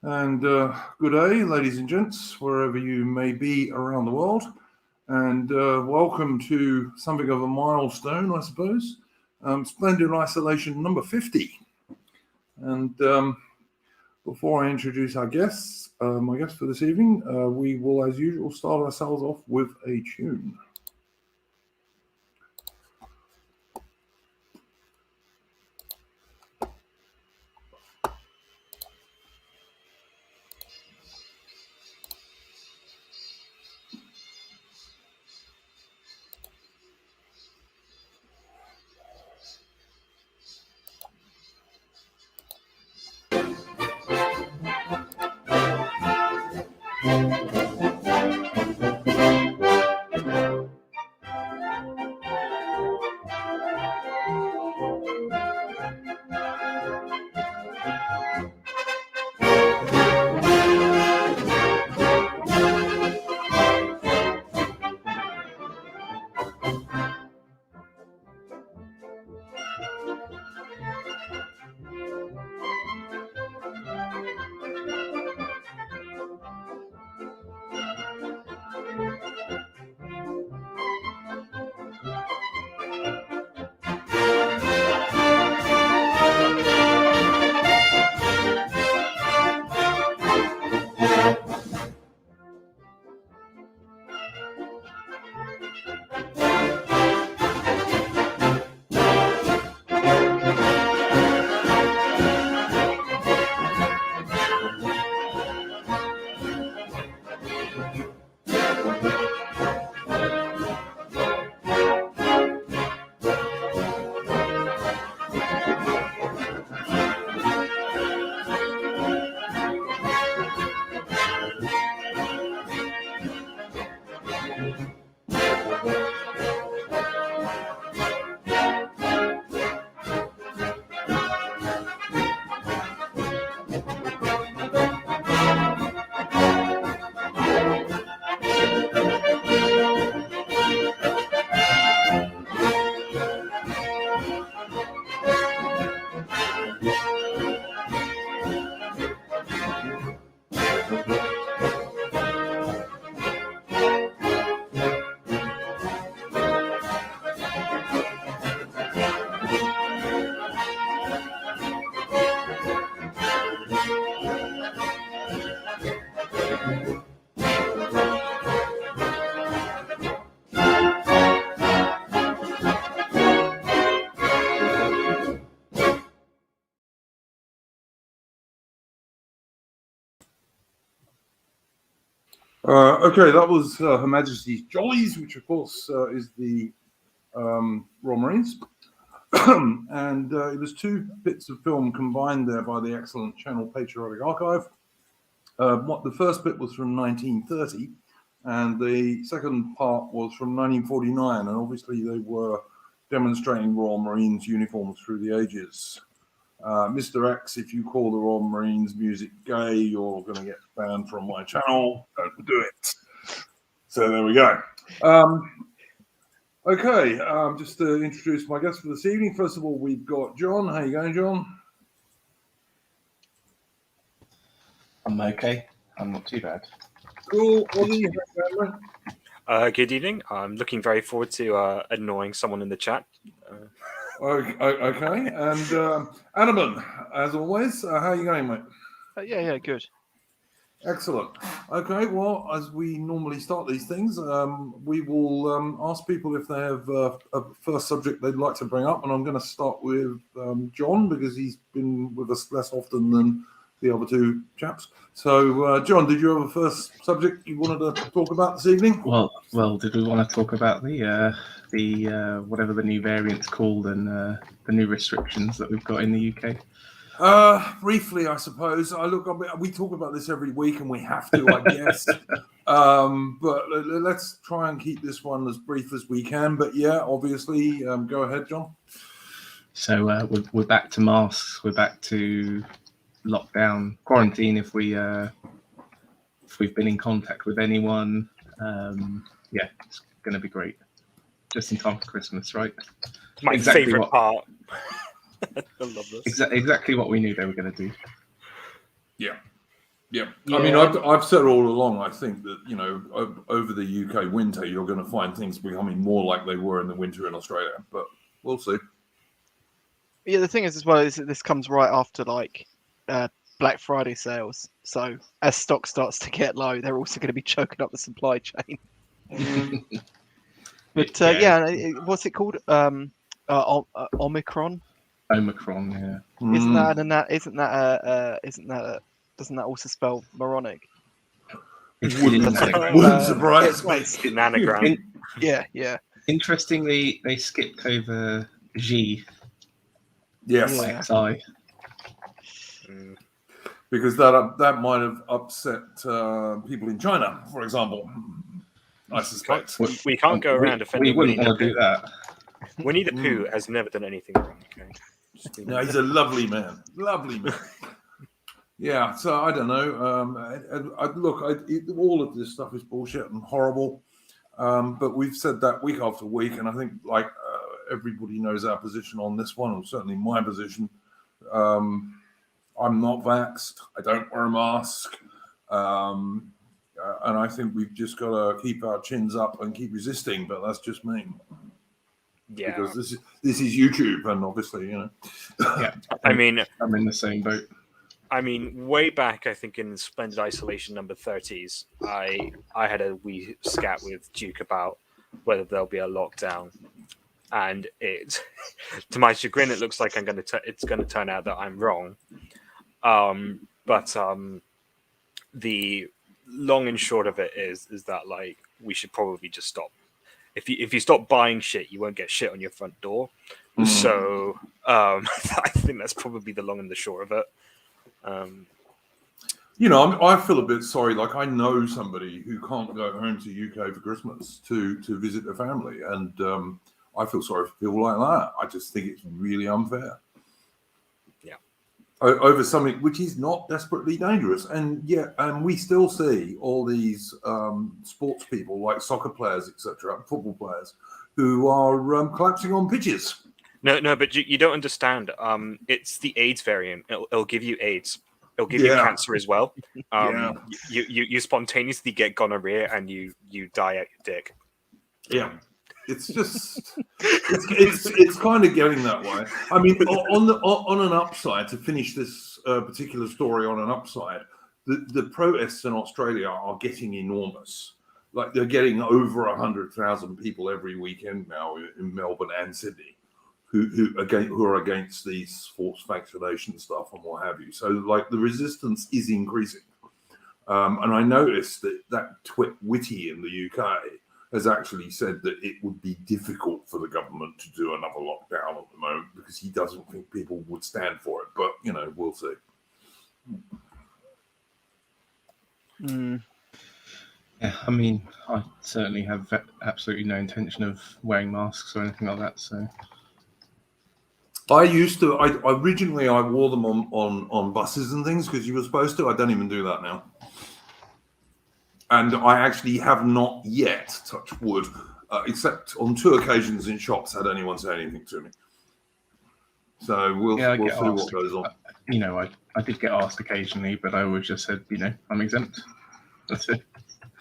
And good day, ladies and gents, wherever you may be around the world. And welcome to something of a milestone, I suppose. Splendid Isolation number 50. And before I introduce our guests, my guests for this evening, we will, as usual, start ourselves off with a tune. Okay, that was Her Majesty's Jollies, which of course is the Royal Marines. And it was two bits of film combined there by the excellent Channel Patriotic Archive. The first bit was from 1930, and the second part was from 1949, and obviously they were demonstrating Royal Marines uniforms through the ages. Mr. X, if you call the Royal Marines music gay, you're going to get banned from my channel. Don't do it. So there we go. Okay, just to introduce my guests for this evening. First of all, we've got John. How you going, John? I'm okay. I'm not too bad. Cool. Ollie, good evening. I'm looking very forward to annoying someone in the chat. Okay, and Anaman, as always, how are you going, mate? Yeah, good. Excellent. Okay, well, as we normally start these things, we will ask people if they have a first subject they'd like to bring up, and I'm going to start with John, because he's been with us less often than the other two chaps. So, John, did you have a first subject you wanted to talk about this evening? Well, did we want to talk about the whatever the new variant's called and the new restrictions that we've got in the UK? Briefly, I suppose. We talk about this every week, and we have to, I guess. But let's try and keep this one as brief as we can. But yeah, obviously, go ahead, John. So we're back to masks. We're back to lockdown, quarantine if we've been in contact with anyone. Yeah, it's going to be great. Just in time for Christmas, right? My favourite part. I love this. Exactly what we knew they were going to do. Yeah. Yeah. Yeah. I mean, I've said all along, I think that, you know, over the UK winter, you're going to find things becoming more like they were in the winter in Australia, but we'll see. Yeah, the thing is as well is that this comes right after like Black Friday sales. So as stock starts to get low, they're also going to be choking up the supply chain. But what's it called? Omicron. Omicron, yeah. Isn't that doesn't that also spell moronic? Wouldn't surprise me. It's an anagram. Yeah. Interestingly, they skipped over G. Yes. Yeah. XI. Because that might have upset people in China, for example. I suspect. We can't go around defending We wouldn't Winnie want the to do that. Pooh. Winnie the Pooh has never done anything wrong. Okay. No, he's a lovely man. Lovely man. Yeah, so I don't know. All of this stuff is bullshit and horrible. But we've said that week after week, and I think everybody knows our position on this one, or certainly my position. I'm not vaxxed. I don't wear a mask. And I think we've just got to keep our chins up and keep resisting. But that's just me. Yeah. Because this is YouTube, and obviously, you know. Yeah. I mean, I'm in the same boat. I mean, way back, I think in Splendid Isolation number 30s, I had a wee scat with Duke about whether there'll be a lockdown, and to my chagrin, it looks like it's going to turn out that I'm wrong. But the long and short of it is that like we should probably just stop. If you stop buying shit, you won't get shit on your front door. So I think that's probably the long and the short of it. You know, I feel a bit sorry. Like, I know somebody who can't go home to UK for Christmas to visit their family, and I feel sorry for people like that. I just think it's really unfair. Yeah. Over something which is not desperately dangerous, and we still see all these sports people like soccer players, etc., football players, who are collapsing on pitches. No, but you don't understand. It's the AIDS variant. It'll give you AIDS. It'll give you cancer as well. You spontaneously get gonorrhea and you die at your dick. Yeah, it's just it's kind of getting that way. I mean, on an upside, to finish this particular story on an upside, the protests in Australia are getting enormous. Like, they're getting over 100,000 people every weekend now in Melbourne and Sydney. Who are against these forced vaccination stuff and what have you. So, like, the resistance is increasing. And I noticed that twit Witty in the UK has actually said that it would be difficult for the government to do another lockdown at the moment because he doesn't think people would stand for it. But, you know, we'll see. Yeah, I mean, I certainly have absolutely no intention of wearing masks or anything like that, so... I used to. Originally I wore them on buses and things because you were supposed to. I don't even do that now, and I actually have not yet, touch wood, except on 2 occasions in shops, had anyone say anything to me. So we'll see what goes on. You know, I did get asked occasionally, but I always just said, you know, I'm exempt. That's it.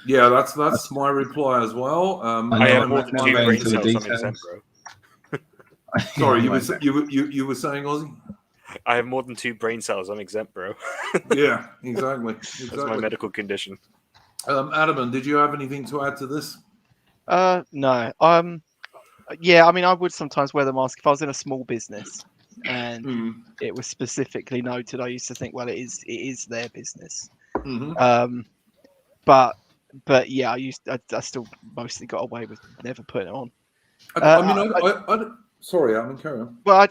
Yeah, that's my reply as well. I have more than 2 brain cells. I'm exempt, bro. Sorry, you were saying, Ozzy? I have more than 2 brain cells. I'm exempt, bro. Yeah, exactly. That's my medical condition. Adam, did you have anything to add to this? No. Yeah, I mean, I would sometimes wear the mask if I was in a small business and it was specifically noted. I used to think, well, it is their business. But yeah, I still mostly got away with never putting it on. Sorry, Alan, carry on. Well,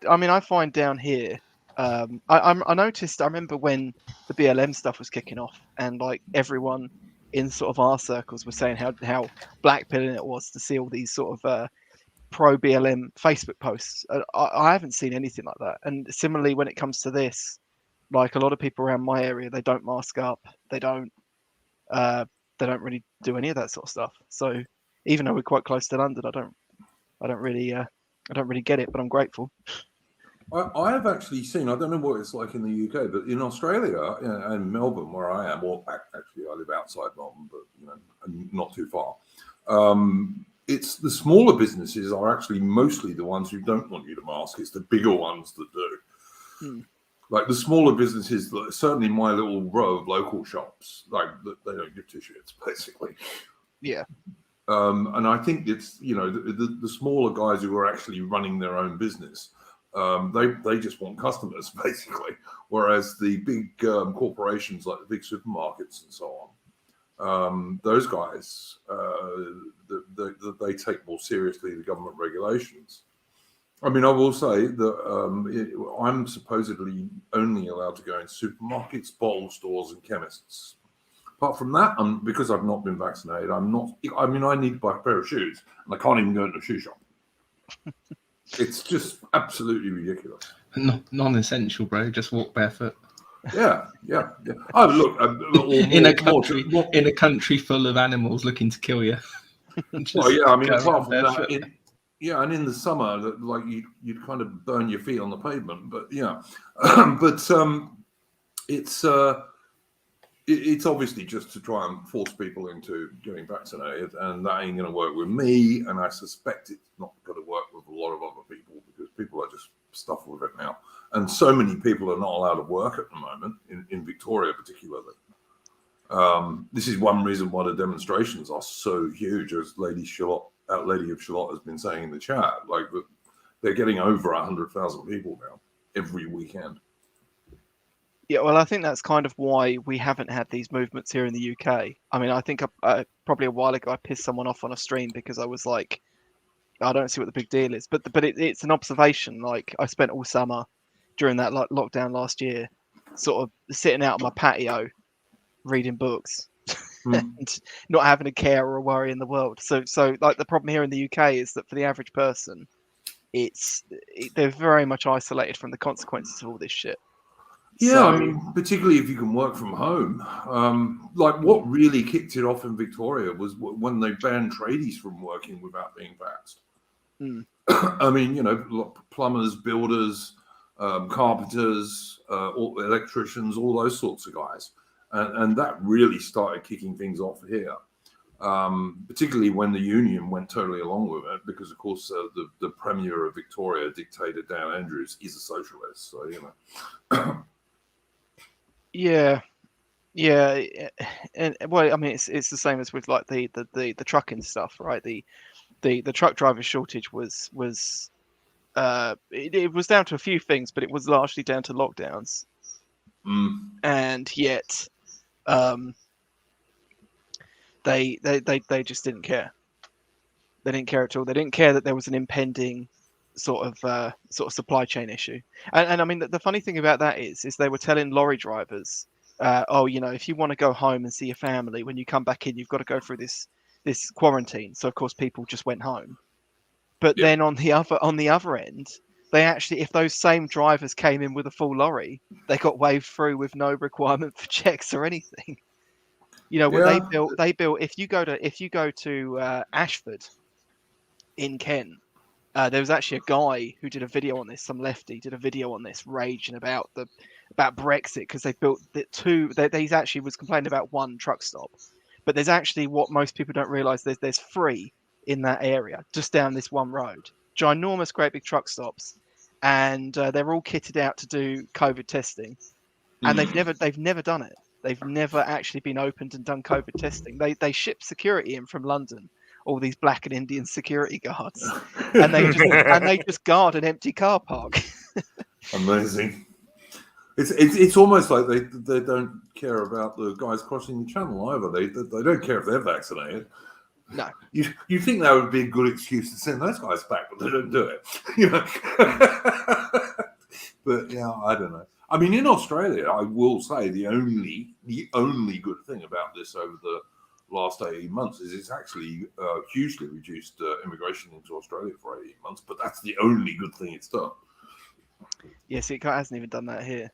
I mean, I find down here, I noticed, I remember when the BLM stuff was kicking off and like everyone in sort of our circles was saying how blackpilling it was to see all these sort of pro BLM Facebook posts. I haven't seen anything like that. And similarly, when it comes to this, like a lot of people around my area, they don't mask up. They don't really do any of that sort of stuff. So even though we're quite close to London, I don't really get it, but I'm grateful. I have actually seen, I don't know what it's like in the UK, but in Australia and Melbourne, where I am, or actually I live outside Melbourne, but not too far. It's the smaller businesses are actually mostly the ones who don't want you to mask. It's the bigger ones that do. Like the smaller businesses, certainly my little row of local shops, like they don't give two shits, basically. Yeah. And I think it's, the smaller guys who are actually running their own business, they just want customers, basically. Whereas the big corporations like the big supermarkets and so on, those guys, they take more seriously the government regulations. I mean, I will say that I'm supposedly only allowed to go in supermarkets, bottle stores, and chemists. Apart from that, because I've not been vaccinated, I'm not. I mean, I need to buy a pair of shoes, and I can't even go into a shoe shop. It's just absolutely ridiculous. Non-essential, bro. Just walk barefoot. Yeah. Oh, look, in a country full of animals looking to kill you. Well, yeah. I mean, apart from that, and in the summer, like you'd kind of burn your feet on the pavement. But yeah, it's obviously just to try and force people into getting vaccinated, and that ain't going to work with me. And I suspect it's not going to work with a lot of other people because people are just stuffed with it now. And so many people are not allowed to work at the moment in Victoria, particularly. This is one reason why the demonstrations are so huge, as Lady of Shalott has been saying in the chat. Like they're getting over 100,000 people now every weekend. Yeah, well, I think that's kind of why we haven't had these movements here in the UK. I mean, I think probably a while ago I pissed someone off on a stream because I was like, I don't see what the big deal is. But it's an observation. Like I spent all summer during that lockdown last year, sort of sitting out on my patio, reading books, and not having a care or a worry in the world. So like the problem here in the UK is that for the average person, they're very much isolated from the consequences of all this shit. Yeah, I mean, particularly if you can work from home. Like what really kicked it off in Victoria was when they banned tradies from working without being vaxxed. I mean, plumbers, builders, carpenters, electricians, all those sorts of guys. And that really started kicking things off here, particularly when the union went totally along with it, because, of course, the Premier of Victoria, Dictator Dan Andrews, is a socialist. So, Yeah, and well, I mean, it's the same as with like the trucking stuff, right? The truck driver shortage was it was down to a few things, but it was largely down to lockdowns, and yet they just didn't care. They didn't care at all. They didn't care that there was an impending sort of supply chain issue. And I mean, the funny thing about that is they were telling lorry drivers, if you want to go home and see your family, when you come back in, you've got to go through this quarantine. So of course people just went home. But then on the other end, they actually, if those same drivers came in with a full lorry, they got waved through with no requirement for checks or anything. What they built. If you go to Ashford in Kent, there was actually a guy who did a video on this. Some lefty did a video on this, raging about Brexit because they built two. They actually was complaining about one truck stop, but there's actually what most people don't realise. There's three in that area, just down this one road. Ginormous, great big truck stops, and they're all kitted out to do COVID testing, and they've never done it. They've never actually been opened and done COVID testing. They ship security in from London, all these black and Indian security guards, and they just guard an empty car park. Amazing. It's almost like they don't care about the guys crossing the channel either. They don't care if they're vaccinated. No. You think that would be a good excuse to send those guys back, but they don't do it. But yeah, I don't know. I mean, in Australia, I will say the only good thing about this over the last 18 months is it's actually hugely reduced immigration into Australia for 18 months. But that's the only good thing it's done. Yes, it hasn't even done that here.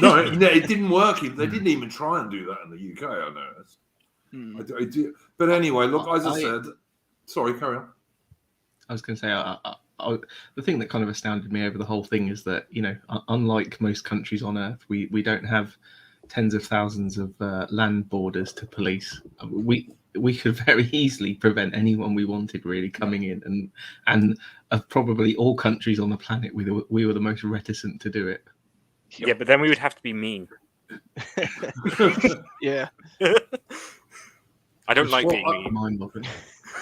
No, it didn't work. They didn't even try and do that in the UK. I noticed. I do. But anyway, look, as I said, sorry, carry on. I was going to say, the thing that kind of astounded me over the whole thing is that, you know, unlike most countries on Earth, we don't have tens of thousands of land borders to police. We could very easily prevent anyone we wanted really coming in, and of probably all countries on the planet, we were the most reticent to do it. Yeah, but then we would have to be mean. Yeah. I don't like Well, being mean. Mind-boggling.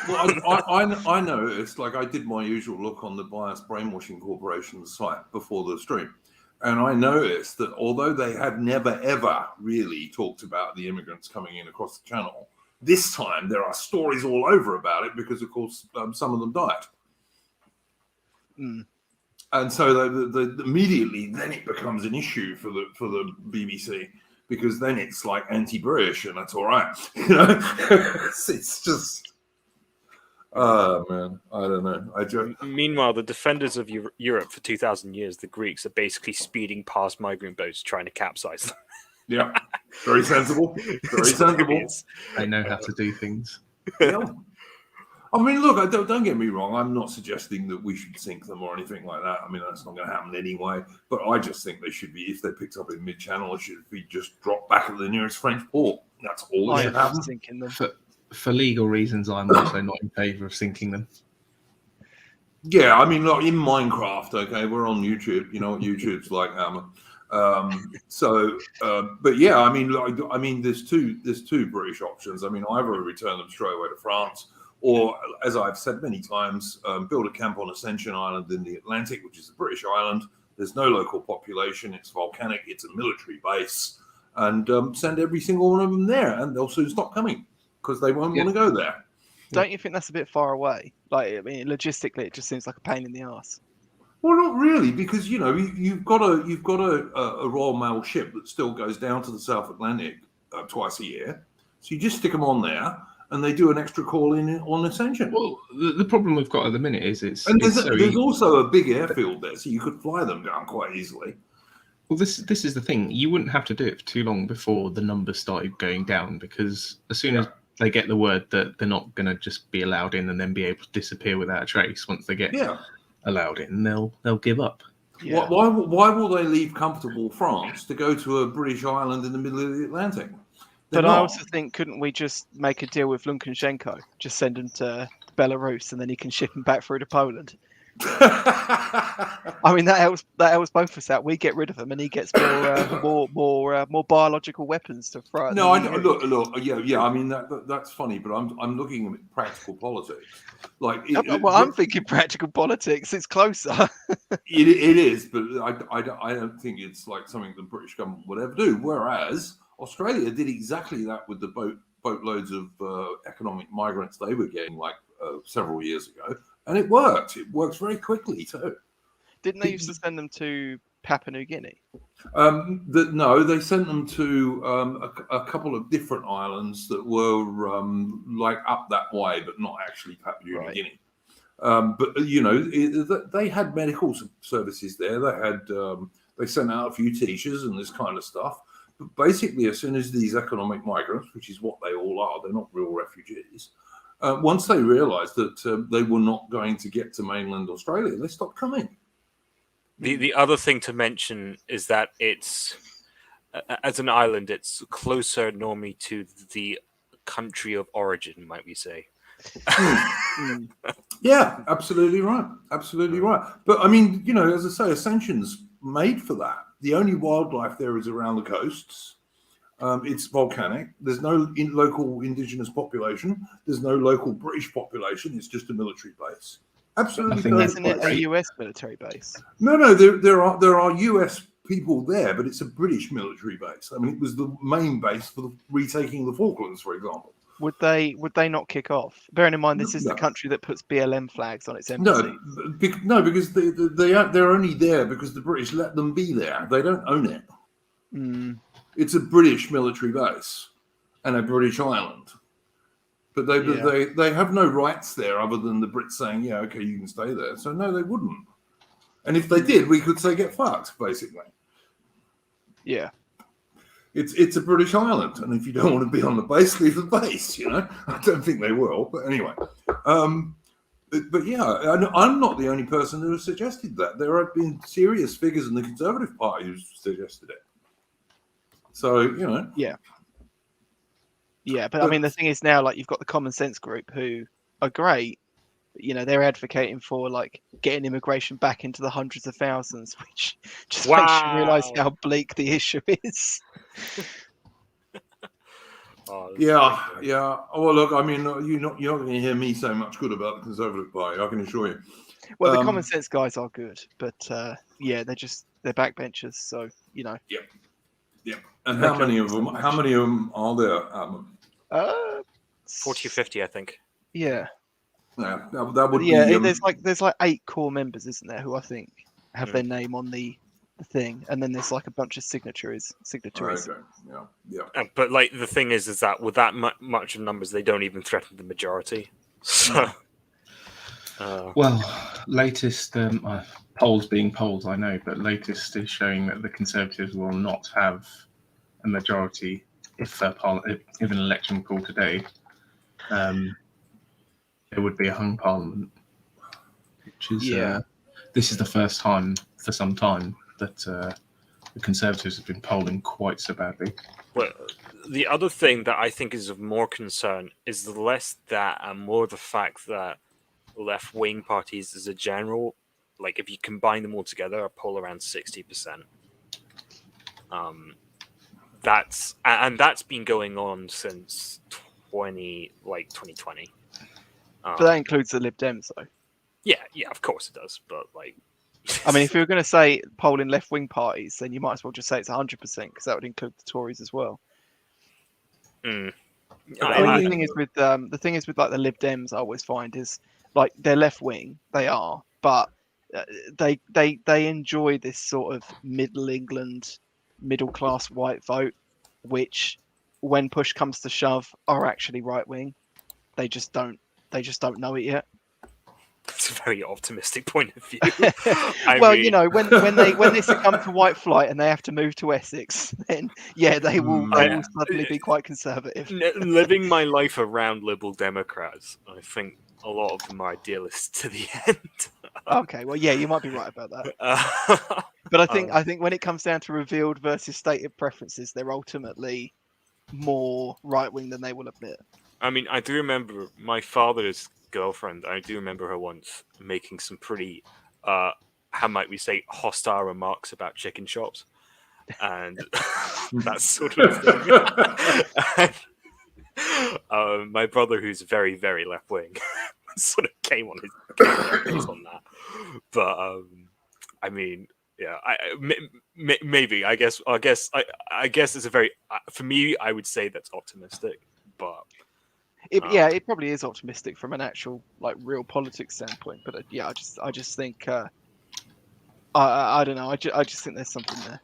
Well, I noticed, like, I did my usual look on the Biased Brainwashing Corporation's site before the stream, and I noticed that although they had never ever really talked about the immigrants coming in across the channel, this time there are stories all over about it because, of course, some of them died. Mm. And so immediately then it becomes an issue for the BBC, because then it's like anti-British and that's all right. You know, it's just, oh man, I don't know. Meanwhile, the defenders of Europe for 2,000 years, the Greeks, are basically speeding past migrant boats trying to capsize them. Yeah, very sensible. Very sensible. They know how to do things. Yeah. I mean, look, don't get me wrong. I'm not suggesting that we should sink them or anything like that. I mean, that's not going to happen anyway. But I just think they should be, if they're picked up in mid-channel, it should be just dropped back at the nearest French port. That's all that should happen. Sinking them. For legal reasons, I'm also not in favour of sinking them. Yeah, I mean, look, in Minecraft, okay, we're on YouTube. You know what YouTube's like, Hammer. But yeah, I mean, there's two British options. I mean, either return them straight away to France, or, as I've said many times, build a camp on Ascension Island in the Atlantic, which is a British island. There's no local population. It's volcanic. It's a military base, and send every single one of them there, and they'll soon stop coming because they won't want to go there. Don't you think that's a bit far away? Like, I mean, logistically, it just seems like a pain in the ass. Well, not really, because you know you've got a Royal Mail ship that still goes down to the South Atlantic twice a year. So you just stick them on there, and they do an extra call in on Ascension. Well, the problem we've got at the minute is there's also a big airfield there, so you could fly them down quite easily. Well, this is the thing. You wouldn't have to do it for too long before the numbers started going down, because as soon as they get the word that they're not going to just be allowed in and then be able to disappear without a trace, once they get allowed in, they'll give up. Yeah. Why will they leave comfortable France to go to a British island in the middle of the Atlantic? But I also think, couldn't we just make a deal with Lukashenko? Just send him to Belarus, and then he can ship him back through to Poland. I mean, that helps both of us out. We get rid of him, and he gets more biological weapons to throw. No, look. Yeah. I mean, that's funny, but I'm looking at practical politics. Like, I'm thinking practical politics. It's closer. it is, but I don't think it's like something the British government would ever do. Whereas Australia did exactly that with the boatloads of economic migrants they were getting like several years ago. And it worked. It works very quickly too. Didn't they used to send them to Papua New Guinea? No, they sent them to a couple of different islands that were like up that way, but not actually Papua New Guinea. But you know, they had medical services there. They sent out a few teachers and this kind of stuff. But basically, as soon as these economic migrants, which is what they all are, they're not real refugees. Once they realised that they were not going to get to mainland Australia, they stopped coming. The other thing to mention is that it's, as an island, it's closer normally to the country of origin, might we say. Yeah, absolutely right. Absolutely right. But I mean, you know, as I say, Ascension's made for that. The only wildlife there is around the coasts. It's volcanic. There's no local indigenous population. There's no local British population. It's just a military base. Absolutely. Isn't it a US military base? No. There are US people there, but it's a British military base. I mean, it was the main base for retaking the Falklands, for example. Would they not kick off? Bearing in mind, this is the country that puts BLM flags on its embassy. No, because they're only there because the British let them be there. They don't own it. Mm. It's a British military base and a British island, but they have no rights there other than the Brits saying, "Yeah, okay, you can stay there." So no, they wouldn't. And if they did, we could say get fucked, basically. Yeah. It's a British island, and if you don't want to be on the base, leave the base. You know, I don't think they will, but anyway. But yeah, I'm not the only person who has suggested that. There have been serious figures in the Conservative Party who suggested it. So, you know. Yeah. Yeah, but I mean, the thing is now, like, you've got the Common Sense group who are great. You know, they're advocating for like getting immigration back into the hundreds of thousands, which just makes you realise how bleak the issue is. Yeah. Well, look, I mean, you're not going to hear me say much good about the Conservative Party, I can assure you. Well, the Common Sense guys are good, but yeah, they're backbenchers, so you know. Yeah. And how many of them are there? 40 or 50, I think. Yeah. Yeah, that would be. be. There's like 8 core members, isn't there, who I think have their name on the thing, and then there's like a bunch of signatories. Okay. Yeah. But like the thing is that with that much of numbers, they don't even threaten the majority. So. Well, latest polls being polls, I know, but latest is showing that the Conservatives will not have a majority if an election called today. There would be a hung parliament, which is this is the first time for some time that the Conservatives have been polling quite so badly. Well, the other thing that I think is of more concern is less that and more the fact that left-wing parties as a general, like if you combine them all together, are poll around 60%. That's been going on since 2020. But that includes the Lib Dems, though. Yeah, of course it does. But like, I mean, if you're going to say polling left-wing parties, then you might as well just say it's 100% because that would include the Tories as well. I mean, the thing is with like the Lib Dems, I always find is like they're left-wing, they are, but they enjoy this sort of Middle England, middle-class white vote, which, when push comes to shove, are actually right-wing. They just don't know it yet. That's a very optimistic point of view. You know, when they succumb to white flight and they have to move to Essex, then they will suddenly be quite conservative. Living my life around Liberal Democrats, I think a lot of them are idealists to the end. Okay, well, yeah, you might be right about that. But I think when it comes down to revealed versus stated preferences, they're ultimately more right wing than they will admit. I mean, I do remember my father's girlfriend. I do remember her once making some pretty, how might we say, hostile remarks about chicken shops, and that sort of thing. And, my brother, who's very, very left wing, sort of came on on that. But I mean, yeah, maybe I guess it's a very for me. I would say that's optimistic, but. It probably is optimistic from an actual like real politics standpoint, but I just think I don't know. I just think there's something there.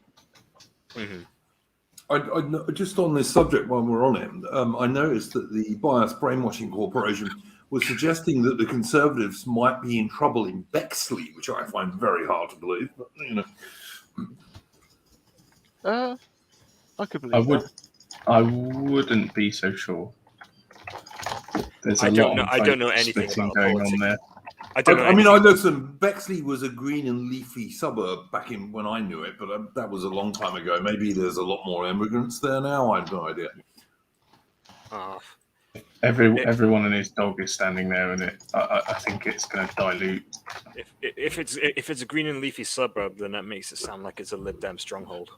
Mm-hmm. I just on this subject while we're on it, I noticed that the Bias Brainwashing Corporation was suggesting that the Conservatives might be in trouble in Bexley, which I find very hard to believe. But you know, I could believe that. I wouldn't be so sure. There's I don't know anything about going on there. I mean, listen, Bexley was a green and leafy suburb back in when I knew it, but that was a long time ago. Maybe there's a lot more immigrants there now. I have no idea. Everyone and his dog is standing there, and I think it's going to dilute. If it's a green and leafy suburb, then that makes it sound like it's a Lib Dem stronghold.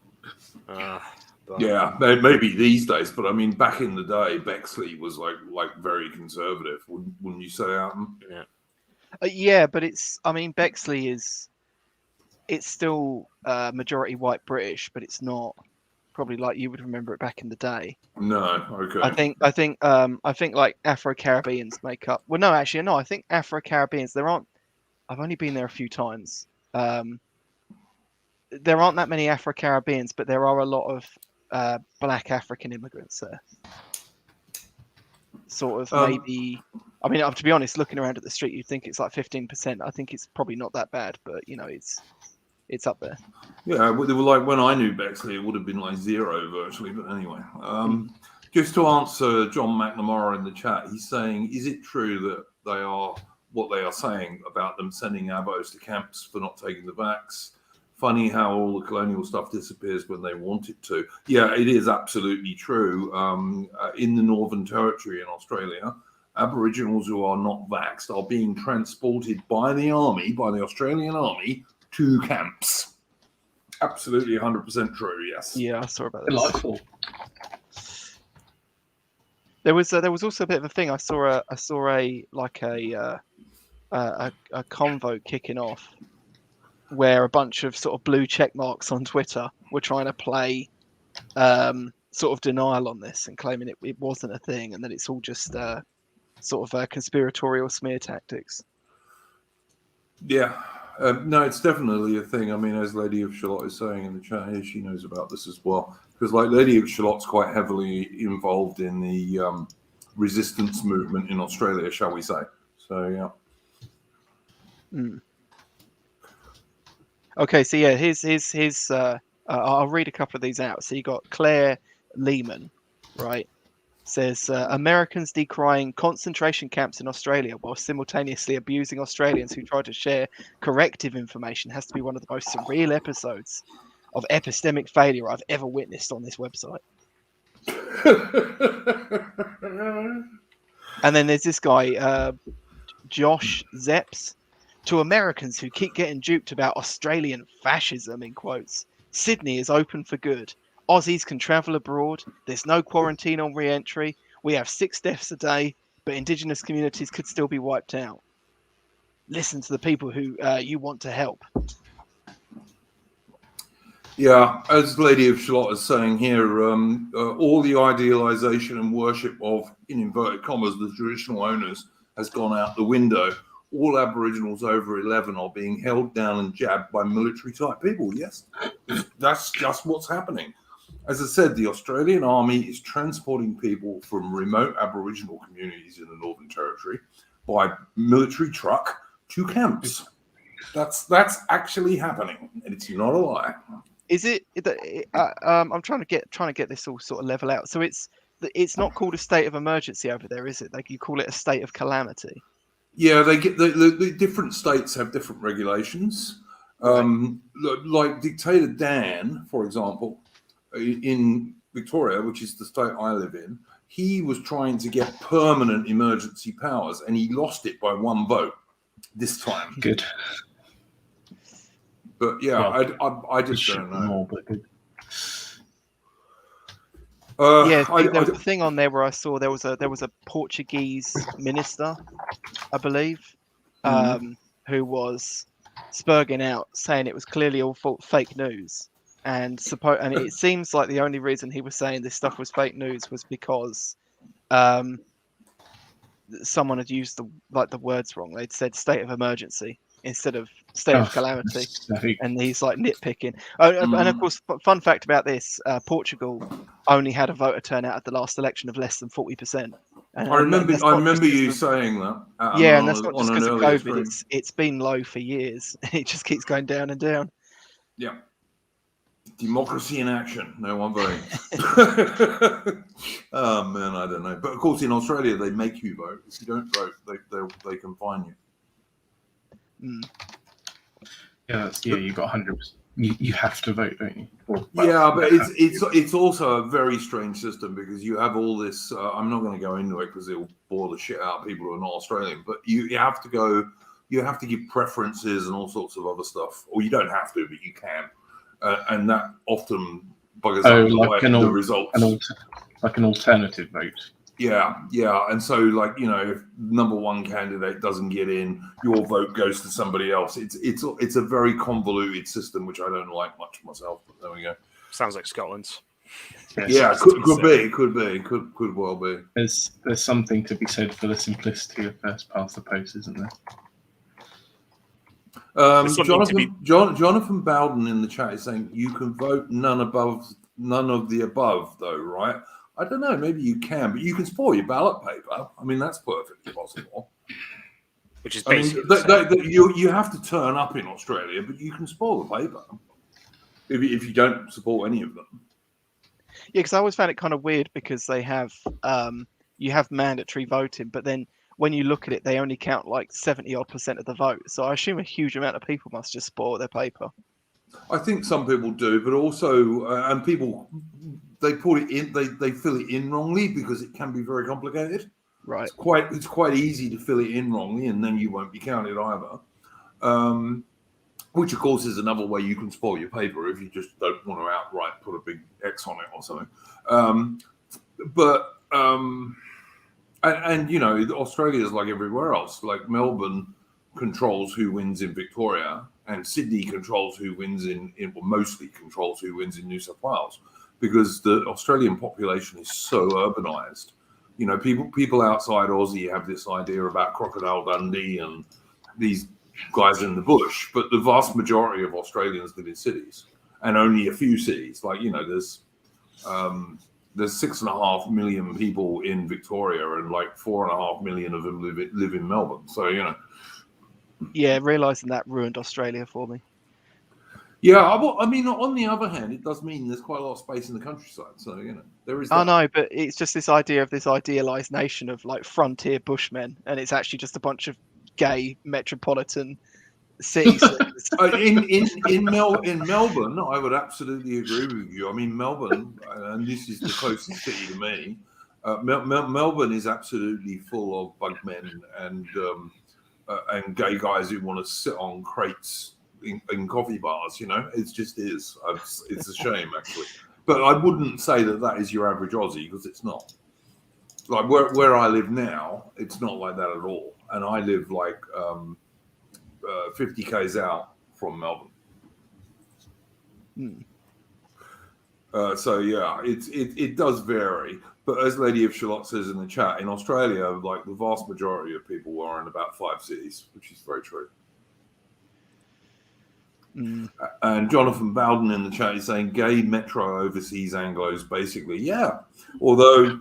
Yeah, maybe these days, but I mean, back in the day, Bexley was like very conservative, wouldn't you say, Adam? Yeah, but Bexley it's still majority white British, but it's not probably like you would remember it back in the day. No, okay. I think like Afro-Caribbeans make up. Well, no, actually, no. I think Afro-Caribbeans. I've only been there a few times. There aren't that many Afro-Caribbeans, but there are a lot of Black African immigrants there. Sort of maybe. I mean, to be honest, looking around at the street, you'd think it's like 15%. I think it's probably not that bad, but you know, it's up there. Yeah, they were like when I knew Bexley, it would have been like 0 virtually. But anyway, just to answer John McNamara in the chat, he's saying, is it true that they are what they are saying about them sending abos to camps for not taking the vax. Funny how all the colonial stuff disappears when they want it to. Yeah, it is absolutely true. In the Northern Territory in Australia, Aboriginals who are not vaxxed are being transported by the army, by the Australian army, to camps. Absolutely 100% true, yes. Yeah, I saw about this. Delightful. There was also a bit of a thing. I saw a convo kicking off where a bunch of sort of blue check marks on Twitter were trying to play sort of denial on this and claiming it wasn't a thing and that it's all just sort of conspiratorial smear tactics. Yeah. No, it's definitely a thing. I mean, as Lady of Shalott is saying in the chat here, she knows about this as well. Because, like, Lady of Shalott's quite heavily involved in the resistance movement in Australia, shall we say. So, yeah. Mm. Okay, so yeah, his I'll read a couple of these out. So you got Claire Lehman, right? Says Americans decrying concentration camps in Australia while simultaneously abusing Australians who try to share corrective information has to be one of the most surreal episodes of epistemic failure I've ever witnessed on this website. And then there's this guy, Josh Zepps. To Americans who keep getting duped about Australian fascism, in quotes, Sydney is open for good. Aussies can travel abroad. There's no quarantine on re-entry. We have 6 deaths a day, but Indigenous communities could still be wiped out. Listen to the people who you want to help. Yeah, as Lady of Shalott is saying here, all the idealization and worship of, in inverted commas, the traditional owners has gone out the window. All Aboriginals over 11 are being held down and jabbed by military-type people. Yes, that's just what's happening. As I said, the Australian Army is transporting people from remote Aboriginal communities in the Northern Territory by military truck to camps. That's actually happening, and it's not a lie. Is it? I'm trying to get this all sort of level out. So it's not called a state of emergency over there, is it? Like you call it a state of calamity. Yeah, they get the different states have different regulations. Like Dictator Dan, for example, in Victoria, which is the state I live in, he was trying to get permanent emergency powers, and he lost it by 1 vote this time. Good. But yeah, well, I just don't know. More, but good. There was a thing on there where I saw there was a Portuguese minister, I believe, who was spurging out saying it was clearly all fake news, and it seems like the only reason he was saying this stuff was fake news was because someone had used the words wrong. They'd said state of emergency instead of state of calamity, and he's like nitpicking. And of course, fun fact about this: Portugal only had a voter turnout at the last election of less than 40%. I remember you saying that. And that's not just because of COVID. It's been low for years. It just keeps going down and down. Yeah. Democracy in action. No one voting. Oh man, I don't know. But of course, in Australia, they make you vote. If you don't vote, they can fine you. Yeah, you got 100%. You have to vote, don't you? But it's also a very strange system because you have all this. I'm not going to go into it because it will bore the shit out of people who are not Australian. But you have to go. You have to give preferences and all sorts of other stuff, or you don't have to, but you can, and that often buggers up the results. Like an alternative vote. Yeah, and so if number 1 candidate doesn't get in, your vote goes to somebody else. It's a very convoluted system, which I don't like much myself. But there we go. Sounds like Scotland's. Yeah, could well be. There's something to be said for the simplicity of first past the post, isn't there? Jonathan Bowden in the chat is saying you can vote none of the above, though, right? I don't know. Maybe you can, but you can spoil your ballot paper. I mean, that's perfectly possible. Which is basically you have to turn up in Australia, but you can spoil the paper if you don't support any of them. Yeah, because I always found it kind of weird because they have you have mandatory voting, but then when you look at it, they only count like 70% of the vote. So I assume a huge amount of people must just spoil their paper. I think some people do, but also, and people, they put it in, they fill it in wrongly because it can be very complicated. Right. It's quite easy to fill it in wrongly, and then you won't be counted either. Which, of course, is another way you can spoil your paper if you just don't want to outright put a big X on it or something. And you know, Australia is like everywhere else. Like Melbourne controls who wins in Victoria, and Sydney controls who wins well, mostly controls who wins in New South Wales, because the Australian population is so urbanized. You know, people outside Aussie have this idea about Crocodile Dundee and these guys in the bush, but the vast majority of Australians live in cities, and only a few cities. Like, you know, there's 6.5 million people in Victoria, and like 4.5 million of them live in Melbourne. So, you know. Yeah, realising that ruined Australia for me. Yeah, I mean, on the other hand, it does mean there's quite a lot of space in the countryside. So, you know, there is that. I know, but it's just this idea of this idealised nation of like frontier bushmen, and it's actually just a bunch of gay metropolitan city slickers. in Melbourne, I would absolutely agree with you. I mean, Melbourne, and this is the closest city to me, Melbourne is absolutely full of bugmen and gay guys who want to sit on crates in coffee bars. You know, it just is. It's a shame, actually. But I wouldn't say that is your average Aussie, because it's not. Like where I live now, it's not like that at all. And I live like 50 k's out from Melbourne. So yeah, it does vary. But as Lady of Shalott says in the chat, in Australia, like the vast majority of people are in about 5 cities, which is very true. And Jonathan Bowden in the chat is saying gay metro overseas Anglos, basically. Yeah, although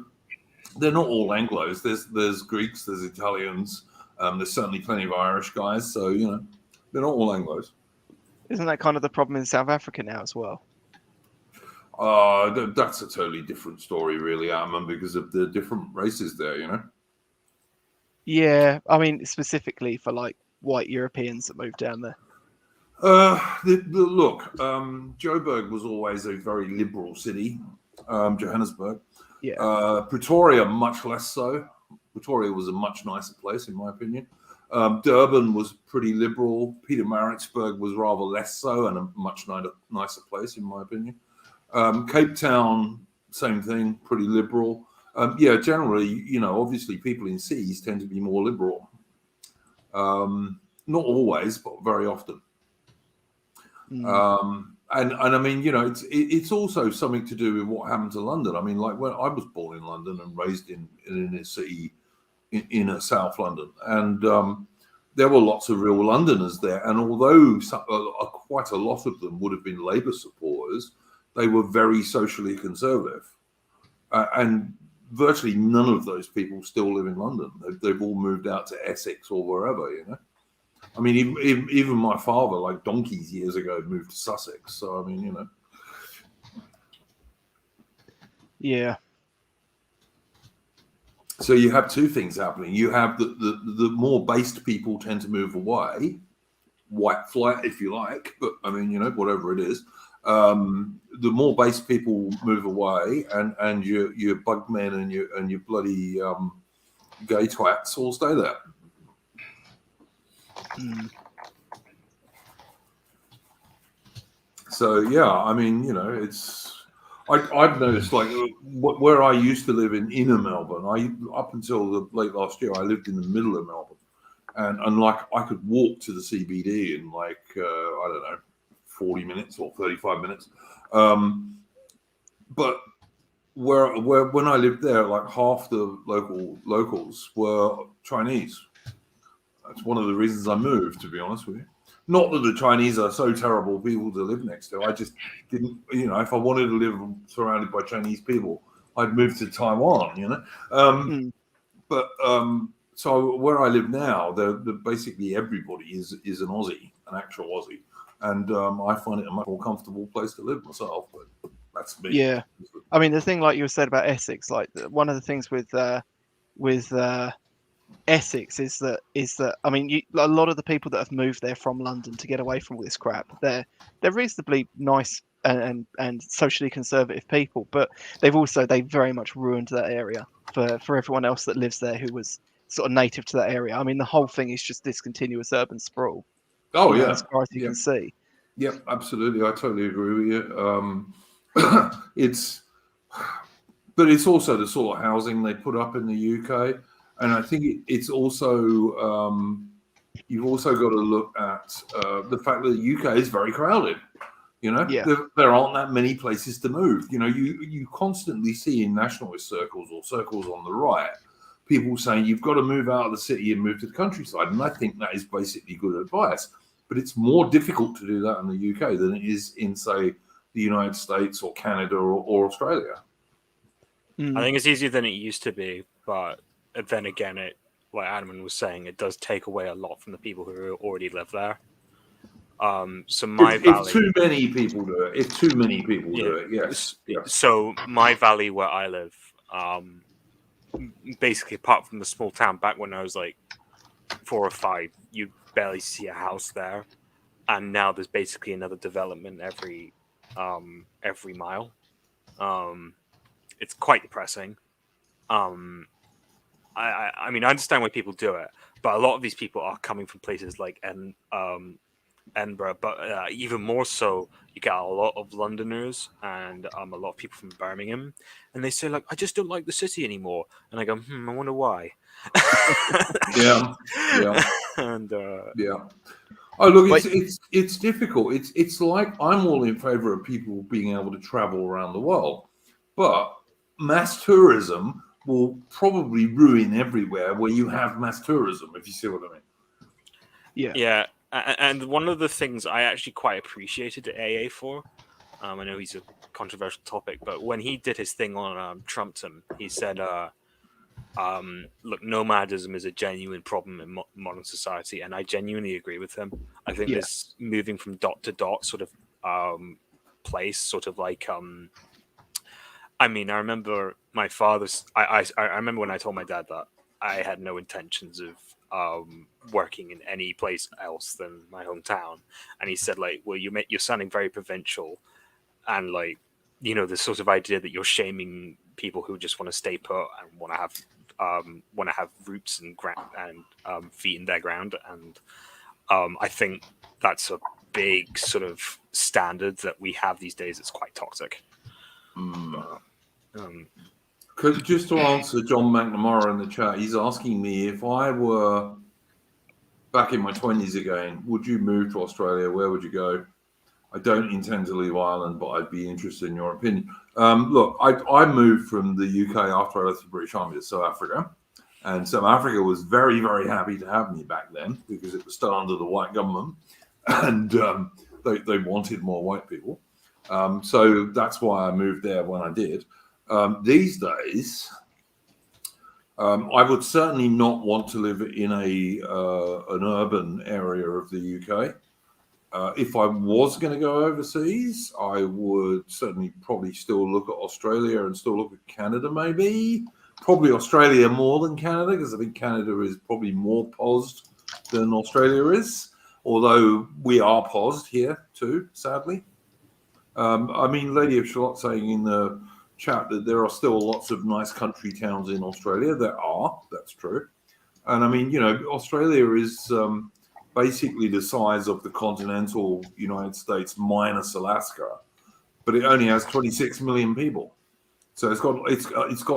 they're not all Anglos. There's Greeks, there's Italians, there's certainly plenty of Irish guys. So, you know, they're not all Anglos. Isn't that kind of the problem in South Africa now as well? That's a totally different story, really, Armin, because of the different races there, you know? Yeah, I mean, specifically for like white Europeans that moved down there. Look, Joburg was always a very liberal city, Johannesburg. Yeah. Pretoria, much less so. Pretoria was a much nicer place, in my opinion. Durban was pretty liberal. Pietermaritzburg was rather less so, and a much nicer place, in my opinion. Cape Town, same thing, pretty liberal. Yeah, generally, you know, obviously people in cities tend to be more liberal. Not always, but very often. And I mean, you know, it's also something to do with what happened to London. I mean, like when I was born in London and raised in a city in South London, and there were lots of real Londoners there. And although quite a lot of them would have been Labour supporters, they were very socially conservative, and virtually none of those people still live in London. They've all moved out to Essex or wherever, you know. I mean, even my father, like donkeys years ago, moved to Sussex. So, I mean, you know. Yeah. So you have two things happening. You have the more based people tend to move away, white flight, if you like. But, I mean, you know, whatever it is. The more based people move away, and your bugmen and your bloody gay twats all stay there. So yeah, I mean, you know, it's I've noticed like where I used to live in inner Melbourne. Up until the late last year, I lived in the middle of Melbourne, and like I could walk to the CBD in like I don't know, 40 minutes or 35 minutes. But where when I lived there, like half the locals were Chinese. That's one of the reasons I moved, to be honest with you. Not that the Chinese are so terrible people to live next to. I just didn't, you know, if I wanted to live surrounded by Chinese people, I'd move to Taiwan, you know. But so where I live now, basically everybody is an Aussie, an actual Aussie. And I find it a much more comfortable place to live myself. But that's me. Yeah. I mean, the thing like you said about Essex, like one of the things with Essex is that I mean, a lot of the people that have moved there from London to get away from all this crap, they're reasonably nice and socially conservative people, but they very much ruined that area for everyone else that lives there who was sort of native to that area. I mean, the whole thing is just this continuous urban sprawl. Oh You know, yeah, as far as you yeah, can see. yep, absolutely. I totally agree with you. It's, but it's also the sort of housing they put up in the UK, and I think it's also you've also got to look at the fact that the UK is very crowded. You know, Yeah. there aren't that many places to move. You know, you constantly see in nationalist circles or circles on the right, people saying you've got to move out of the city and move to the countryside. And I think that is basically good advice. But it's more difficult to do that in the UK than it is in, say, the United States or Canada or Australia. I think it's easier than it used to be, but then again, like Adamon was saying, it does take away a lot from the people who already live there. So my valley, if too many people do it, yes. Yeah. So my valley where I live, basically apart from the small town back when I was like 4 or 5, you barely see a house there, and now there's basically another development every mile. It's quite depressing. I mean, I understand why people do it, but a lot of these people are coming from places like Edinburgh, but even more so, you get a lot of Londoners and a lot of people from Birmingham, and they say like, "I just don't like the city anymore," and I go, I wonder why. Yeah. And yeah. Oh, look, it's difficult. It's like I'm all in favor of people being able to travel around the world, but mass tourism will probably ruin everywhere where you have mass tourism, if you see what I mean. Yeah. And one of the things I actually quite appreciated AA for, I know he's a controversial topic, but when he did his thing on Trumpton, he said, look, nomadism is a genuine problem in modern society, and I genuinely agree with him. I think this moving from dot to dot sort of place, sort of like, I mean, I remember my father's, I remember when I told my dad that I had no intentions of working in any place else than my hometown, and he said like, well, you're sounding very provincial, and like, you know, this sort of idea that you're shaming people who just want to stay put and want to have roots and feet in their ground, and I think that's a big sort of standard that we have these days. It's quite toxic. Just to answer John McNamara in the chat, he's asking me if I were back in my 20s again, would you move to Australia? Where would you go? I don't intend to leave Ireland, but I'd be interested in your opinion. Look, I moved from the UK after I left the British Army to South Africa. And South Africa was very, very happy to have me back then because it was still under the white government. And they wanted more white people. So that's why I moved there when I did. These days, I would certainly not want to live in an urban area of the UK. If I was going to go overseas, I would certainly probably still look at Australia and still look at Canada, maybe. Probably Australia more than Canada, because I think Canada is probably more paused than Australia is, although we are paused here too, sadly. I mean, Lady of Shalott saying in the chat that there are still lots of nice country towns in Australia. There are, that's true. And I mean, you know, Australia is basically the size of the continental United States minus Alaska, but it only has 26 million people. So it's got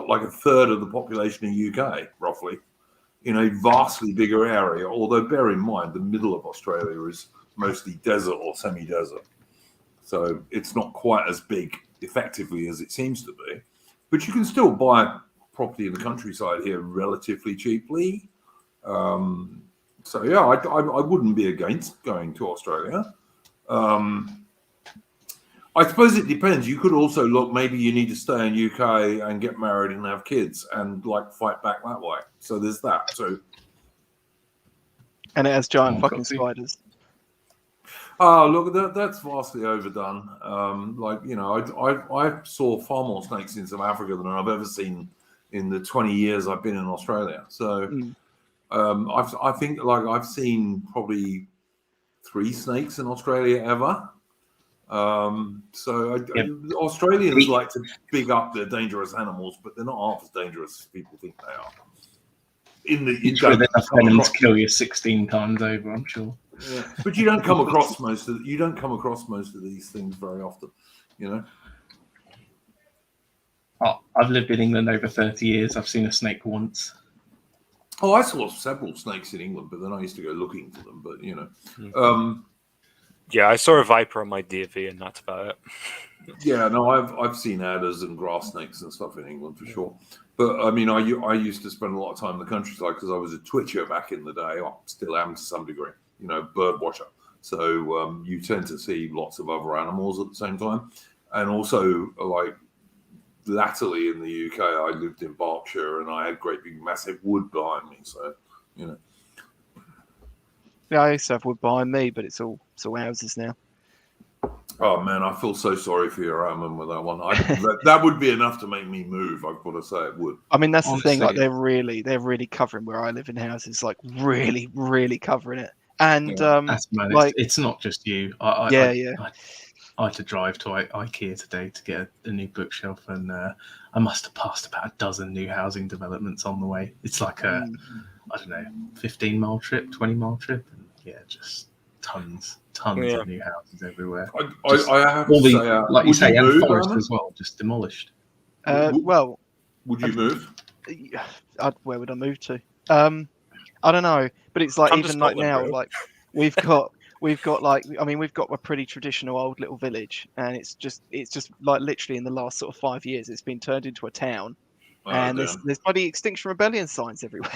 like a third of the population of UK, roughly, in a vastly bigger area. Although bear in mind, the middle of Australia is mostly desert or semi-desert. So it's not quite as big effectively as it seems to be. But you can still buy property in the countryside here relatively cheaply. So yeah, I wouldn't be against going to Australia. I suppose it depends. You could also look, maybe you need to stay in UK and get married and have kids and like fight back that way. So there's that. So, and it has giant fucking spiders. Oh, look, that's vastly overdone. Like, you know, I saw far more snakes in South Africa than I've ever seen in the 20 years I've been in Australia. So, I think like I've seen probably 3 snakes in Australia ever. Australians like to big up their dangerous animals, but they're not half as dangerous as people think they are. Each with enough venom to kill you 16 times over, I'm sure. Yeah, but you don't come across most of these things very often, you know. Oh, I've lived in England over 30 years. I've seen a snake once. Oh, I saw several snakes in England, but then I used to go looking for them. But you know, yeah, I saw a viper on my DV, and that's about it. Yeah, no, I've seen adders and grass snakes and stuff in England for sure. But I mean, I used to spend a lot of time in the countryside because I was a twitcher back in the day. I still am to some degree, you know, bird watcher. So you tend to see lots of other animals at the same time, and also like latterly in the UK, I lived in Berkshire and I had great big massive wood behind me. So you know, Yeah, I used to have wood behind me, but it's all houses now. oh man, I feel so sorry for your Raman with that one. That would be enough to make me move. I've got to say, it would. I mean, that's Honestly, the thing. Like they're really covering where I live in houses. Like really, really covering it. And that's man. like it's not just you. I had to drive to IKEA today to get a new bookshelf, and I must have passed about a dozen new housing developments on the way. It's like a I don't know, 15-mile trip, 20-mile trip, and yeah, just tons of new houses everywhere. I have to say, like you say, and forest as well, just demolished. well, would you move? Where would I move to? I don't know, but it's like Come even to like Scotland, now, bro. like we've got like, I mean, we've got a pretty traditional old little village, and it's just like literally in the last sort of 5 years, it's been turned into a town, and there's bloody Extinction Rebellion signs everywhere.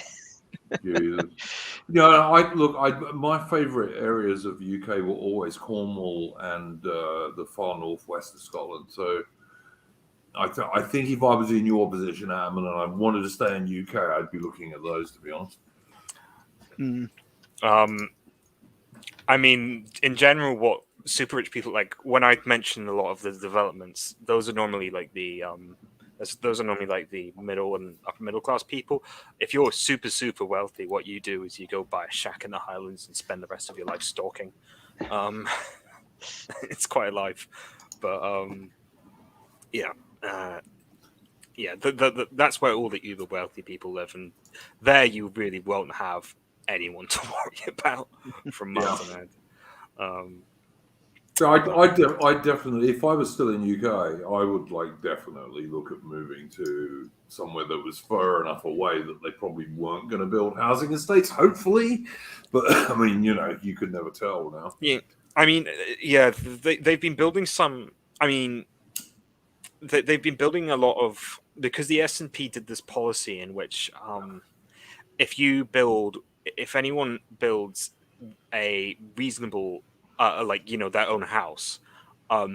My favourite areas of UK were always Cornwall and the far northwest of Scotland. So I think if I was in your position, Adam, and I wanted to stay in UK, I'd be looking at those, to be honest. I mean, in general, what super rich people like, when I mention a lot of the developments, those are normally like the middle and upper middle class people. If you're super wealthy, what you do is you go buy a shack in the Highlands and spend the rest of your life stalking. It's quite a life, but that's where all the uber wealthy people live, and there you really won't have anyone to worry about from miles on end. So I definitely, if I was still in UK, I would like definitely look at moving to somewhere that was far enough away that they probably weren't going to build housing estates, hopefully. But I mean, you know, you could never tell now. Yeah, I mean, they've been building some. I mean, they've been building a lot of, because the S&P did this policy in which if anyone builds a reasonable their own house,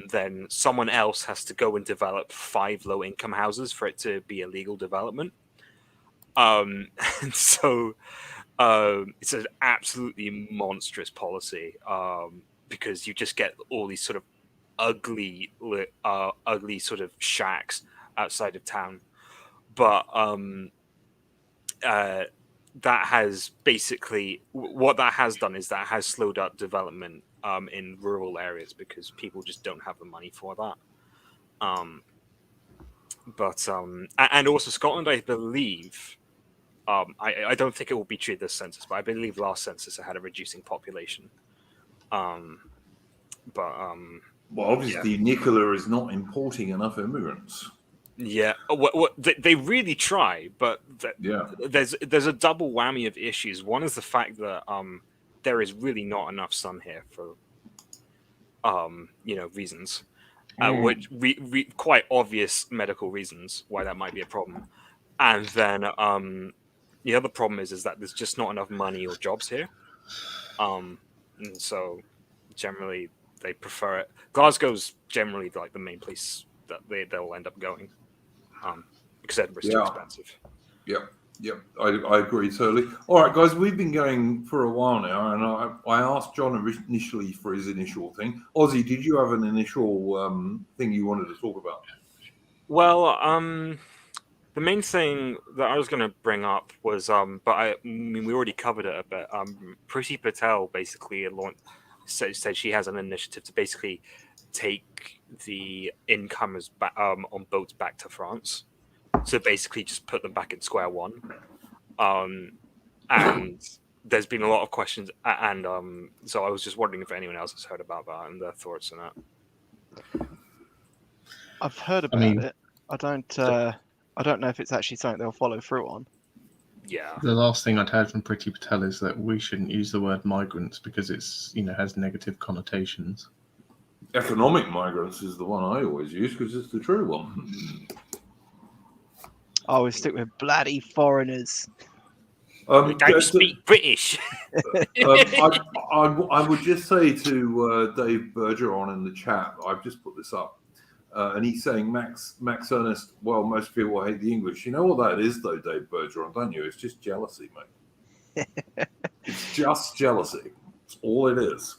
then someone else has to go and develop 5 low-income houses for it to be a legal development. And so it's an absolutely monstrous policy, because you just get all these sort of ugly sort of shacks outside of town. But that has basically, what that has done is that has slowed up development in rural areas because people just don't have the money for that. And also Scotland, I believe, I don't think it will be true this census, but I believe last census it had a reducing population. Well, obviously, Nicola is not importing enough immigrants. Yeah, they really try, but there's a double whammy of issues. One is the fact that there is really not enough sun here for reasons, which quite obvious medical reasons why that might be a problem. And then the other problem is that there's just not enough money or jobs here, and so generally they prefer it. Glasgow's generally like the main place that they'll end up going. Because Edinburgh's too expensive. Yep. I agree totally. All right, guys, we've been going for a while now, and I asked John initially for his initial thing. Ozzy, did you have an initial thing you wanted to talk about? Well, The main thing that I was going to bring up was, but I mean, we already covered it a bit. Priti Patel basically said she has an initiative to basically take the incomers back on boats back to France. So basically, just put them back at square one. And there's been a lot of questions, and so I was just wondering if anyone else has heard about that and their thoughts on it. I've heard about it. I don't know if it's actually something they'll follow through on. Yeah. The last thing I'd heard from Priti Patel is that we shouldn't use the word migrants because it's, has negative connotations. Economic migrants is the one I always use because it's the true one. I always stick with bloody foreigners. Don't speak British. I would just say to Dave Bergeron in the chat, I've just put this up, and he's saying Max Ernest, well, most people hate the English. You know what that is, though, Dave Bergeron, don't you? It's just jealousy, mate. It's just jealousy. It's all it is.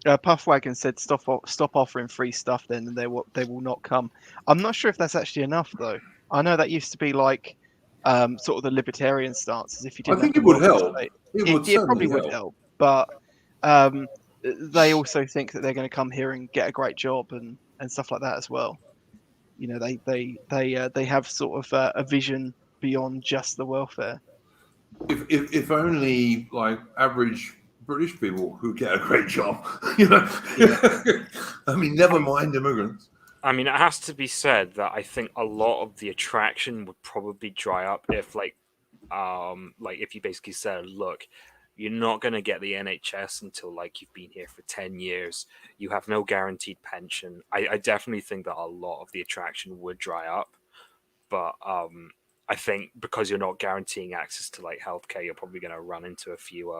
Puffwagon said, "Stop offering free stuff, then, and they will not come." I'm not sure if that's actually enough, though. I know that used to be like sort of the libertarian stances. If you didn't, I think it would help. It probably would help, but they also think that they're going to come here and get a great job and stuff like that as well. They have sort of a vision beyond just the welfare. If only like average British people who get a great job, I mean, never mind immigrants. I mean, it has to be said that I think a lot of the attraction would probably dry up if, like if you basically said, look, you're not going to get the NHS until like you've been here for 10 years. You have no guaranteed pension. I definitely think that a lot of the attraction would dry up. But I think because you're not guaranteeing access to like healthcare, you're probably going to run into a few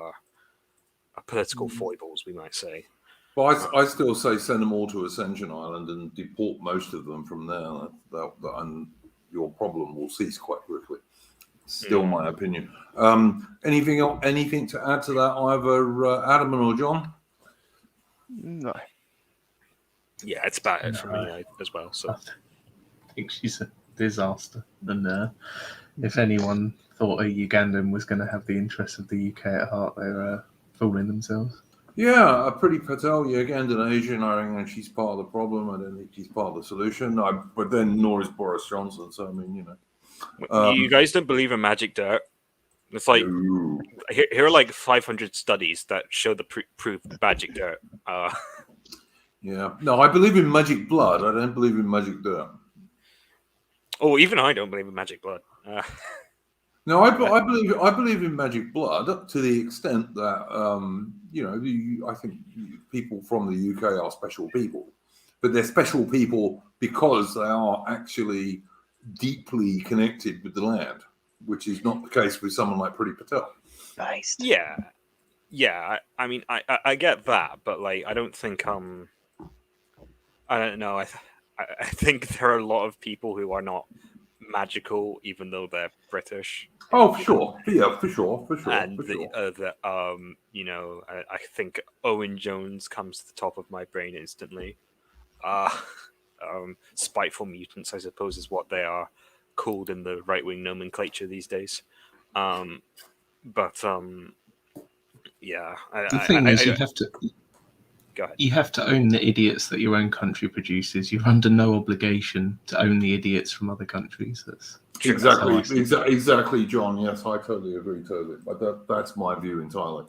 political foibles, we might say. But I still say send them all to Ascension Island and deport most of them from there, and your problem will cease quite quickly. Still my opinion. Anything to add to that, either Adam or John? No. Yeah, it's about it for me as well. So I think she's a disaster. And if anyone thought a Ugandan was going to have the interests of the UK at heart, they're fooling themselves. Yeah, a Priti Patel, Ugandan Asian. I think she's part of the problem. I don't think she's part of the solution. But then nor is Boris Johnson. So I mean, you guys don't believe in magic dirt? It's like here are like 500 studies that show the proof of magic dirt. Yeah, no, I believe in magic blood. I don't believe in magic dirt. Oh, even I don't believe in magic blood. No, I believe in magic blood to the extent that I think people from the UK are special people, but they're special people because they are actually deeply connected with the land, which is not the case with someone like Priti Patel. Nice. Yeah. I mean, I get that, but like, I don't think I don't know. I think there are a lot of people who are not magical, even though they're British. Oh, for sure. Yeah, for sure. And I think Owen Jones comes to the top of my brain instantly. Spiteful mutants, I suppose, is what they are called in the right-wing nomenclature these days. Yeah. The thing is, you have to. Go ahead. You have to own the idiots that your own country produces. You're under no obligation to own the idiots from other countries. Exactly, John. Yes, I totally agree. But that's my view entirely.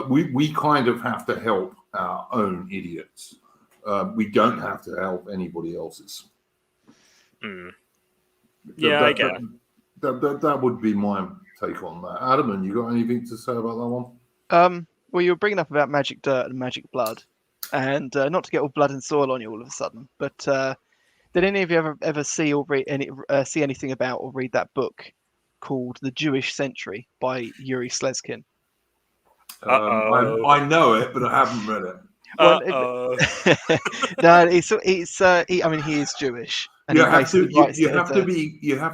We kind of have to help our own idiots. We don't have to help anybody else's. Yeah, I get it. That would be my take on that. Adam, you got anything to say about that one? Well, you were bringing up about magic dirt and magic blood, and not to get all blood and soil on you all of a sudden, but did any of you ever see or read see anything about or read that book called The Jewish Century by Yuri Slezkin? I know it, but I haven't read it. Well, no, I mean, he is Jewish. And you have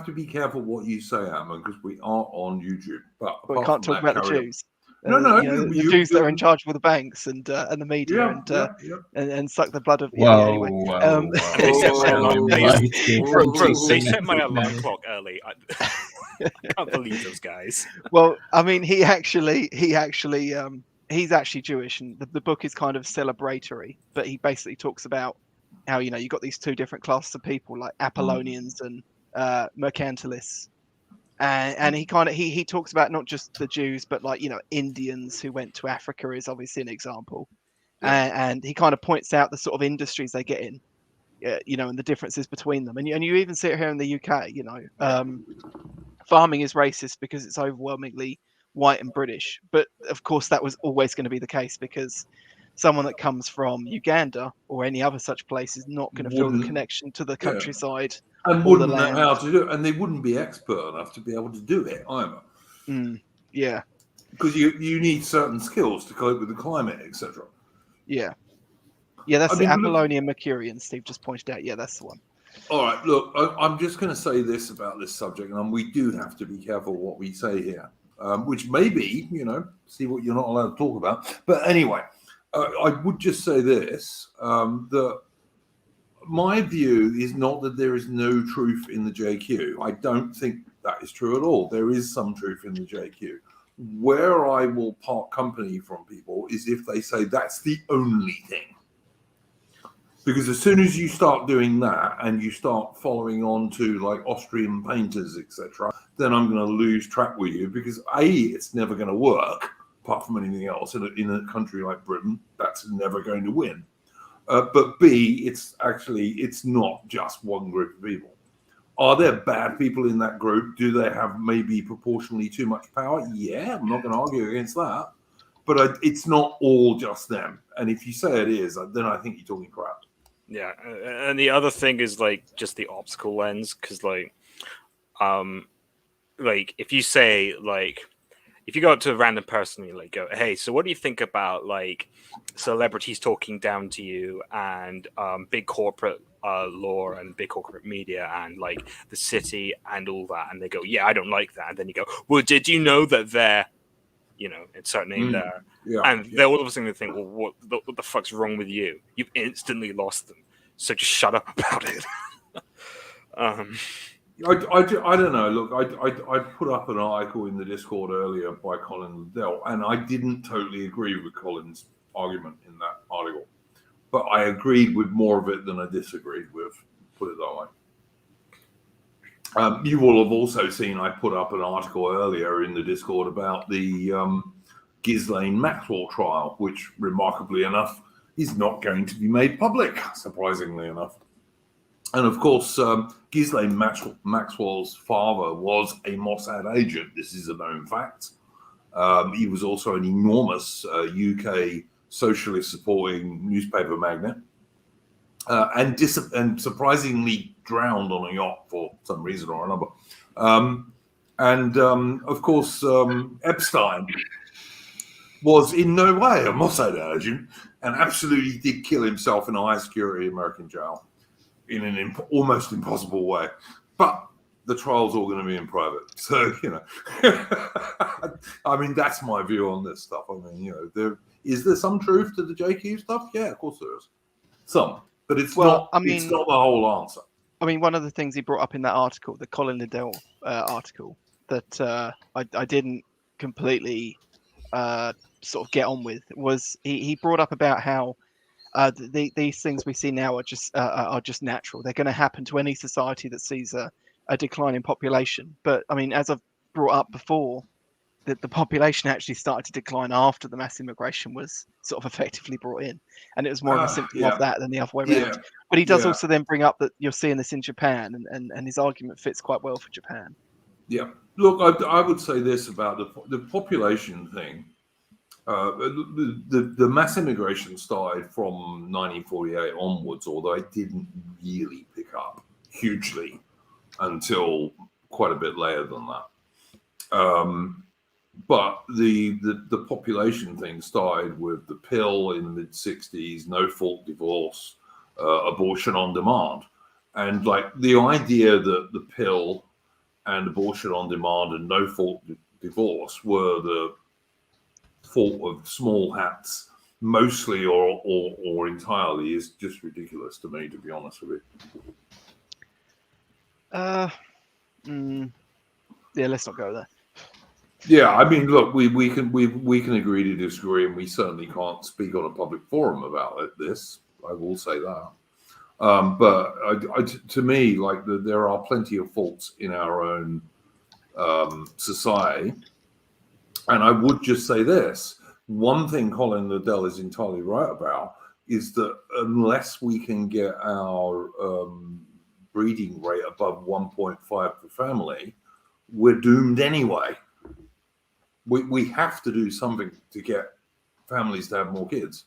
to be careful what you say, Ammon, because we are on YouTube. But we can't talk about the Jews. No, you know, the Jews that are in charge of all the banks and the media and suck the blood of. Whoa, Anyway, whoa, They set my whoa. alarm. They set my Now. alarm clock early. I can't believe those guys. well, I mean, he's actually Jewish, and the book is kind of celebratory. But he basically talks about how, you know, you got these two different classes of people, like Apollonians and mercantilists. And he kind of he talks about not just the Jews, but like, you know, Indians who went to Africa is obviously an example, and he kind of points out the sort of industries they get in, you know, and the differences between them. And you even see it here in the UK. You know, farming is racist because it's overwhelmingly white and British, but of course that was always going to be the case because someone that comes from Uganda or any other such place is not going to feel the connection to the countryside. And or the wouldn't know land. how to do it, and they wouldn't be expert enough to be able to do it either. Yeah, because you need certain skills to cope with the climate, etc. Yeah, that's the Apollonian Mercurian. Steve just pointed out. Yeah, that's the one. All right, look, I'm just going to say this about this subject, and we do have to be careful what we say here, which maybe, you know, see what you're not allowed to talk about. But anyway, I would just say this, that my view is not that there is no truth in the JQ. I don't think that is true at all. There is some truth in the JQ. Where I will part company from people is if they say that's the only thing. Because as soon as you start doing that and you start following on to like Austrian painters, etc., then I'm going to lose track with you because A, it's never going to work, apart from anything else. In a country like Britain, that's never going to win. But B, it's not just one group of people. Are there bad people in that group? Do they have maybe proportionally too much power? Yeah, I'm not going to argue against that. But it's not all just them. And if you say it is, then I think you're talking crap. Yeah, and the other thing is like just the optical lens, because like if you say like, if you go up to a random person and you like go, hey, so what do you think about like celebrities talking down to you and big corporate law and big corporate media and like the city and all that? And they go, yeah, I don't like that. And then you go, well, did you know that they're, you know, it's certain name there? Yeah, and they're all of a sudden think, well, what the fuck's wrong with you? You've instantly lost them. So just shut up about it. I don't know. Look, I put up an article in the Discord earlier by Colin Liddell, and I didn't totally agree with Colin's argument in that article, but I agreed with more of it than I disagreed with. Put it that way. You will have also seen I put up an article earlier in the Discord about the Ghislaine Maxwell trial, which, remarkably enough, is not going to be made public, surprisingly enough. And of course, Ghislaine Maxwell's father was a Mossad agent. This is a known fact. He was also an enormous UK socialist supporting newspaper magnate, and surprisingly drowned on a yacht for some reason or another. Of course, Epstein was in no way a Mossad agent and absolutely did kill himself in a high security American jail in an almost impossible way. But the trial's all going to be in private. So, you know, I mean, that's my view on this stuff. I mean, you know, is there some truth to the JQ stuff? Yeah, of course there is. Some, but it's not the whole answer. I mean, one of the things he brought up in that article, the Colin Liddell article, that I didn't completely sort of get on with was he brought up about how these things we see now are just natural. They're going to happen to any society that sees a decline in population. But I mean, as I've brought up before, that the population actually started to decline after the mass immigration was sort of effectively brought in, and it was more of a symptom of that than the other way around. But he does also then bring up that you're seeing this in Japan, and his argument fits quite well for Japan. Yeah, look, I would say this about the population thing. The mass immigration started from 1948 onwards, although it didn't really pick up hugely until quite a bit later than that. But the population thing started with the pill in the mid-60s, no-fault divorce, abortion on demand. And like the idea that the pill and abortion on demand and no-fault divorce were the fault of small hats, mostly or entirely, is just ridiculous to me, to be honest with you. Yeah, let's not go there. Yeah, I mean, look, we can agree to disagree, and we certainly can't speak on a public forum about this. I will say that. But to me, like there are plenty of faults in our own society, and I would just say this: one thing Colin Liddell is entirely right about is that unless we can get our breeding rate above 1.5 per family, we're doomed anyway. We have to do something to get families to have more kids.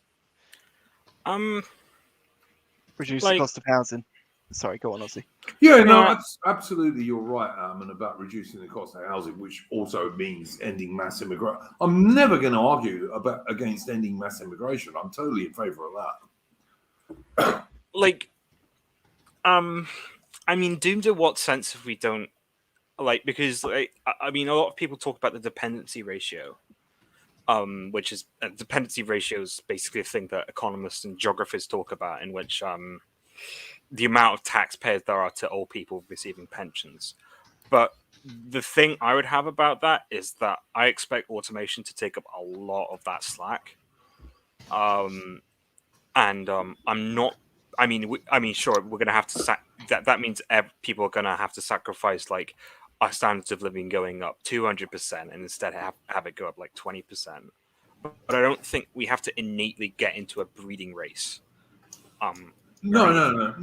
Reduce the cost of housing. Sorry, go on, Ozzy. Yeah, no, absolutely, you're right, Armin, about reducing the cost of housing, which also means ending mass immigration. I'm never going to argue against ending mass immigration. I'm totally in favor of that. I mean, doomed in what sense if we don't because I mean, a lot of people talk about the dependency ratio, which is dependency ratio is basically a thing that economists and geographers talk about, in which the amount of taxpayers there are to old people receiving pensions. But the thing I would have about that is that I expect automation to take up a lot of that slack. I'm not. I mean, sure, we're gonna have to. That means people are gonna have to sacrifice like our standards of living going up 200%, and instead have it go up like 20%. But I don't think we have to innately get into a breeding race. No.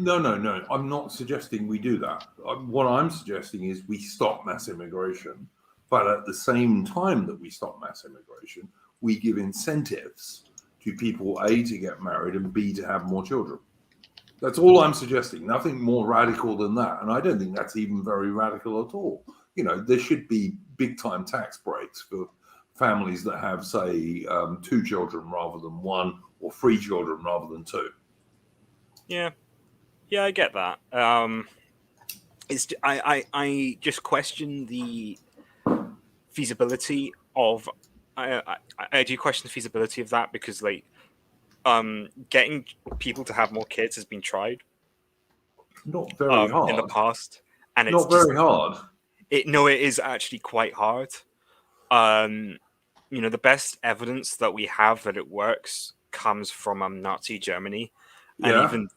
I'm not suggesting we do that. What I'm suggesting is we stop mass immigration, but at the same time that we stop mass immigration, we give incentives to people, A, to get married, and B, to have more children. That's all I'm suggesting. Nothing more radical than that. And I don't think that's even very radical at all. You know, there should be big time tax breaks for families that have, say, 2 children rather than 1, or 3 children rather than 2. Yeah, I get that. I just question the feasibility of. I do question the feasibility of that, because getting people to have more kids has been tried. Not very hard in the past, and it's not very hard. It is actually quite hard. The best evidence that we have that it works comes from Nazi Germany, and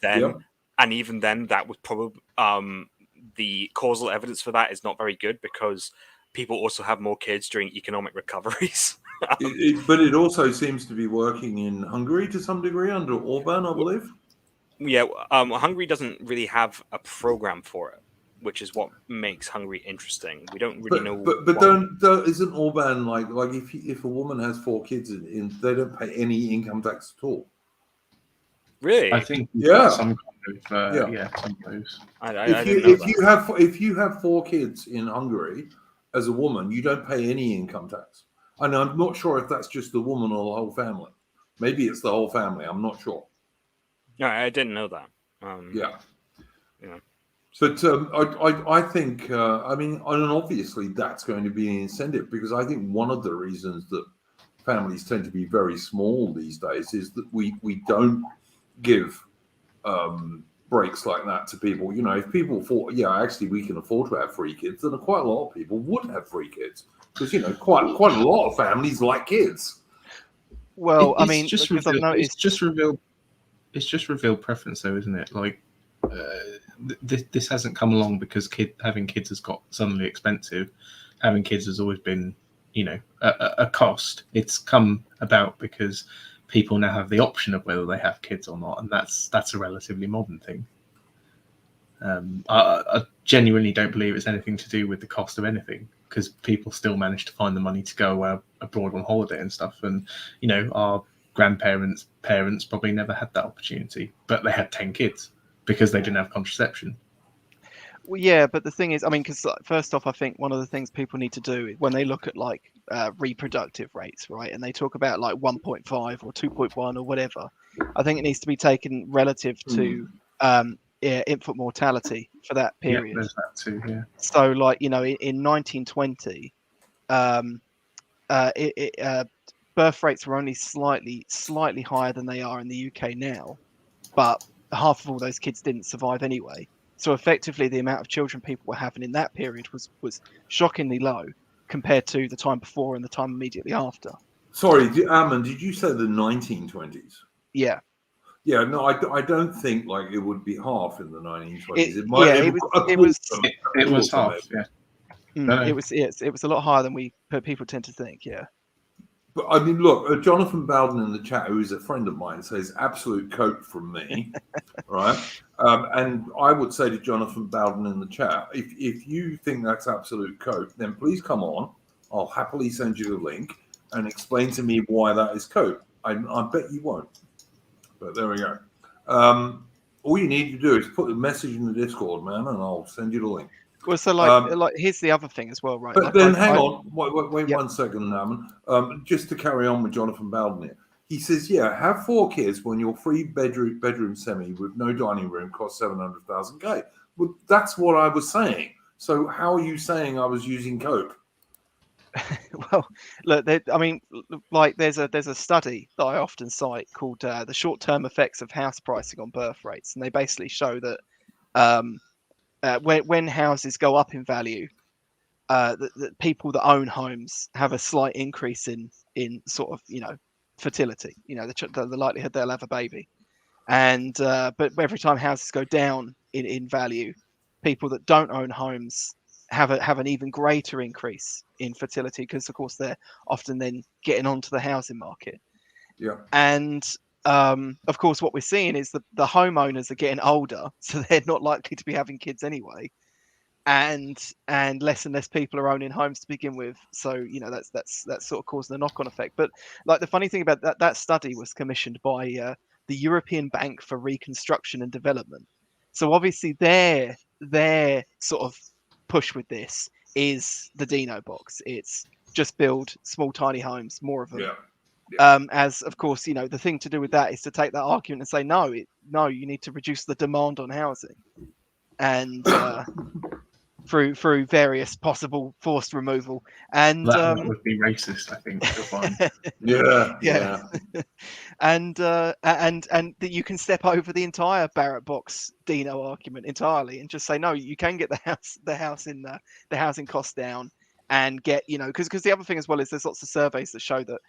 even then, that was probably the causal evidence for that is not very good, because people also have more kids during economic recoveries. But it also seems to be working in Hungary to some degree under Orban, I believe. Yeah, Hungary doesn't really have a program for it, which is what makes Hungary interesting. We don't really know. But isn't Orban like if a woman has 4 kids they don't pay any income tax at all? Really? I think some kind of some of those. If you have 4 kids in Hungary as a woman, you don't pay any income tax. And I'm not sure if that's just the woman or the whole family. Maybe it's the whole family. I'm not sure. No, I didn't know that. But I think, and obviously that's going to be an incentive, because I think one of the reasons that families tend to be very small these days is that we don't give breaks like that to people. You know, if people thought, actually we can afford to have 3 kids, then quite a lot of people would have 3 kids, because quite a lot of families like kids. Well, it's just revealed preference, though, isn't it? Like this hasn't come along because having kids has got suddenly expensive. Having kids has always been, a cost. It's come about because people now have the option of whether they have kids or not, and that's a relatively modern thing. I genuinely don't believe it's anything to do with the cost of anything, because people still manage to find the money to go abroad on holiday and stuff. And our grandparents' parents probably never had that opportunity, but they had 10 kids because they didn't have contraception. Well, yeah, but the thing is, because first off, I think one of the things people need to do when they look at reproductive rates, right, and they talk about 1.5 or 2.1 or whatever, I think it needs to be taken relative to infant mortality for that period. Yeah, there's that too. Yeah. So, in 1920, birth rates were only slightly higher than they are in the UK now, but half of all those kids didn't survive anyway. So effectively, the amount of children people were having in that period was shockingly low compared to the time before and the time immediately after. Sorry, Ammon, did you say the 1920s? Yeah. Yeah, no, I don't think like it would be half in the 1920s. It was half. Yeah. No. It was a lot higher than people tend to think. Yeah. But I mean, look, Jonathan Bowden in the chat, who is a friend of mine, says absolute cope from me, right? And I would say to Jonathan Bowden in the chat, if you think that's absolute cope, then please come on. I'll happily send you the link and explain to me why that is cope. I bet you won't. But there we go. All you need to do is put the message in the Discord, man, and I'll send you the link. Well, so like here's the other thing as well, right? But like, then hang on, wait yep. 1 second, Naman. Just to carry on with Jonathan Bowden here. He says, yeah, have 4 kids when your 3-bedroom semi with no dining room costs 700,000 Well, that's what I was saying. So how are you saying I was using cope? Well, look, I mean, like there's a study that I often cite called the short-term effects of house pricing on birth rates, and they basically show that when houses go up in value, the people that own homes have a slight increase in sort of fertility, the likelihood they'll have a baby, and but every time houses go down in value, people that don't own homes have an even greater increase in fertility because of course they're often then getting onto the housing market. Yeah. And of course what we're seeing is the homeowners are getting older, so they're not likely to be having kids anyway, and less people are owning homes to begin with, so that's sort of causing a knock-on effect. But like the funny thing about that study was commissioned by the European Bank for Reconstruction and Development, so obviously their sort of push with this is the Dino box. It's just build small tiny homes, more of them. As of course the thing to do with that is to take that argument and say no, you need to reduce the demand on housing, and through various possible forced removal, and that would be racist, I think. yeah. And that you can step over the entire Barrett box Dino argument entirely and just say no, you can get the housing costs down, and get because the other thing as well is there's lots of surveys that show that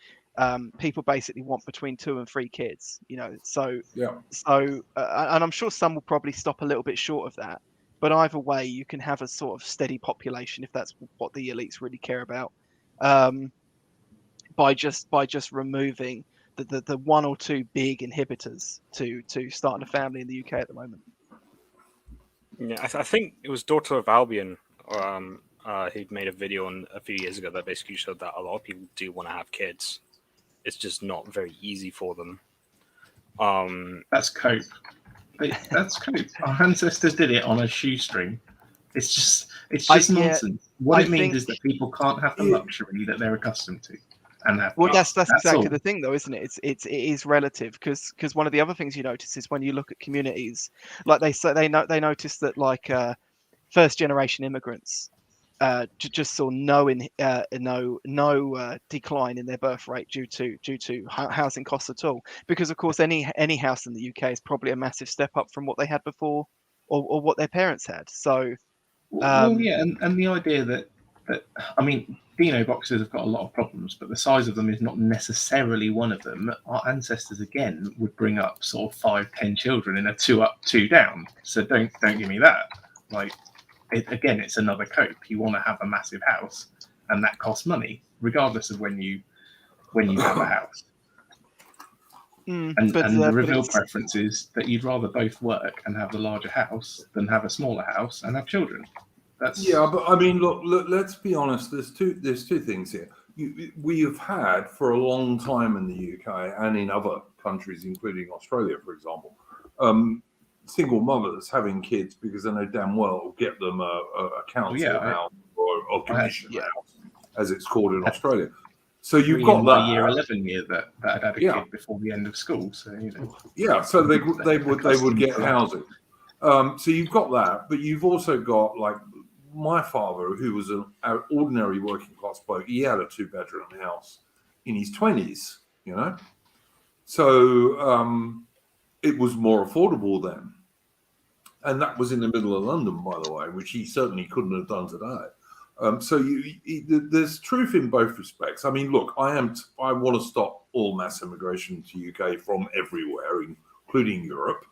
people basically want between 2 and 3 kids, so and I'm sure some will probably stop a little bit short of that. But either way, you can have a sort of steady population if that's what the elites really care about, by just removing the 1 or 2 big inhibitors to starting a family in the UK at the moment. Yeah, I think it was Daughter of Albion, who made a video on a few years ago that basically showed that a lot of people do want to have kids. It's just not very easy for them. That's cope. That's cope. Our ancestors did it on a shoestring. It's just nonsense. What it means is that people can't have the luxury that they're accustomed to. And that's exactly the thing, though, isn't it? It is relative, because one of the other things you notice is when you look at communities, like they notice that like first generation immigrants just saw no decline in their birth rate due to housing costs at all, because of course any house in the UK is probably a massive step up from what they had before, or what their parents had. So and the idea that I mean, Dino boxes have got a lot of problems, but the size of them is not necessarily one of them. Our ancestors again would bring up sort of 5-10 children in a 2 up 2 down, so don't give me that. Like, it's another cope. You want to have a massive house, and that costs money, regardless of when you have a house. The real preference is that you'd rather both work and have the larger house than have a smaller house and have children. But I mean, look, let's be honest. There's two things here. We have had for a long time in the UK and in other countries, including Australia, for example, single mothers having kids because they know damn well it'll get them a council house or commission house, as it's called in Australia. So you've got that year 11 that had a kid before the end of school. So so they would get housing. So you've got that, but you've also got like my father, who was an ordinary working class bloke. He had a 2-bedroom house in his 20s, So it was more affordable then. And that was in the middle of London, by the way, which he certainly couldn't have done today. So there's truth in both respects. I mean, look, I want to stop all mass immigration to UK from everywhere, including Europe.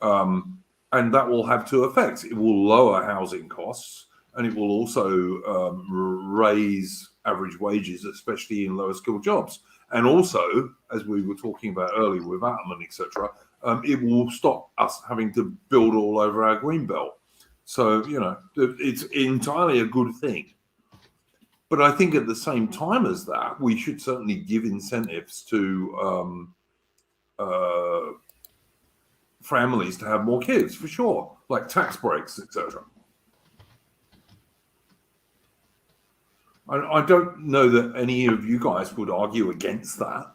And that will have two effects. It will lower housing costs, and it will also raise average wages, especially in lower skilled jobs. And also, as we were talking about earlier with Atman, etc., it will stop us having to build all over our green belt. So, it's entirely a good thing. But I think at the same time as that, we should certainly give incentives to families to have more kids, for sure, like tax breaks, etc. I don't know that any of you guys would argue against that.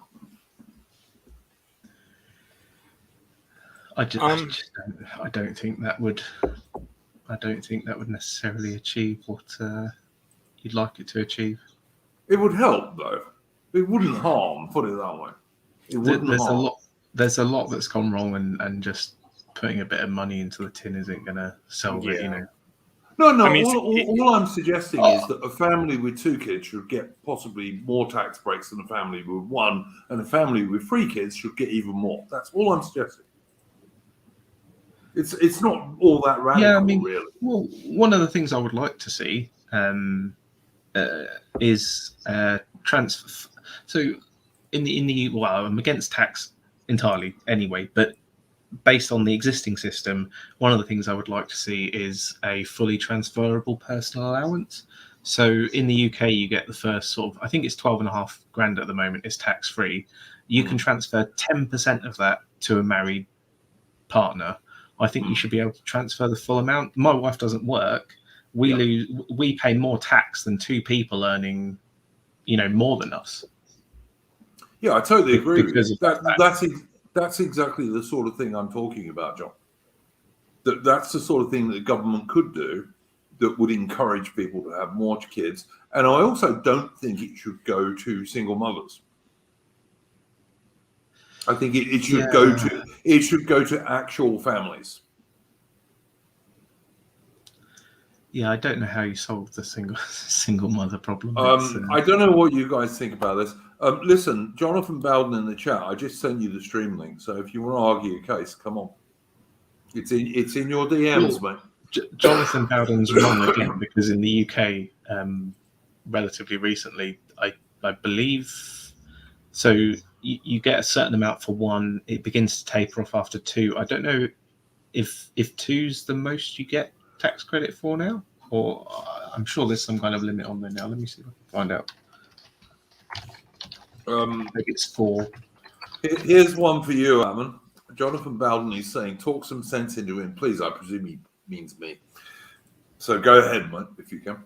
I don't think that would. I don't think that would necessarily achieve what you'd like it to achieve. It would help, though. It wouldn't harm. Put it that way. It wouldn't harm. There's a lot that's gone wrong, and just putting a bit of money into the tin isn't going to solve it. No. I mean, all I'm suggesting is that a family with 2 kids should get possibly more tax breaks than a family with 1, and a family with 3 kids should get even more. That's all I'm suggesting. It's not all that radical, really. Well, one of the things I would like to see is transfer. So in the I'm against tax entirely anyway, but based on the existing system, one of the things I would like to see is a fully transferable personal allowance. So in the UK, you get the first sort of, I think it's 12.5 grand at the moment, is tax free. You can transfer 10% of that to a married partner. I think you should be able to transfer the full amount. My wife doesn't work. We pay more tax than 2 people earning, more than us. Yeah, I totally agree with you. That's exactly the sort of thing I'm talking about, John. That's the sort of thing that the government could do that would encourage people to have more kids. And I also don't think it should go to single mothers. I think it should go to actual families. Yeah, I don't know how you solve the single mother problem. I don't know what you guys think about this. Listen, Jonathan Bowden in the chat, I just sent you the stream link. So if you want to argue a case, come on. It's in your DMs, mate. Jonathan Bowden's wrong again, because in the UK, relatively recently, I believe, so you get a certain amount for 1. It begins to taper off after 2. I don't know if 2's the most you get tax credit for now, or I'm sure there's some kind of limit on there now. Let me see if I can find out. Maybe it's 4. Here's one for you, Ammon. Jonathan Bowden is saying, talk some sense into him, please. I presume he means me. So go ahead, mate, if you can.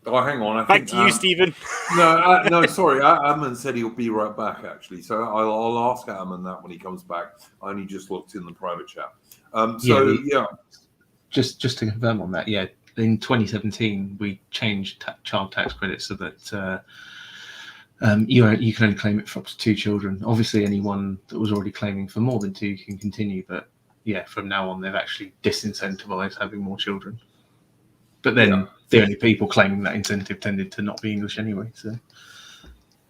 Oh, hang on. Back to you, Stephen. No, sorry. Ammon said he'll be right back, actually. So I'll ask Ammon that when he comes back. I only just looked in the private chat. Just to confirm on that, in 2017, we changed child tax credit so that you can only claim it for up to 2 children. Obviously, anyone that was already claiming for more than 2 can continue. But from now on, they've actually disincentivized having more children. But then the only people claiming that incentive tended to not be English anyway. So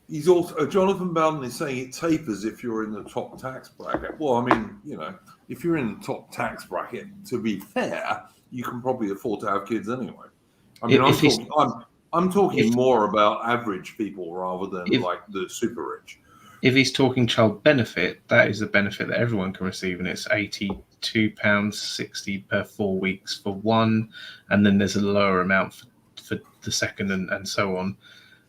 he's also Jonathan Bowden is saying it tapers if you're in the top tax bracket. Well, I mean, if you're in the top tax bracket, to be fair, you can probably afford to have kids anyway. I mean, I'm talking more about average people rather than like the super rich. If he's talking child benefit, that is a benefit that everyone can receive, and it's £82.60 per 4 weeks for 1, and then there's a lower amount for the second, and so on.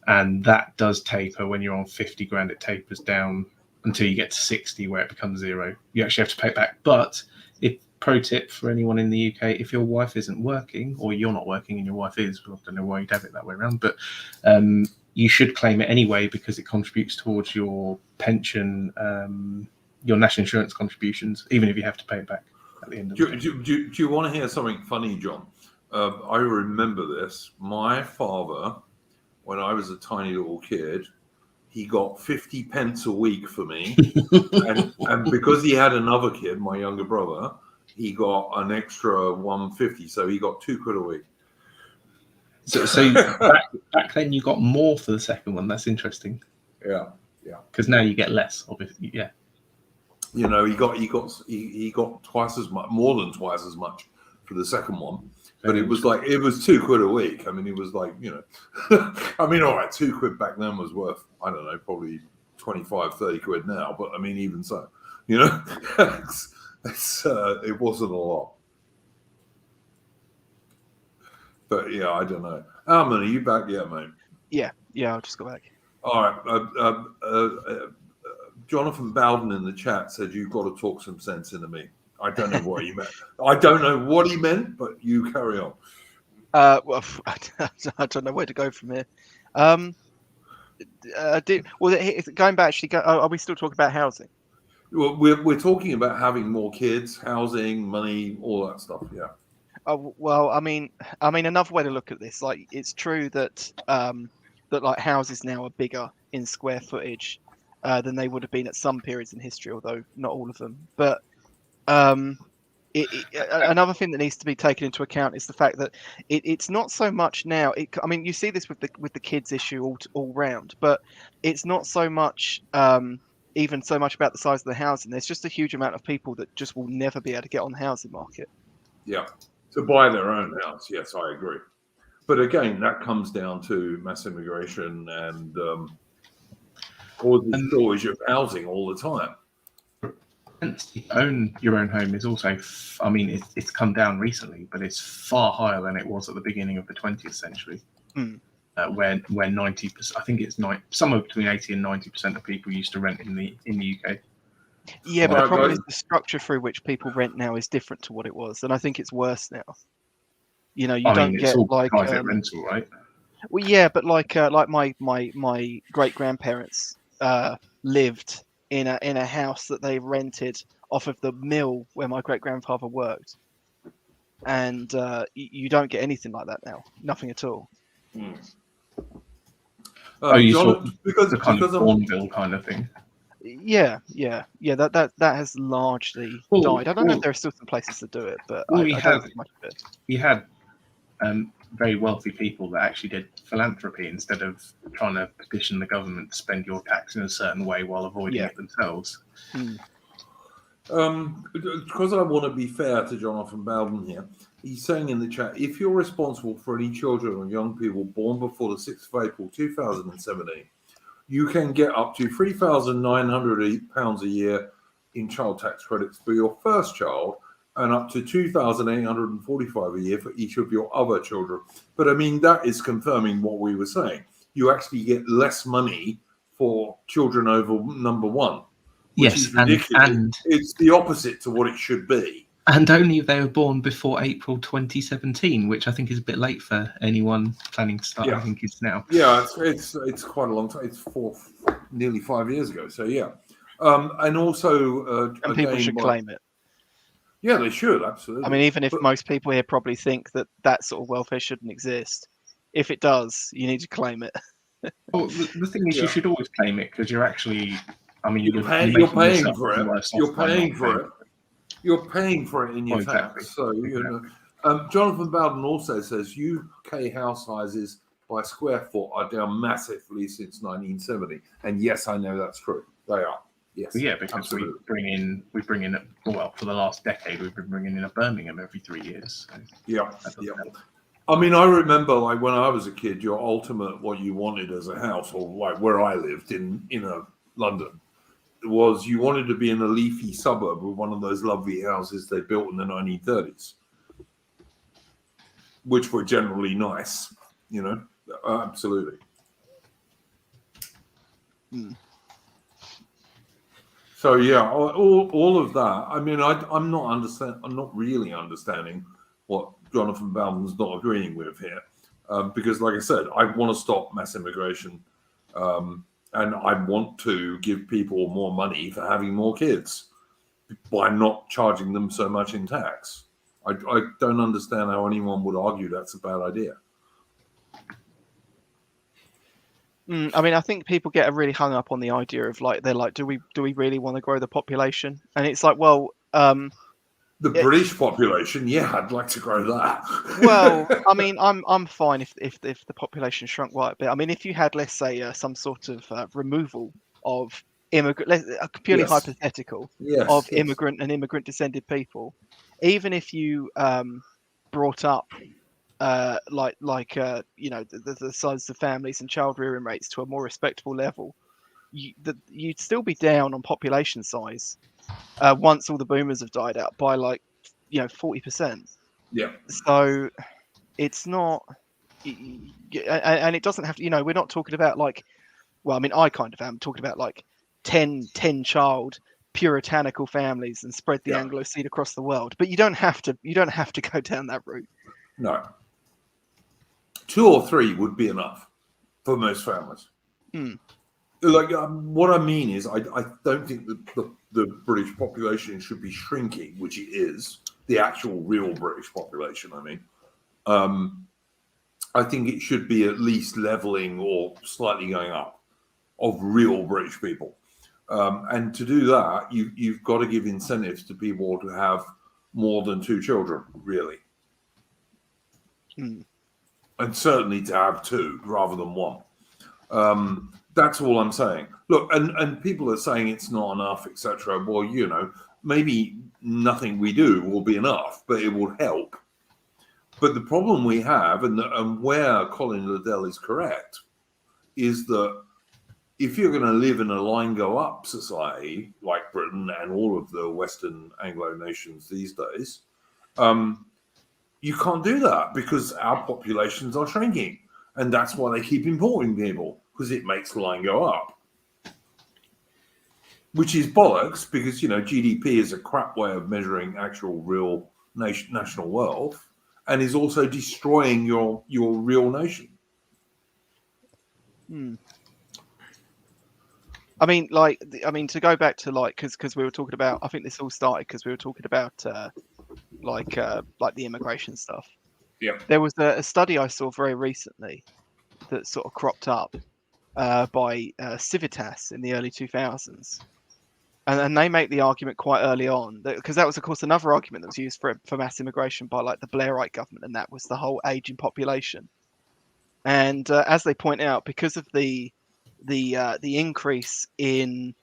And that does taper when you're on 50 grand. It tapers down until you get to 60, where it becomes 0. You actually have to pay it back. But pro tip for anyone in the UK, if your wife isn't working, or you're not working and your wife is, I don't know why you'd have it that way around, but you should claim it anyway, because it contributes towards your pension, your national insurance contributions, even if you have to pay it back. at the end of Do, the day. do you want to hear something funny, John? I remember this. My father, when I was a tiny little kid, he got 50 pence a week for me. and because he had another kid, my younger brother, he got an extra 150. So he got £2 a week. So back then you got more for the second one. That's interesting. Yeah. Because now you get less, obviously. Yeah. You know, he got twice as much, more than twice as much for the second one. But it was £2 a week. I mean, it was like, you know, I mean, all right, £2 back then was worth, I don't know, probably 25, 30 quid now. But I mean, even so, you know, it wasn't a lot. But yeah, I don't know. Alman, are you back yet, mate? Yeah, I'll just go back. All right. Jonathan Bowden in the chat said you've got to talk some sense into me. I don't know what he meant. I don't know what he meant, but you carry on. Well, I don't know where to go from here. Going back, actually, are we still talking about housing? Well, we're talking about having more kids, housing, money, all that stuff. Yeah. Well, I mean, another way to look at this, like, it's true that that like houses now are bigger in square footage than they would have been at some periods in history, although not all of them. But another thing that needs to be taken into account is the fact that it's not so much now. I mean, you see this with the kids issue all round, but it's not so much even so much about the size of the housing. There's just a huge amount of people that just will never be able to get on the housing market. Yeah. To buy their own house. Yes, I agree. But again, that comes down to mass immigration and causing shortage of housing all the time. To own your own home is also, I mean, it's come down recently, but it's far higher than it was at the beginning of the 20th century, where 90%, I think it's somewhere between 80 and 90% of people used to rent in the UK. Yeah, but the problem is the structure through which people rent now is different to what it was, and I think it's worse now. You know, you don't get like private rental, right? Well, yeah, but like my great grandparents lived in a house that they rented off of the mill where my great grandfather worked, and you don't get anything like that now. Nothing at all. You John, saw the kind of Bourneville kind of thing. Yeah. That has largely died. I don't know if there are still some places to do it, but I don't think much of it. You had very wealthy people that actually did philanthropy instead of trying to petition the government to spend your tax in a certain way while avoiding it themselves. Because I want to be fair to Jonathan Bowden here, he's saying in the chat, if you're responsible for any children or young people born before the 6th of April 2017, you can get up to £3,900 a year in child tax credits for your first child and up to £2,845 a year for each of your other children. But I mean, that is confirming what we were saying. You actually get less money for children over number one, which is ridiculous. And it's the opposite to what it should be. And only if they were born before April 2017, which I think is a bit late for anyone planning to start. I think it's now. Yeah, it's quite a long time. It's nearly 5 years ago. So yeah, and also and people should claim it. Yeah, they should, absolutely. I mean, even if most people here probably think that sort of welfare shouldn't exist, if it does, you need to claim it. Well, the thing is, you should always claim it because you're actually, I mean, you're paying for it. You're paying for it. You're paying for it in your tax. So, you know. Jonathan Bowden also says UK house sizes by square foot are down massively since 1970. And yes, I know that's true. They are. Yes. Well, yeah, because we bring in for the last decade we've been bringing in a Birmingham every 3 years. So yeah. I mean, I remember like when I was a kid, your ultimate what you wanted as a house, or like where I lived in London, was you wanted to be in a leafy suburb with one of those lovely houses they built in the 1930s, which were generally nice. You know, absolutely. So yeah, all of that. I mean, I'm not really understanding what Jonathan Bowden's not agreeing with here, because, like I said, I want to stop mass immigration, and I want to give people more money for having more kids. by not charging them so much in tax. I don't understand how anyone would argue that's a bad idea. I mean, I think people get really hung up on the idea of like they're like, do we really want to grow the population? And it's like, well, the British population, yeah, I'd like to grow that. Well, I mean, I'm fine if the population shrunk quite a bit. I mean, if you had, let's say, some sort of removal of immigrant, purely Yes. hypothetical, Yes, of yes. immigrant descended people, even if you brought up you know, the size of families and child rearing rates to a more respectable level, you'd still be down on population size once all the boomers have died out by like, you know, 40%. Yeah. So it's not, and it doesn't have to, you know, we're not talking about like, well, I mean, I kind of am talking about like 10 child puritanical families and spread the Anglo seed across the world. But you don't have to go down that route. No. 2 or 3 would be enough for most families. Like what I mean is, I don't think that the British population should be shrinking, which it is, the actual real British population. I mean, I think it should be at least leveling or slightly going up of real British people. And to do that, you've got to give incentives to people to have more than 2 children, really. And certainly to have 2 rather than 1. That's all I'm saying. Look, and people are saying it's not enough, etc. Well, you know, maybe nothing we do will be enough, but it will help. But the problem we have, and where Colin Liddell is correct, is that if you're going to live in a line go up society like Britain and all of the Western Anglo nations these days, you can't do that because our populations are shrinking. And that's why they keep importing people, because it makes the line go up. Which is bollocks, because, you know, GDP is a crap way of measuring actual real national wealth, and is also destroying your real nation. I mean, to go back to like, because we were talking about, I think this all started because we were talking about like the immigration stuff. Yeah. There was a study I saw very recently that sort of cropped up by Civitas in the early 2000s. And they make the argument quite early on, because that was, of course, another argument that was used for mass immigration by like the Blairite government, and that was the whole aging population. And as they point out, because of the increase in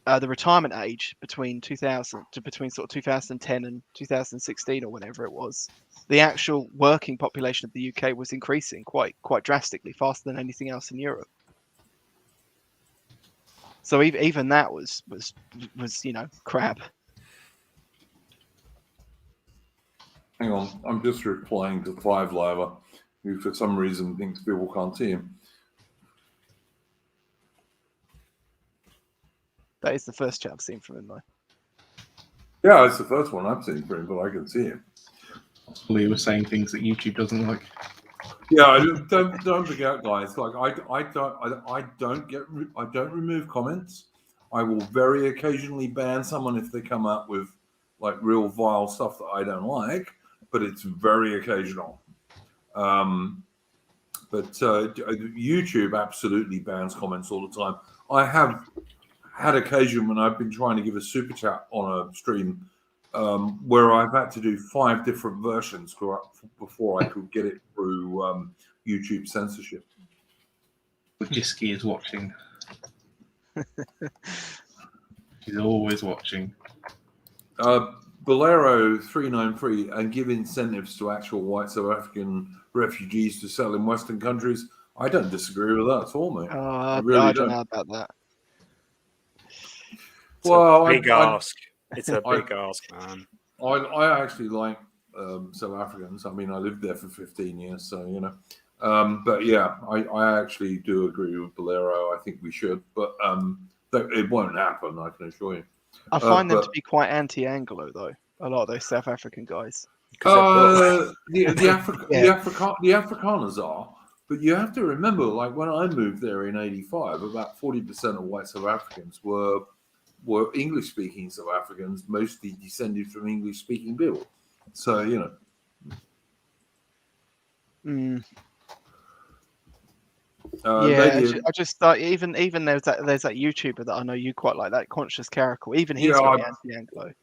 the retirement age between 2000 to between sort of 2010 and 2016 or whenever it was, the actual working population of the UK was increasing quite drastically, faster than anything else in Europe. So even that was you know, crap. Hang on, I'm just replying to Five Liver, who for some reason thinks people can't see him. That is the first chat I've seen from him, though. Yeah, it's the first one I've seen from him, but I can see him. Possibly he was saying things that YouTube doesn't like. Yeah, don't forget, guys. Like I don't remove comments. I will very occasionally ban someone if they come up with like real vile stuff that I don't like, but it's very occasional. But YouTube absolutely bans comments all the time. I have had occasion when I've been trying to give a super chat on a stream where I've had to do 5 different versions before I could get it through YouTube censorship. Jisky is watching. He's always watching. Bolero 393 and give incentives to actual white South African refugees to settle in Western countries. I don't disagree with that at all, mate. I really don't know about that. Well, big ask. It's a big ask, man. I actually like South Africans. I mean, I lived there for 15 years, so you know. But yeah, I actually do agree with Bolero. I think we should, but it won't happen. I can assure you. I find them to be quite anti-Anglo, though. A lot of those South African guys. The Afrikaners are, but you have to remember, like when I moved there in '85, about 40% of white South Africans were were English-speaking South Africans, mostly descended from English-speaking people. So, you know. I just thought even there's that YouTuber that I know you quite like, that Conscious Caracal. Even he's very anti-Anglo.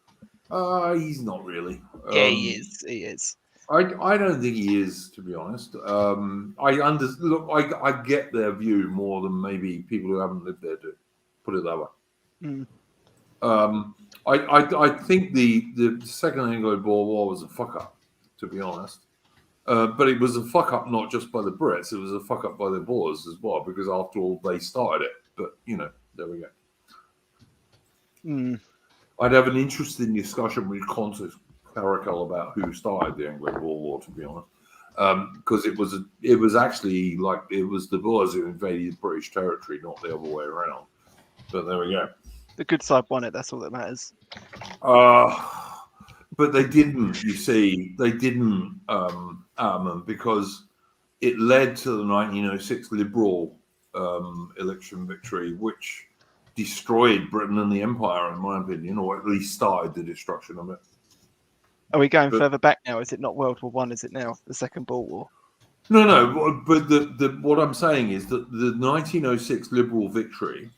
He's not really. Yeah, he is. He is. I don't think he is, to be honest. I get their view more than maybe people who haven't lived there do. Put it that way. I think the Second Anglo-Boer War was a fuck up, to be honest. But it was a fuck up not just by the Brits; it was a fuck up by the Boers as well, because after all, they started it. But you know, there we go. I'd have an interesting discussion with Conscious Caracal about who started the Anglo-Boer War, to be honest, because it was actually like it was the Boers who invaded British territory, not the other way around. But there we go. The good side won it. That's all that matters. But they didn't. You see, they didn't, because it led to the 1906 Liberal election victory, which destroyed Britain and the Empire, in my opinion, or at least started the destruction of it. Are we going further back now? Is it not World War One? Is it now the Second Boer War? No. But what I'm saying is that the 1906 Liberal victory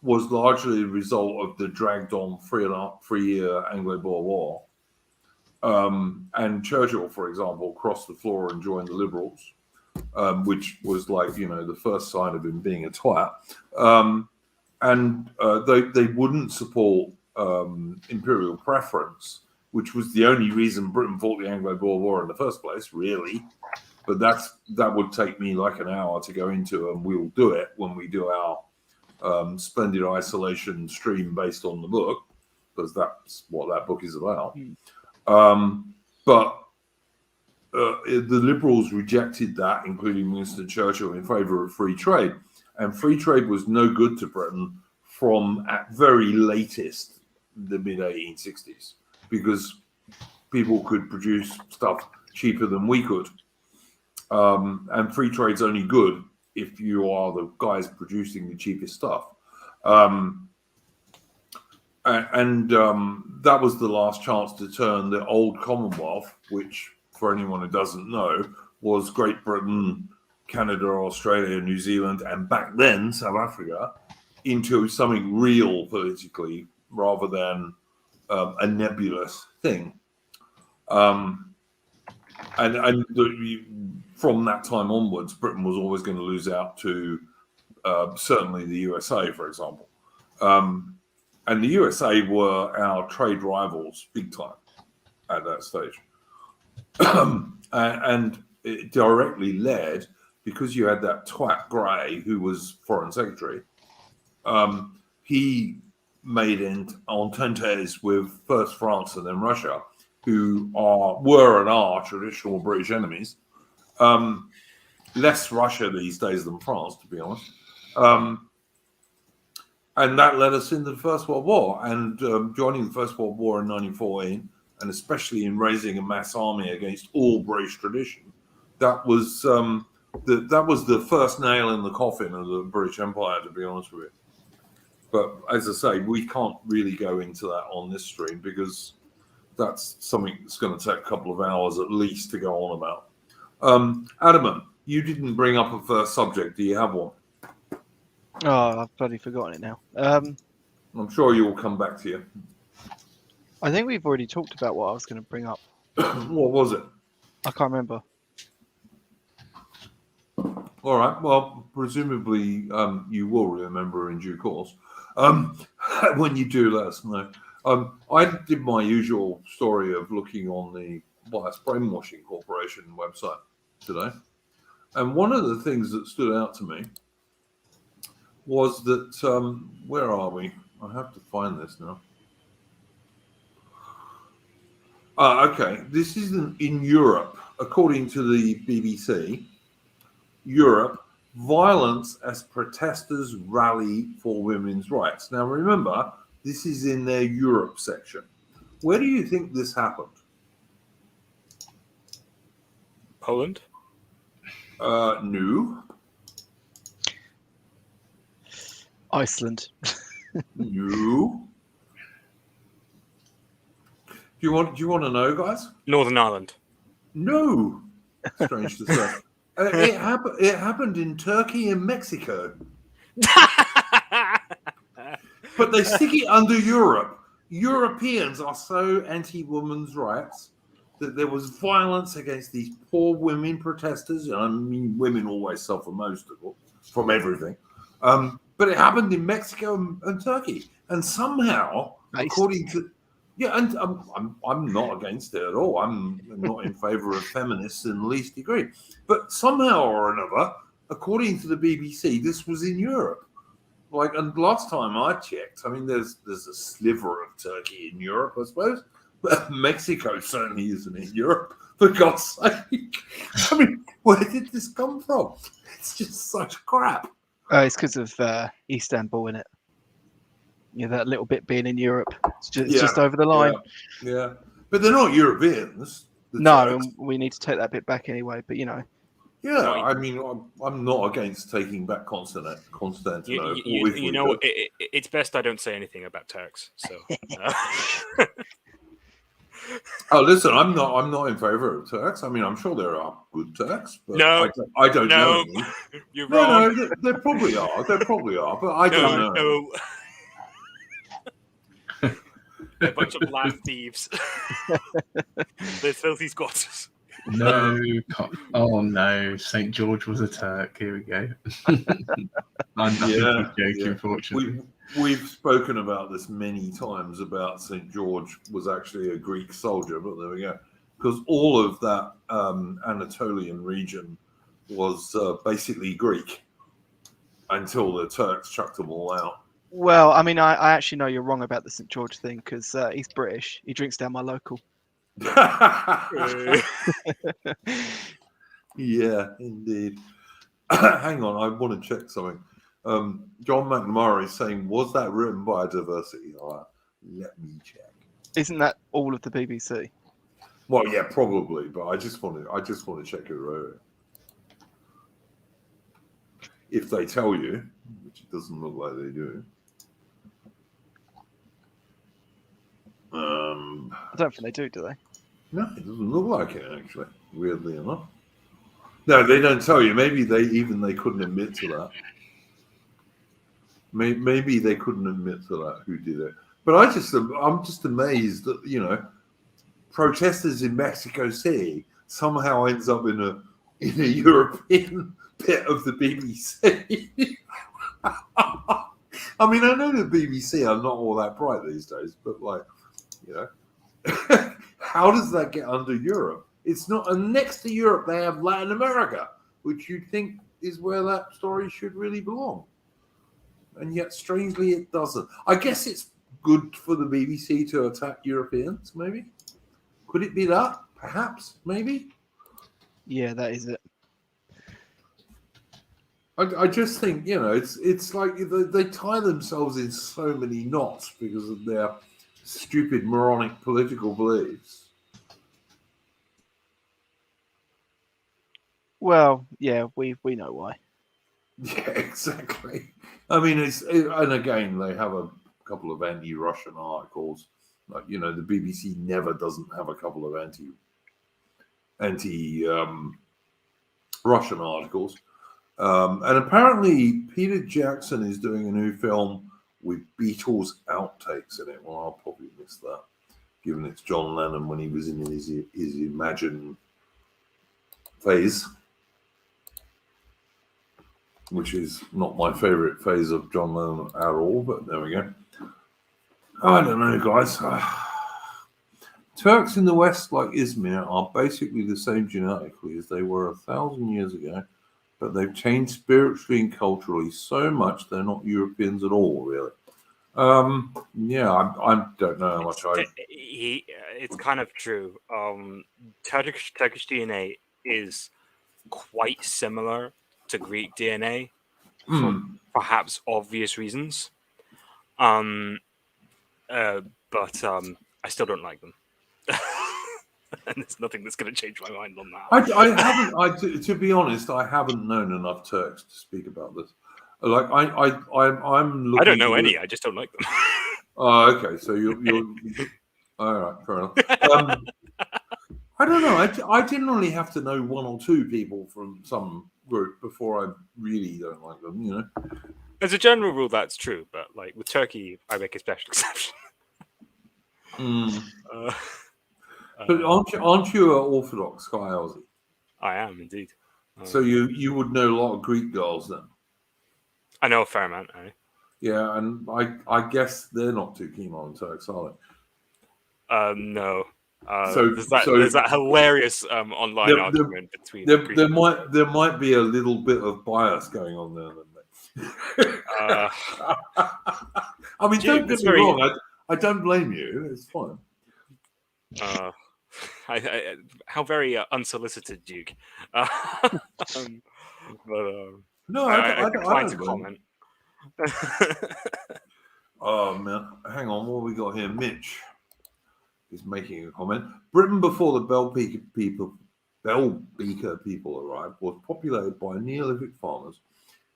was largely a result of the dragged-on 3-year Anglo-Boer War. And Churchill, for example, crossed the floor and joined the Liberals, which was like, the first sign of him being a twat. And they wouldn't support imperial preference, which was the only reason Britain fought the Anglo-Boer War in the first place, really. But that would take me like an hour to go into, and we'll do it when we do our Splendid Isolation stream based on the book, because that's what that book is about. But the Liberals rejected that, including Winston Churchill, in favour of free trade. And free trade was no good to Britain from, at very latest, the mid-1860s, because people could produce stuff cheaper than we could. And free trade's only good if you are the guys producing the cheapest stuff. That was the last chance to turn the old Commonwealth, which, for anyone who doesn't know, was Great Britain, Canada, Australia, New Zealand, and back then South Africa, into something real politically rather than a nebulous thing. From that time onwards, Britain was always going to lose out to certainly the USA, for example. And the USA were our trade rivals big time at that stage. And it directly led, because you had that twat Grey, who was Foreign Secretary, he made ententes with first France and then Russia, who were and are traditional British enemies. Less Russia these days than France, to be honest. And that led us into the First World War. And joining the First World War in 1914, and especially in raising a mass army against all British tradition, that was the first nail in the coffin of the British Empire, to be honest with you. But as I say, we can't really go into that on this stream, because that's something that's going to take a couple of hours at least to go on about. Adamant, you didn't bring up a first subject. Do you have one? Oh, I've bloody forgotten it now. I'm sure you will come back to you. I think we've already talked about what I was going to bring up. What was it? I can't remember. All right. Well, presumably you will remember in due course. When you do, let us know. I did my usual story of looking on the Bias Brainwashing Corporation website today. And one of the things that stood out to me was that, where are we? I have to find this now. Okay, this is in Europe, according to the BBC. Europe, violence as protesters rally for women's rights. Now, remember, this is in their Europe section. Where do you think this happened? Poland? No. Iceland. You. Do you want to know, guys? Northern Ireland. No. Strange to say. It happened in Turkey and Mexico. But they stick it under Europe. Europeans are so anti-women's rights that there was violence against these poor women protesters. I mean, women always suffer most of it from everything. But it happened in Mexico and Turkey. And somehow, according to... Yeah, and I'm not against it at all. I'm not in favor of feminists in the least degree. But somehow or another, according to the BBC, this was in Europe. Like, and last time I checked, I mean, there's a sliver of Turkey in Europe, I suppose, but Mexico certainly isn't in Europe, for God's sake. I mean, where did this come from? It's just such crap. It's because of Istanbul, innit? Yeah, that little bit being in Europe. It's just over the line. Yeah. But they're not Europeans. No, and we need to take that bit back anyway, but you know. Yeah, I mean, I'm not against taking back Constantinople. You know, it's best I don't say anything about Turks. So. Oh, listen, I'm not in favor of Turks. I mean, I'm sure there are good Turks, but no, I don't know. You're wrong. No, there probably are. There probably are, but I don't know. A bunch of lad thieves. They're filthy squatters. No, oh no, St. George was a Turk. Here we go. I'm joking, fortunately. We've spoken about this many times about St. George was actually a Greek soldier, but there we go. Because all of that Anatolian region was basically Greek until the Turks chucked them all out. Well, I mean, I actually know you're wrong about the St. George thing because he's British. He drinks down my local. Yeah, indeed. Hang on, I want to check something. John McNamara is saying, was that written by Diversity? Let me check. Isn't that all of the BBC? Well, yeah, probably, but I just want to check it right. If they tell you, which it doesn't look like they do. I don't think they do they? No, it doesn't look like it, actually, weirdly enough. No, they don't tell you. Maybe they couldn't admit to that. Maybe they couldn't admit to that who did it. But I'm just amazed that, you know, protesters in Mexico City somehow ends up in a European bit of the BBC. I mean, I know the BBC are not all that bright these days, but like, you know, how does that get under Europe? It's not. And next to Europe, they have Latin America, which you'd think is where that story should really belong. And yet, strangely, it doesn't. I guess it's good for the BBC to attack Europeans, maybe? Could it be that? Perhaps? Maybe? Yeah, that is it. I just think, you know, it's like they tie themselves in so many knots because of their stupid, moronic political beliefs. Well, yeah, we know why. Yeah, exactly. I mean, and again, they have a couple of anti-Russian articles. Like, you know, the BBC never doesn't have a couple of anti-Russian articles. And apparently, Peter Jackson is doing a new film with Beatles outtakes in it. Well, I'll probably miss that, given it's John Lennon when he was in his Imagine phase, which is not my favorite phase of John Lennon at all, but there we go. I don't know, guys. Turks in the West, like Izmir, are basically the same genetically as they were 1,000 years ago, but they've changed spiritually and culturally so much they're not Europeans at all, really. Yeah, I don't know how much It's kind of true. Turkish DNA is quite similar to Greek DNA for perhaps obvious reasons. But I still don't like them. And there's nothing that's going to change my mind on that. I haven't, to be honest, I haven't known enough Turks to speak about this. Like I'm looking. I don't know to- any. I just don't like them. Oh, okay. So you're all right. Fair enough. I don't know. I generally have to know one or two people from some group before I really don't like them. You know. As a general rule, that's true. But like with Turkey, I make a special exception. Uh, But aren't you an Orthodox Sky Aussie? I am indeed. So you would know a lot of Greek girls then. I know a fair amount. Yeah, and I guess they're not too keen on Turks, are they? No. So there's that hilarious online There- argument between there might be a little bit of bias going on there. Then. I mean, Dude, don't get that's me very- wrong. I don't blame you. It's fine. How very unsolicited, Duke. No, I I decline to don't blame you. comment. Oh man, hang on. What have we got here? Mitch is making a comment. Britain before the Bell Beaker people arrived was populated by Neolithic farmers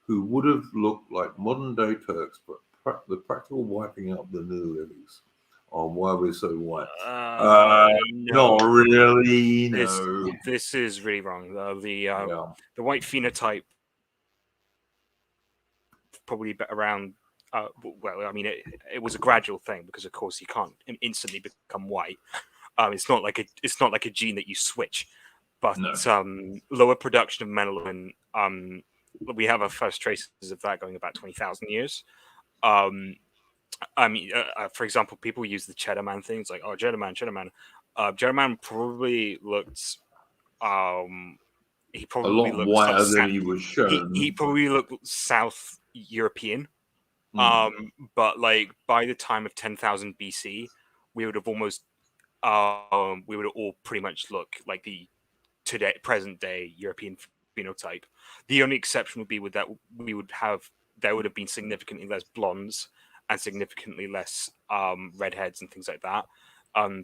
who would have looked like modern day Turks, but the practical wiping out the Neolithics on why we're so white. No. Not really. No. This is really wrong. Yeah. The white phenotype probably around. Well, I mean, it was a gradual thing because, of course, you can't instantly become white. It's not like a gene that you switch, but No. lower production of melanin. We have our first traces of that going about 20,000 years. I mean, for example, people use the Cheddar Man thing. It's like, oh, Cheddar Man. Cheddar Man probably looked. He probably A lot looked whiter sort than of he was shown. he probably looked South European. But like by the time of 10,000 BC, we would have almost we would all pretty much look like the present day European phenotype. The only exception would be with that there would have been significantly less blondes and significantly less redheads and things like that.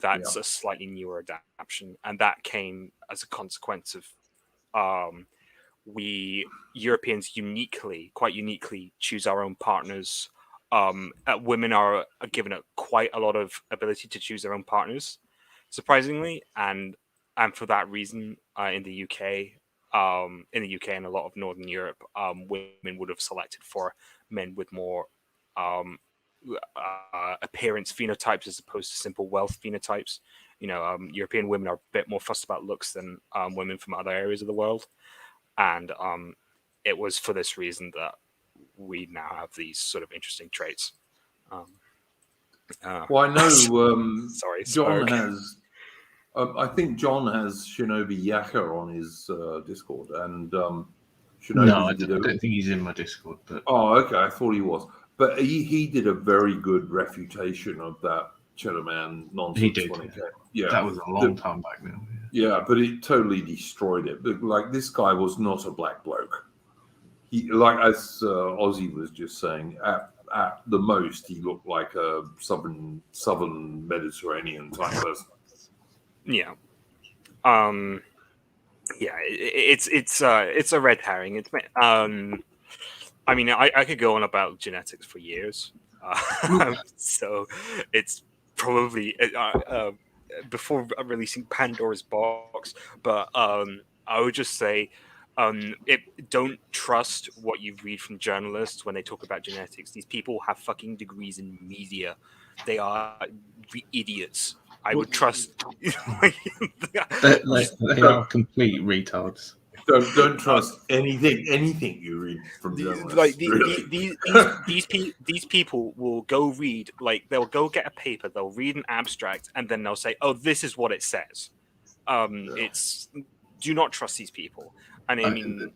That's a slightly newer adaptation, and that came as a consequence of we Europeans quite uniquely choose our own partners. Women are given quite a lot of ability to choose their own partners, surprisingly, and for that reason, in the UK and a lot of Northern Europe, women would have selected for men with more appearance phenotypes as opposed to simple wealth phenotypes. European women are a bit more fussed about looks than women from other areas of the world. And it was for this reason that we now have these sort of interesting traits. Well, I know sorry, John Spurg. has. I think John has Shinobi Yaka on his Discord, and Shinobi No, I did don't think he's in my Discord. But Oh, okay. I thought he was, but he did a very good refutation of that Cheddar Man nonsense. He did. When it came. Yeah, that was a long time back now. Yeah, but it totally destroyed it. But like this guy was not a black bloke. He, like as Ozzy was just saying, at the most he looked like a southern Mediterranean type person. Yeah. Yeah, it's a red herring. I mean, I could go on about genetics for years. So it's probably before releasing Pandora's box, but I would just say don't trust what you read from journalists when they talk about genetics. These people have fucking degrees in media. They are idiots. I would trust. They are complete retards. Don't trust anything you read from journalists. Like really. these people will go read, like they'll go get a paper, they'll read an abstract, and then they'll say, "Oh, this is what it says." It's do not trust these people. And I mean,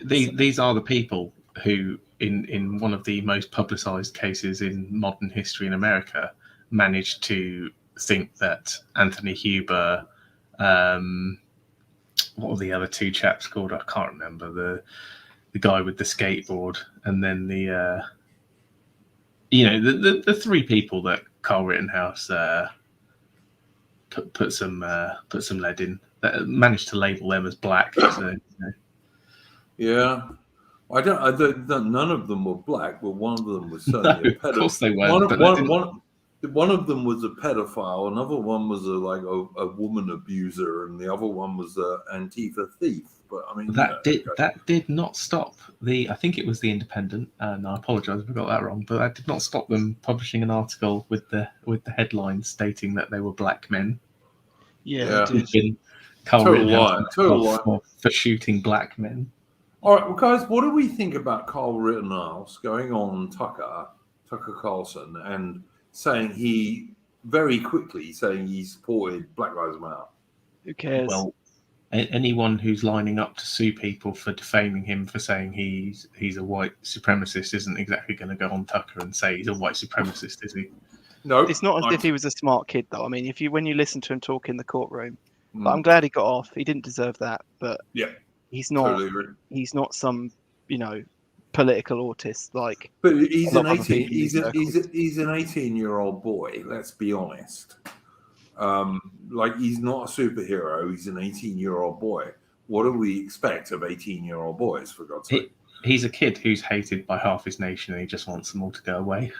these are the people who, in one of the most publicized cases in modern history in America, managed to think that Anthony Huber, what were the other two chaps called? I can't remember. The guy with the skateboard, and then the three people that Carl Rittenhouse put some lead in, that managed to label them as black. So, Yeah. None of them were black, but one of them was certainly a of course they pedophile. weren't. One of them was a pedophile. Another one was a woman abuser, and the other one was an Antifa thief. But I mean, that did not stop I think it was the Independent, and I apologise if I got that wrong, but that did not stop them publishing an article with the headline stating that they were black men. Yeah, Yeah. Been Carl Total Rittenhouse lie. for shooting black men. All right, well, guys, what do we think about Carl Rittenhouse going on Tucker Carlson, and saying he supported Black Lives Matter? who cares? Well, anyone who's lining up to sue people for defaming him for saying he's a white supremacist isn't exactly going to go on Tucker and say he's a white supremacist, is he? No, It's not as if he was a smart kid, though. I mean, when you listen to him talk in the courtroom, Mm. but I'm glad he got off. He didn't deserve that, but Yeah, he's not. totally agree. He's not some, political autist like. But he's a an lot of other 18. people in these He's an 18-year-old boy. Let's be honest. He's not a superhero. He's an 18-year-old boy. What do we expect of 18-year-old boys? For God's sake. He's a kid who's hated by half his nation, and he just wants them all to go away.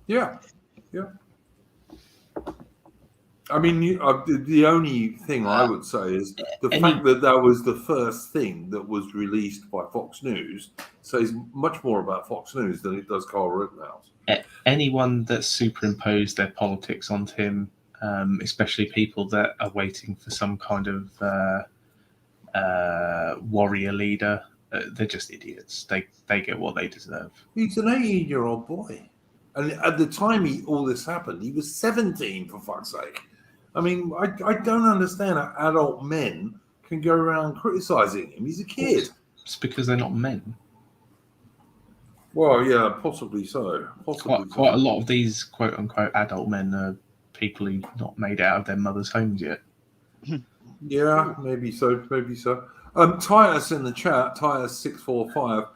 Yeah. I mean, the only thing I would say is the fact that was the first thing that was released by Fox News says much more about Fox News than it does Carl Rittenhouse. Anyone that superimposed their politics onto him, especially people that are waiting for some kind of warrior leader, they're just idiots. They get what they deserve. He's an 18-year-old boy. And at the time all this happened, he was 17, for fuck's sake. I mean, I don't understand how adult men can go around criticizing him. He's a kid. It's because they're not men. Well, yeah, possibly so. Quite a lot of these quote-unquote adult men are people who've not made it out of their mother's homes yet. Yeah, maybe so. Titus in the chat, Titus645.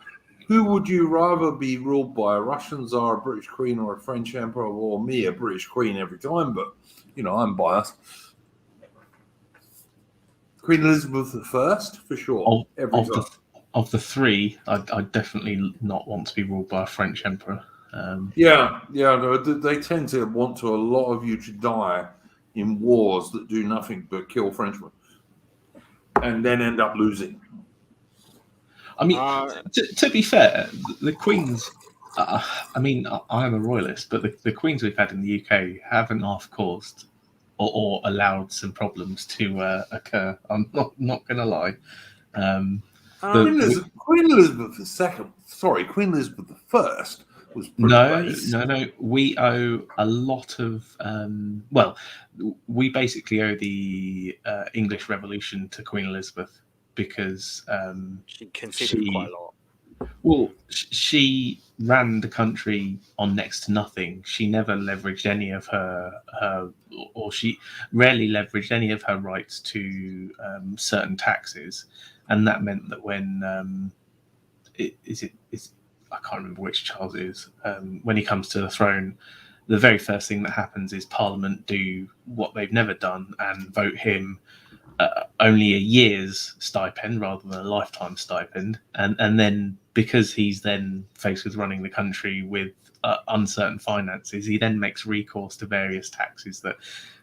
Who would you rather be ruled by, a Russian Tsar, a British Queen, or a French Emperor? Or me, a British Queen every time, but, I'm biased. Queen Elizabeth I, for sure. Of the three, I'd definitely not want to be ruled by a French Emperor. They tend to want a lot of you to die in wars that do nothing but kill Frenchmen and then end up losing. I mean, to be fair, the Queens, I mean, I am a royalist, but the Queens we've had in the UK haven't half-caused or allowed some problems to occur. I'm not going to lie. Queen Elizabeth I was based. No. We owe a lot of... we basically owe the English Revolution to Queen Elizabeth, because she conceded quite a lot. Well, she ran the country on next to nothing. She never leveraged any of or she rarely leveraged any of her rights to certain taxes, and that meant that when I can't remember which Charles it is, when he comes to the throne, the very first thing that happens is Parliament do what they've never done and vote him only a year's stipend rather than a lifetime stipend, and then because he's then faced with running the country with uncertain finances, he then makes recourse to various taxes that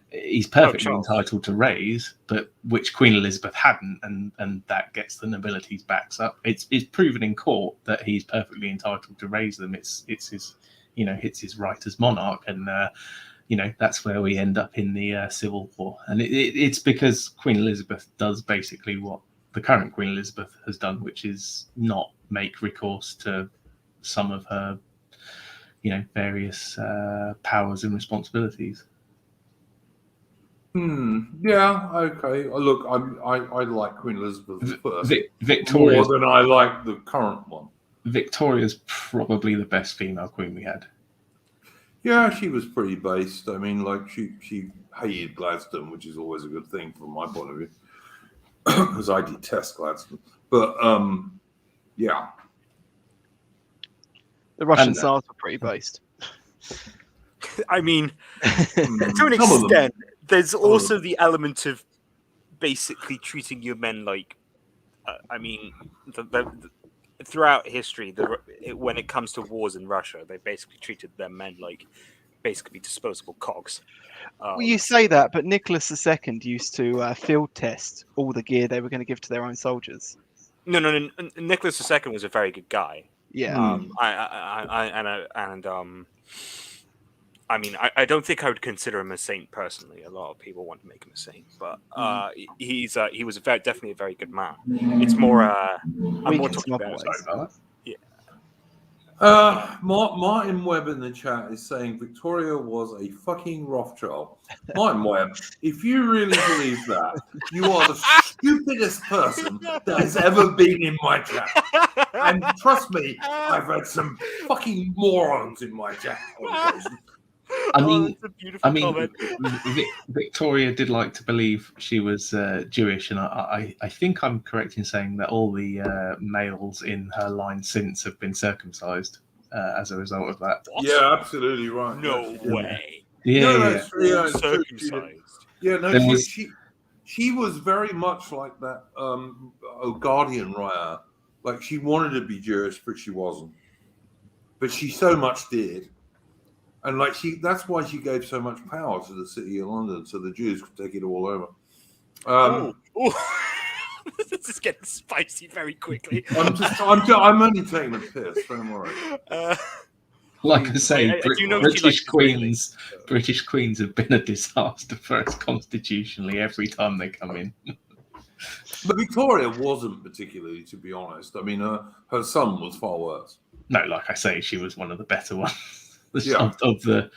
he's perfectly entitled to raise, but which Queen Elizabeth hadn't, and that gets the nobility's backs up. It's proven in court that he's perfectly entitled to raise them. It's his it's his right as monarch, and that's where we end up in the Civil War. And it's because Queen Elizabeth does basically what the current Queen Elizabeth has done, which is not make recourse to some of her, various powers and responsibilities. Yeah. Okay. Look, I like Queen Elizabeth I Victoria more than I like the current one. Victoria's probably the best female queen we had. Yeah, she was pretty based. I mean, she hated Gladstone, which is always a good thing from my point of view, because I detest Gladstone. But yeah, the Russian Tsars were pretty based. I mean, to an extent, there's also the element of basically treating your men like, throughout history, when it comes to wars in Russia, they basically treated their men like basically disposable cogs. Well, you say that, but Nicholas II used to field test all the gear they were going to give to their own soldiers. No. Nicholas II was a very good guy. Yeah. I mean, I don't think I would consider him a saint personally. A lot of people want to make him a saint, but he was definitely a very good man. It's more I'm more talking about Martin Webb in the chat is saying Victoria was a fucking Rothschild. Martin Webb, if you really believe that, you are the stupidest person that has ever been in my chat. And trust me, I've had some fucking morons in my chat on occasion. I mean, Victoria did like to believe she was Jewish, and I think I'm correct in saying that all the males in her line since have been circumcised as a result of that. What? Yeah, absolutely right. No way. Yeah, Circumcised. Yeah, no, she was very much like that Guardian writer. Like, she wanted to be Jewish, but she wasn't. But she so much did. And like that's why she gave so much power to the city of London, so the Jews could take it all over. This is getting spicy very quickly. I'm only taking a piss. Don't worry. Like I say, British queens have been a disaster for us constitutionally every time they come in. But Victoria wasn't particularly, to be honest. I mean, her son was far worse. No, like I say, she was one of the better ones. Yeah. Of the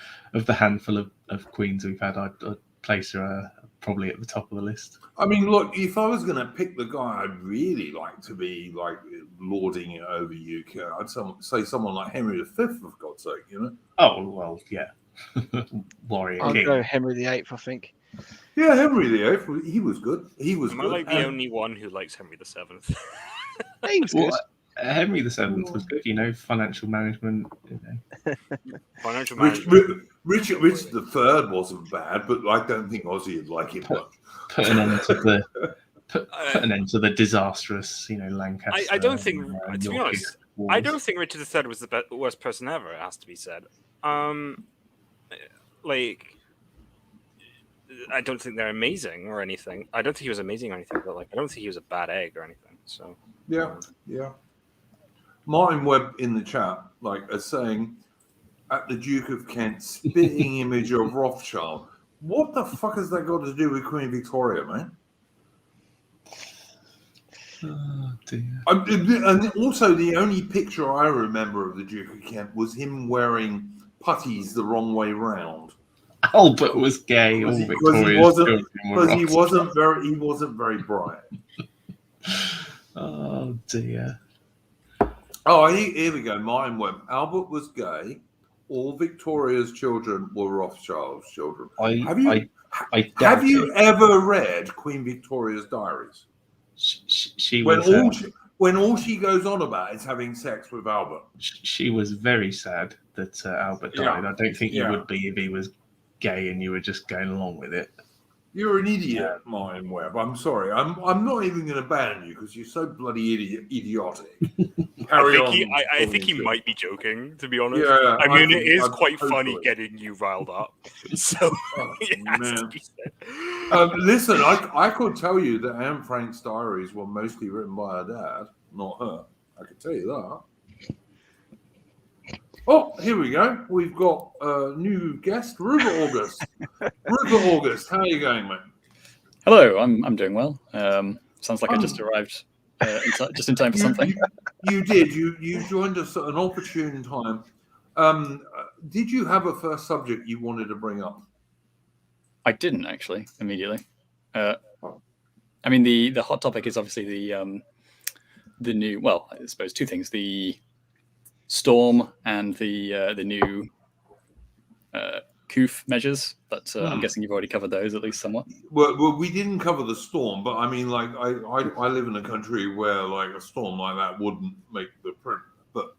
handful of queens we've had, I'd place her probably at the top of the list. I mean, look, if I was going to pick the guy I'd really like to be like lording it over UK, I'd say someone like Henry V, for God's sake, you know? Oh, well, yeah. Warrior I'll king. go Henry VIII, I think. Yeah, Henry VIII, he was good. He was Am good. I like the only one who likes Henry VII? He was good. Henry VII was good, financial management. Financial management. Richard III wasn't bad, but I don't think Ozzy would like it much. Put an end to the disastrous, Lancaster. I don't think, to be honest, wars. I don't think Richard III was the worst person ever. It has to be said. I don't think they're amazing or anything. I don't think he was amazing or anything, but I don't think he was a bad egg or anything. So yeah. Martin Webb in the chat, is saying, at the Duke of Kent, spitting image of Rothschild. What the fuck has that got to do with Queen Victoria, man? Oh, dear. And also, the only picture I remember of the Duke of Kent was him wearing puttees the wrong way round. Albert was gay. Because he wasn't very bright. Oh dear. Oh, here we go. Martin Webb. Albert was gay. All Victoria's children were Rothschild's children. Have you ever read Queen Victoria's diaries? When all she goes on about is having sex with Albert. She was very sad that Albert died. I don't think you would be if he was gay and you were just going along with it. You're an idiot, Martin Webb. I'm sorry. I'm not even going to ban you because you're so bloody idiotic. I think he might be joking, to be honest. Yeah, I mean, it is quite funny getting you riled up. So, it has to be said. Listen, I could tell you that Anne Frank's diaries were mostly written by her dad, not her. I could tell you that. Oh, here we go. We've got a new guest, Ruber August. Ruber August, how are you going, mate? Hello, I'm doing well. Sounds like I just arrived just in time for something. You did. You joined us at an opportune time. Did you have a first subject you wanted to bring up? I didn't actually immediately. I mean, the hot topic is obviously the new. Well, I suppose two things: the storm and the new COOF measures. But I'm guessing you've already covered those at least somewhat. Well, we didn't cover the storm, but I mean, I live in a country where a storm like that wouldn't make the print. But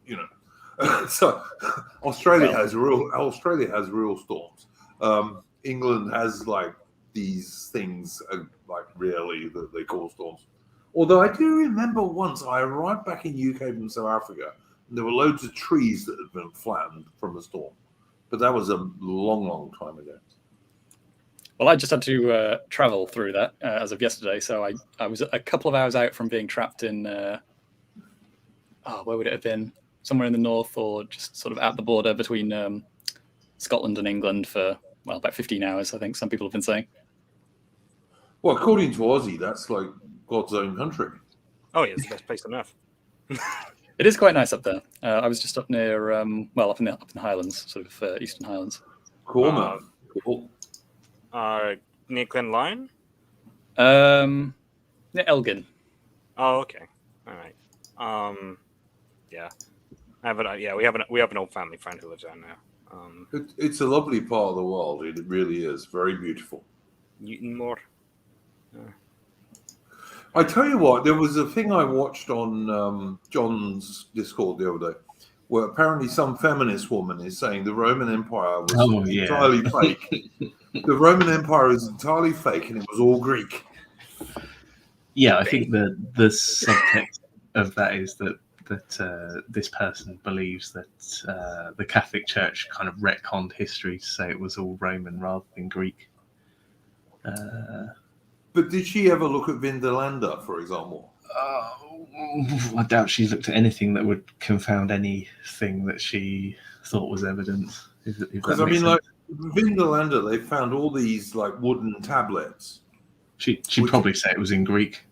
so Australia has real storms. England has these things rarely that they call storms. Although I do remember once I arrived back in UK from South Africa, and there were loads of trees that had been flattened from a storm. But that was a long, long time ago. Well, I just had to travel through that as of yesterday, so I was a couple of hours out from being trapped in, where would it have been? Somewhere in the north, or just sort of at the border between Scotland and England for, well, about 15 hours, I think some people have been saying. Well, according to Aussie, that's like God's own country. Oh, yeah, it's the best place on earth. It is quite nice up there. I was just up near, up in the Highlands, sort of Eastern Highlands. Cool, man. Cool. Near Glenlyon? Near Elgin. Oh, okay. All right. Yeah. We have an old family friend who lives down there. It's a lovely part of the world. It really is. Very beautiful. Newtonmore. I tell you what, there was a thing I watched on John's Discord the other day, where apparently some feminist woman is saying the Roman Empire was entirely fake. The Roman Empire is entirely fake, and it was all Greek. Yeah, I think the subtext of that is that this person believes that the Catholic Church kind of retconned history to say it was all Roman rather than Greek. But did she ever look at Vindolanda, for example? I doubt she's looked at anything that would confound anything that she thought was evidence. Because I mean, like Vindolanda, they found all these like wooden tablets. She'd probably say it was in Greek.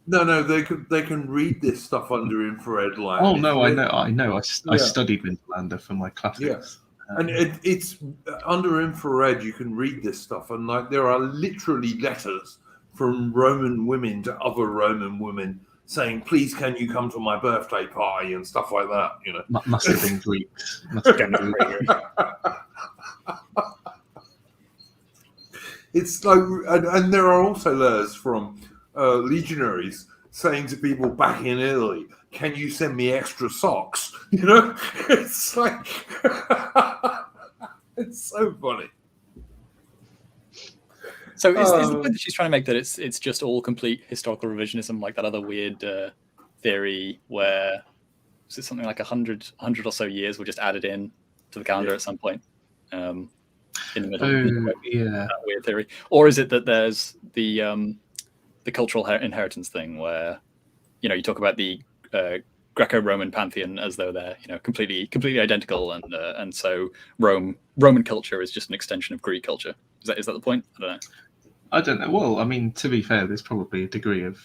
No, they can read this stuff under infrared light. Oh no, I know. I studied Vindolanda for my classics. Yeah. And it's under infrared. You can read this stuff, and like there are literally letters from Roman women to other Roman women saying, "Please, can you come to my birthday party?" and stuff like that. You know, must have been Greeks. Must have been Greeks. It's like, and there are also letters from legionaries saying to people back in Italy, "Can you send me extra socks?" You know, it's like it's so funny. So is the point that she's trying to make that it's just all complete historical revisionism, like that other weird theory where is it something like 100 or so years were just added in to the calendar at some point in the middle? Yeah, that weird theory. Or is it that there's the cultural inheritance thing where you talk about the Greco-Roman pantheon as though they're completely identical, and so Roman culture is just an extension of Greek culture. Is that the point? I don't know. Well, I mean, to be fair, there's probably a degree of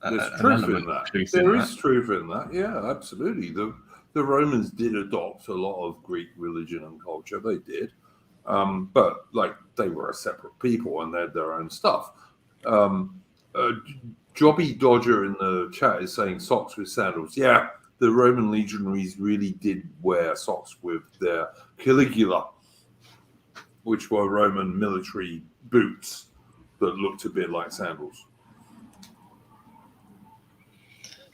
there's truth in that. There is truth in that. Yeah, absolutely. The Romans did adopt a lot of Greek religion and culture. They did, but like they were a separate people and they had their own stuff. Jobby Dodger in the chat is saying socks with sandals. Yeah, the Roman legionaries really did wear socks with their caligula, which were Roman military boots that looked a bit like sandals.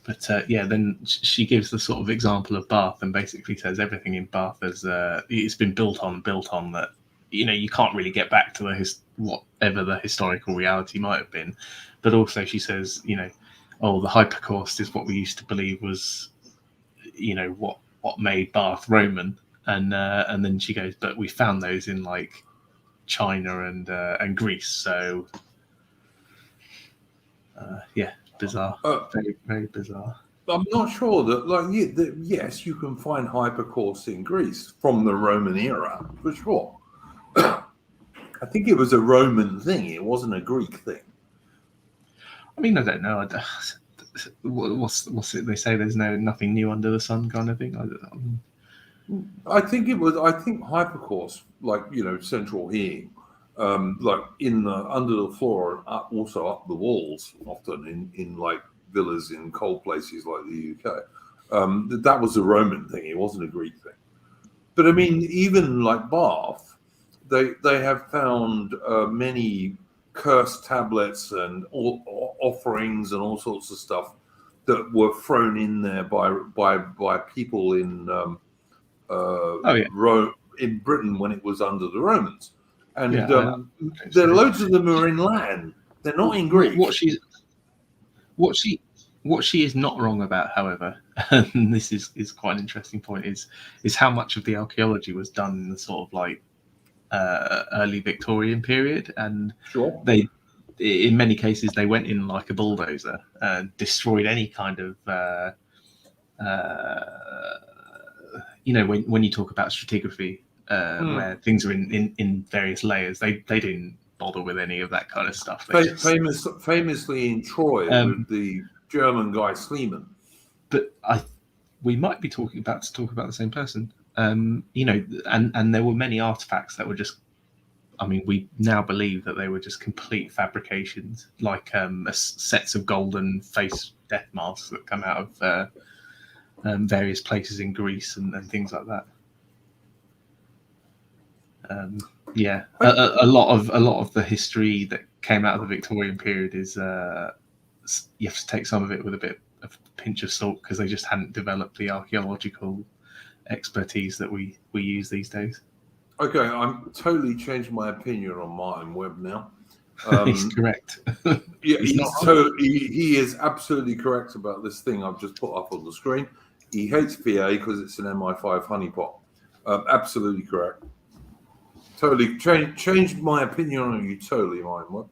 But then she gives the sort of example of Bath and basically says everything in Bath is it's been built on that you can't really get back to whatever the historical reality might have been. But also she says the hypocaust is what we used to believe was what made Bath Roman, and then she goes, but we found those in like China and Greece, so bizarre, very, very bizarre. I'm not sure that yes, you can find hypocausts in Greece from the Roman era for sure. I think it was a Roman thing; it wasn't a Greek thing. I mean, I don't know. What's it? They say there's nothing new under the sun, kind of thing. I think hypocaust, like central heating, like under the floor, and also up the walls, often in like villas in cold places like the UK. That was a Roman thing; it wasn't a Greek thing. But I mean, even like Bath, they have found many cursed tablets and offerings and all sorts of stuff that were thrown in there by people in. In Britain when it was under the Romans, and there are loads of them are in Latin. They're not in Greek. What What she is not wrong about, however, and this is quite an interesting point, is how much of the archaeology was done in the sort of like early Victorian period, and Sure. they, in many cases, they went in like a bulldozer and destroyed any kind of when you talk about stratigraphy, where things are in various layers, they didn't bother with any of that kind of stuff. Famously in Troy with the German guy Schliemann. But we might be talking about the same person. And there were many artifacts that were just, I mean, we now believe that they were just complete fabrications, like sets of golden face death masks that come out of various places in Greece and things like that. A lot of the history that came out of the Victorian period is you have to take some of it with a bit of a pinch of salt, because they just hadn't developed the archaeological expertise that we use these days. Okay, I'm totally changed my opinion on Martin Webb now. He's correct. Yeah, he is absolutely correct about this thing I've just put up on the screen. He hates PA because it's an MI5 honeypot. Absolutely correct. Totally changed my opinion on you. Totally, Martin Webb.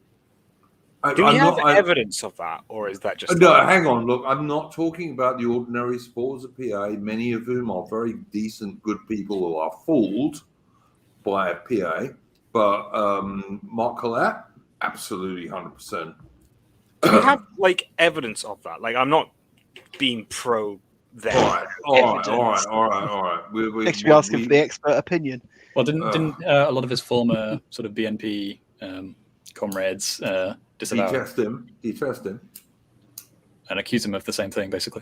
Do we have evidence of that, or is that just... No, hang on. Look, I'm not talking about the ordinary supporters of PA, many of whom are very decent, good people who are fooled by a PA. But Mark Collette, absolutely 100%. Do we have, like, evidence of that? Like, I'm not being pro there. All right. Next, we're asking for the expert opinion. Well, didn't a lot of his former sort of BNP comrades disavow? He test him. And accuse him of the same thing, basically.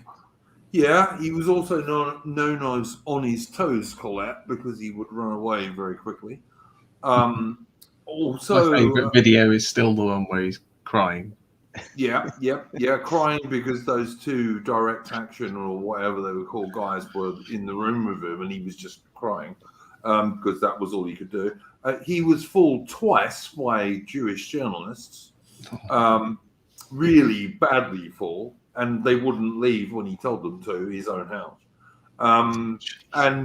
Yeah, he was also known as on his toes, Collette, because he would run away very quickly. Also, my favourite video is still the one where he's crying. Yeah, crying because those two direct action or whatever they were called guys were in the room with him, and he was just crying because that was all he could do. He was fooled twice by Jewish journalists, really badly fooled, and they wouldn't leave when he told them to his own house. And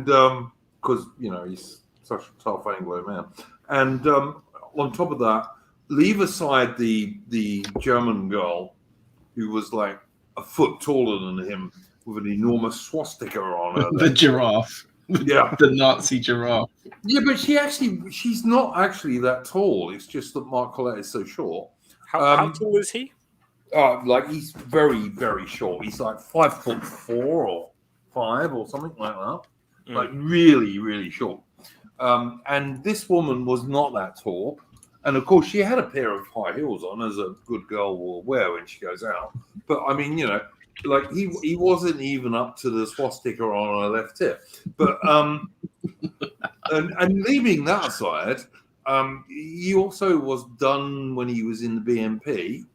because he's such a tough Anglo man, and on top of that, leave aside the German girl who was like a foot taller than him with an enormous swastika on her. The giraffe. Yeah. The Nazi giraffe. Yeah, but she's not actually that tall. It's just that Mark Collette is so short. How tall is he? Like he's very, very short. He's like 5'4" or 5 or something like that. Like really, really short. And this woman was not that tall. And of course, she had a pair of high heels on, as a good girl will wear when she goes out. But I mean, like he wasn't even up to the swastika on her left hip. But and leaving that aside, he also was done when he was in the BNP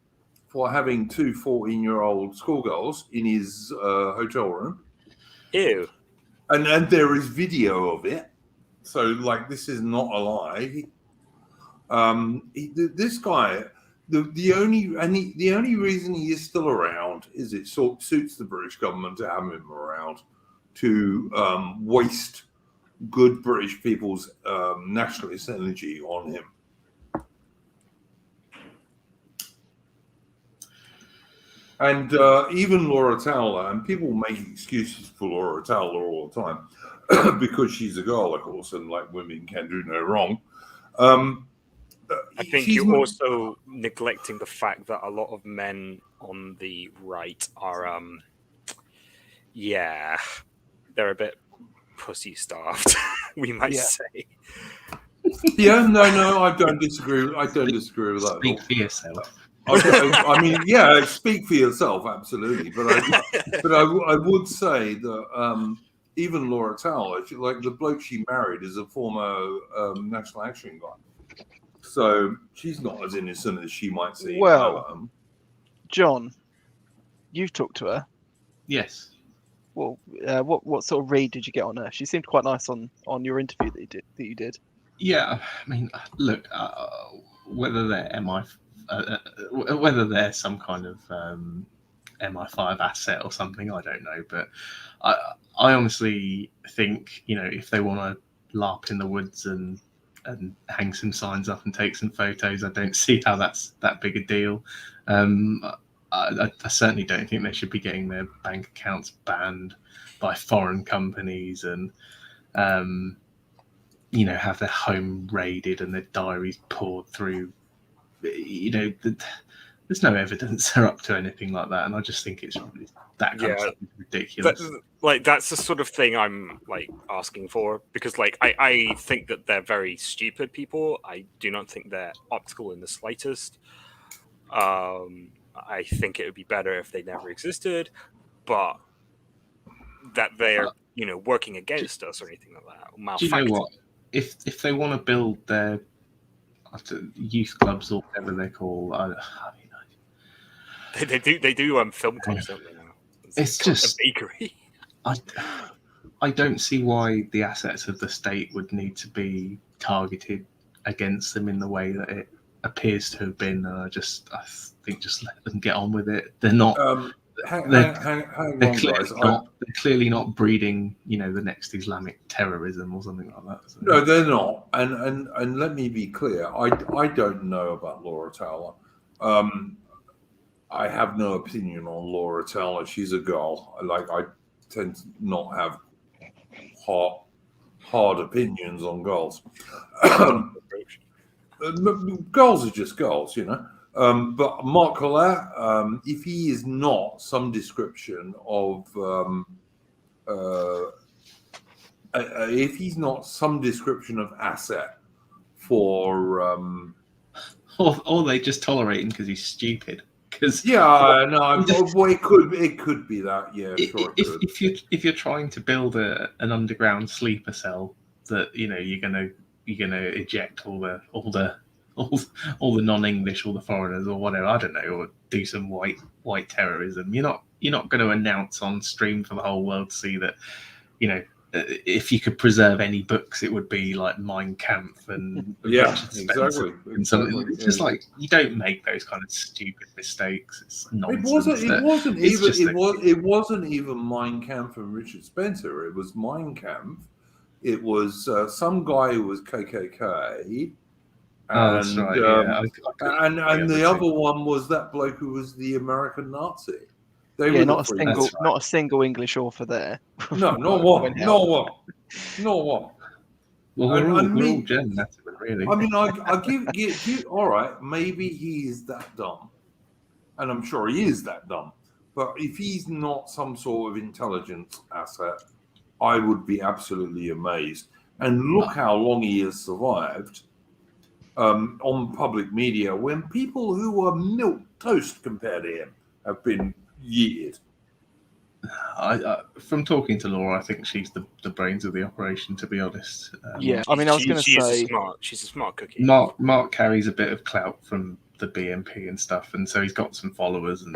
for having two 14-year-old schoolgirls in his hotel room. Ew. And there is video of it. So like, this is not a lie. This guy, the only reason he is still around is it suits the British government to have him around to waste good British people's nationalist energy on him. And even Laura Towler, and people make excuses for Laura Towler all the time because she's a girl, of course, and like women can do no wrong. I think you're also neglecting the fact that a lot of men on the right are, they're a bit pussy starved, we might say. Yeah, no, I don't disagree. I don't disagree with that. Speak for yourself. I mean, yeah, speak for yourself, absolutely. But I would say that even Laura Towler, like the bloke she married, is a former National Action guy. So she's not as innocent as she might seem. Well, John, you've talked to her. Yes. Well, what sort of read did you get on her? She seemed quite nice on your interview that you did. Yeah, I mean, look, whether they're whether they're some kind of MI5 asset or something. I don't know, but I honestly think, you know, if they want to LARP in the woods and hang some signs up and take some photos, I don't see how that's that big a deal. I certainly don't think they should be getting their bank accounts banned by foreign companies and you know, have their home raided and their diaries poured through. You know, there's no evidence they're up to anything like that, and I just think it's that kind of stuff is ridiculous. That's the sort of thing I'm like asking for, because like I think that they're very stupid people. I do not think they're optical in the slightest. I think it would be better if they never existed, but that they're working against us or anything like that. Or do you know what? If they want to build their youth clubs or whatever they're called, they do film clubs, don't they now? It's just a bakery. I don't see why the assets of the state would need to be targeted against them in the way that it appears to have been. I think just let them get on with it. They're not. They're clearly not breeding, you know, the next Islamic terrorism or something like that. So. No, they're not. And let me be clear. I don't know about Laura Towler. I have no opinion on Laura Towler. She's a girl. I tend to not have hard opinions on girls. Girls are just girls, you know. But Mark Collette, if he is not some description of, if he's not some description of asset for, or they just tolerate him because he's stupid. It could be that. Yeah, sure. If you're trying to build an underground sleeper cell that you're gonna eject all the non-English, all the foreigners, or whatever, I don't know, or do some white terrorism. You're not going to announce on stream for the whole world to see that, you know, if you could preserve any books, it would be like Mein Kampf and exactly. And something. It's just like, you don't make those kind of stupid mistakes. It's nonsense. It wasn't even Mein Kampf and Richard Spencer. It was Mein Kampf. It was some guy who was KKK. That's right. And the other one was that bloke who was the American Nazi. Not a single English author there. No, not one. Well, we're all gentlemen, really. I mean, I give all right. Maybe he is that dumb, and I'm sure he is that dumb. But if he's not some sort of intelligence asset, I would be absolutely amazed. And look how long he has survived. On public media, when people who were milk toast compared to him have been yeeted. From talking to Laura, I think she's the brains of the operation, to be honest. I mean, I was going to say she's a smart cookie. Mark carries a bit of clout from the BNP and stuff, and so he's got some followers and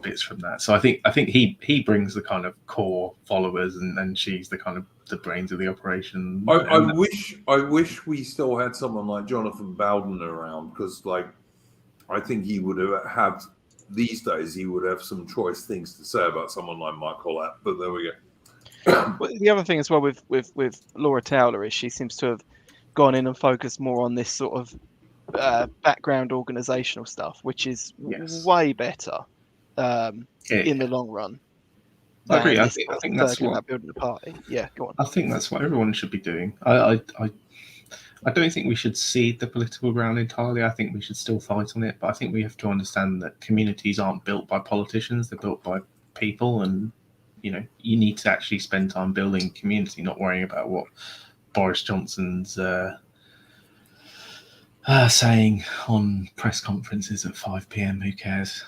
bits from that. So I think he brings the kind of core followers, and she's the kind of the brains of the operation. I wish we still had someone like Jonathan Bowden around, because I think he would have these days he would have some choice things to say about someone like Michael Collette. But there we go. Well, the other thing as well with Laura Towler is she seems to have gone in and focused more on this sort of background organizational stuff, which is way better in the long run. I agree. I think that's what building a party. Yeah, go on. I think that's what everyone should be doing. I don't think we should cede the political ground entirely. I think we should still fight on it, but I think we have to understand that communities aren't built by politicians; they're built by people, and you need to actually spend time building community, not worrying about what Boris Johnson's saying on press conferences at 5 p.m. Who cares?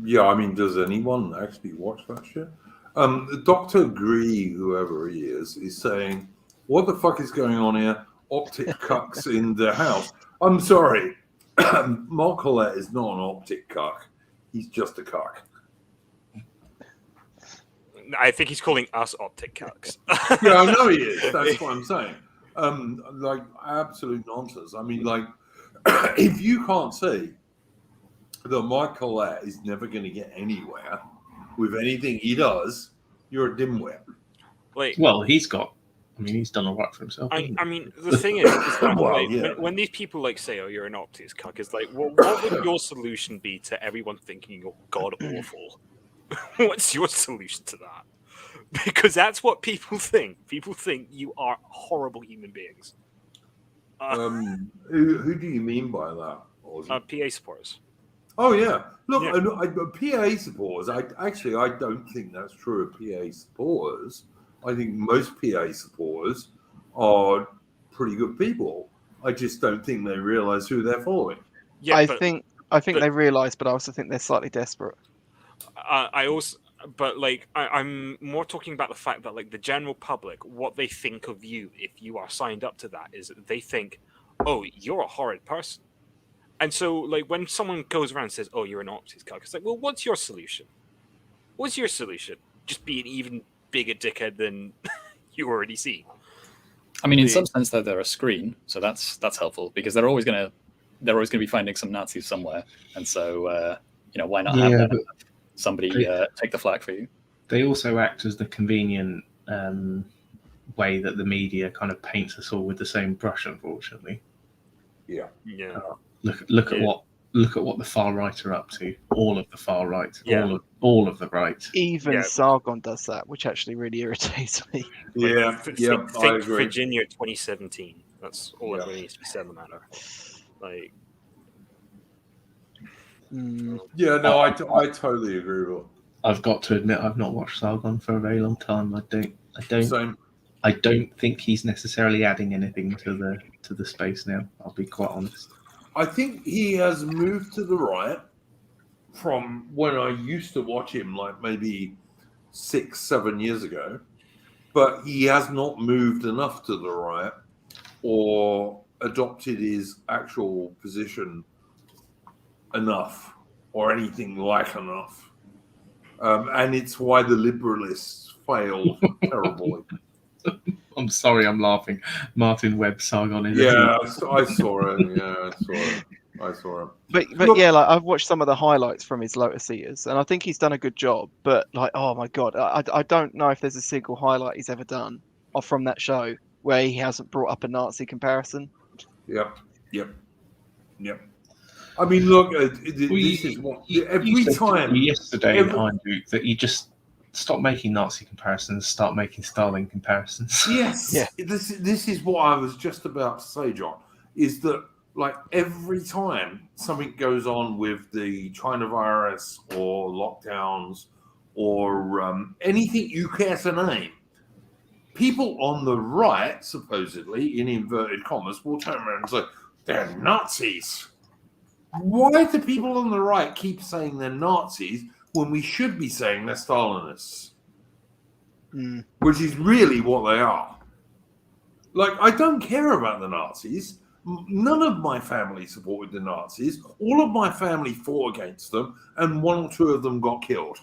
Yeah, I mean, does anyone actually watch that shit? Dr. Gree, whoever he is saying, what the fuck is going on here? Optic cucks in the house. I'm sorry. Mark Collette is not an optic cuck. He's just a cuck. I think he's calling us optic cucks. Yeah, I know he is. That's what I'm saying. Absolute nonsense. I mean, if you can't see that Michael Collette is never going to get anywhere with anything he does. You're a dimwit. Like, Well, he's done all right for himself. I hasn't he? mean, the thing is that, Well, like, yeah. when these people like say, "Oh, you're an Optus cuck," it's like, well, what would your solution be to everyone thinking you're god awful? What's your solution to that? Because that's what people think. People think you are horrible human beings. Who do you mean by that? PA supporters. Oh yeah, look, Yeah. PA supporters. I don't think that's true of PA supporters. I think most PA supporters are pretty good people. I just don't think they realise who they're following. Yeah, I but think but- they realise, but I also think they're slightly desperate. I'm more talking about the fact that, like, the general public, what they think of you if you are signed up to that is that they think, oh, you're a horrid person. And so, like, when someone goes around and says, oh, you're an Optus cuck, it's like, well, what's your solution? What's your solution? Just be an even bigger dickhead than you already see. I mean, in some sense, though, they're a screen, so that's helpful because they're always going to be finding some Nazis somewhere, and so why not have that? Somebody take the flak for you. They also act as the convenient way that the media kind of paints us all with the same brush, unfortunately. Yeah. Look at what the far right are up to. All of the far right, Yeah. all of the right. Even Sargon does that, which actually really irritates me. Yeah, Think I agree. Virginia 2017. That's all that really needs to be said on the matter. Like, Yeah, no, I totally agree with. I've got to admit, I've not watched Sargon for a very long time. Same. I don't think he's necessarily adding anything to the space now. I'll be quite honest. I think he has moved to the right from when I used to watch him, like maybe 6-7 years ago, but he has not moved enough to the right or adopted his actual position enough or anything like enough. And it's why the liberalists failed terribly. I'm sorry, I'm laughing. Martin Webb Sargon is Yeah, I saw him. Yeah, I saw him. But look, yeah, like I've watched some of the highlights from his Lotus Eaters, and I think he's done a good job. But like, oh my god, I don't know if there's a single highlight he's ever done from that show where he hasn't brought up a Nazi comparison. Yep. I mean, look, this is what every time. Yesterday, Andrew, that you just stop making Nazi comparisons, start making Stalin comparisons. Yes. Yeah. This is what I was just about to say, John. Is that like every time something goes on with the China virus or lockdowns or anything you care to name, people on the right, supposedly in inverted commas, will turn around and say they're Nazis. Why do people on the right keep saying they're Nazis when we should be saying they're Stalinists? Which is really what they are. Like, I don't care about the Nazis. None of my family supported the Nazis. All of my family fought against them, and 1 or 2 of them got killed.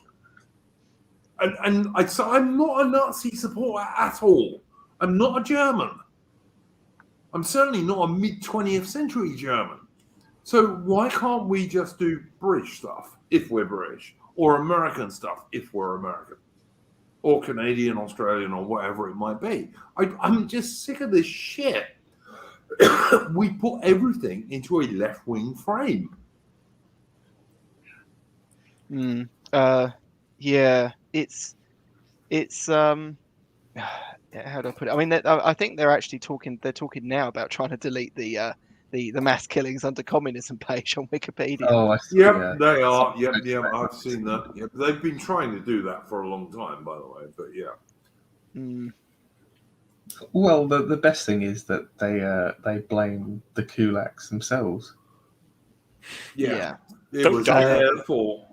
So I'm not a Nazi supporter at all. I'm not a German. I'm certainly not a mid-20th century German. So why can't we just do British stuff if we're British, or American stuff if we're American, or Canadian, Australian, or whatever it might be? I'm just sick of this shit. We put everything into a left-wing frame. Yeah, it's how do I put it? I mean, I think they're actually talking. They're talking now about trying to delete the mass killings under communism page on Wikipedia. Oh, I see, Yep, they are. Yep, I've seen that. Yep, they've been trying to do that for a long time, by the way. But yeah. Well, the best thing is that they blame the kulaks themselves. Yeah. It was their fault.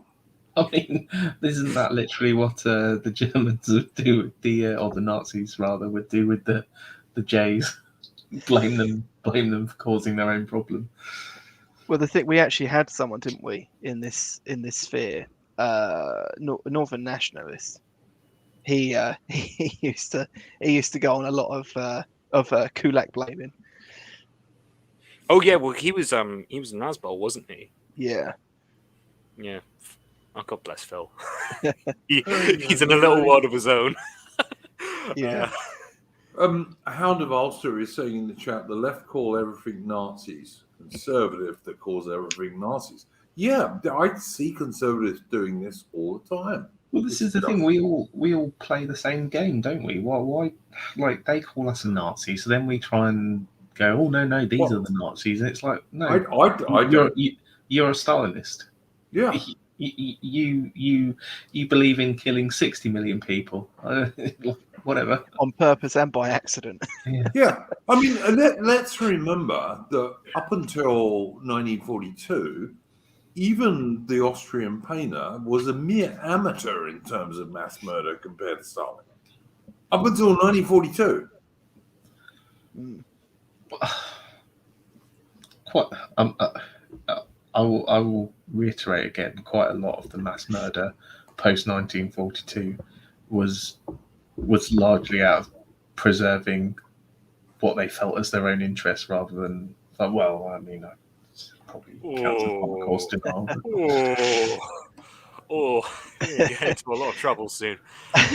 I mean, isn't that literally what the Germans would do with or the Nazis rather would do with the Jays? Blame them for causing their own problem. Well, the thing, we actually had someone, didn't we, in this sphere, Northern Nationalist. He used to go on a lot of kulak blaming. oh yeah, well he was Nazbol, wasn't he? Yeah. Yeah. Oh, God bless Phil. He's in a little world of his own. Yeah. Hound of Ulster is saying in the chat, the left call everything Nazis, conservative that calls everything Nazis. Yeah, I see conservatives doing this all the time. Well, this is the thing. We all play the same game, don't we? Why? Like they call us a Nazi, so then we try and go, oh no, these are the Nazis, and it's like, no, I don't. You're a Stalinist. Yeah. You believe in killing 60 million people, whatever, On purpose and by accident. Yeah. I mean, let's remember that up until 1942, even the Austrian painter was a mere amateur in terms of mass murder compared to Stalin. Up until 1942. Quite. I will reiterate again. Quite a lot of the mass murder post 1942 was largely out of preserving what they felt as their own interest, rather than well, I mean, I probably counts as Holocaust denial. You're gonna get into a lot of trouble soon.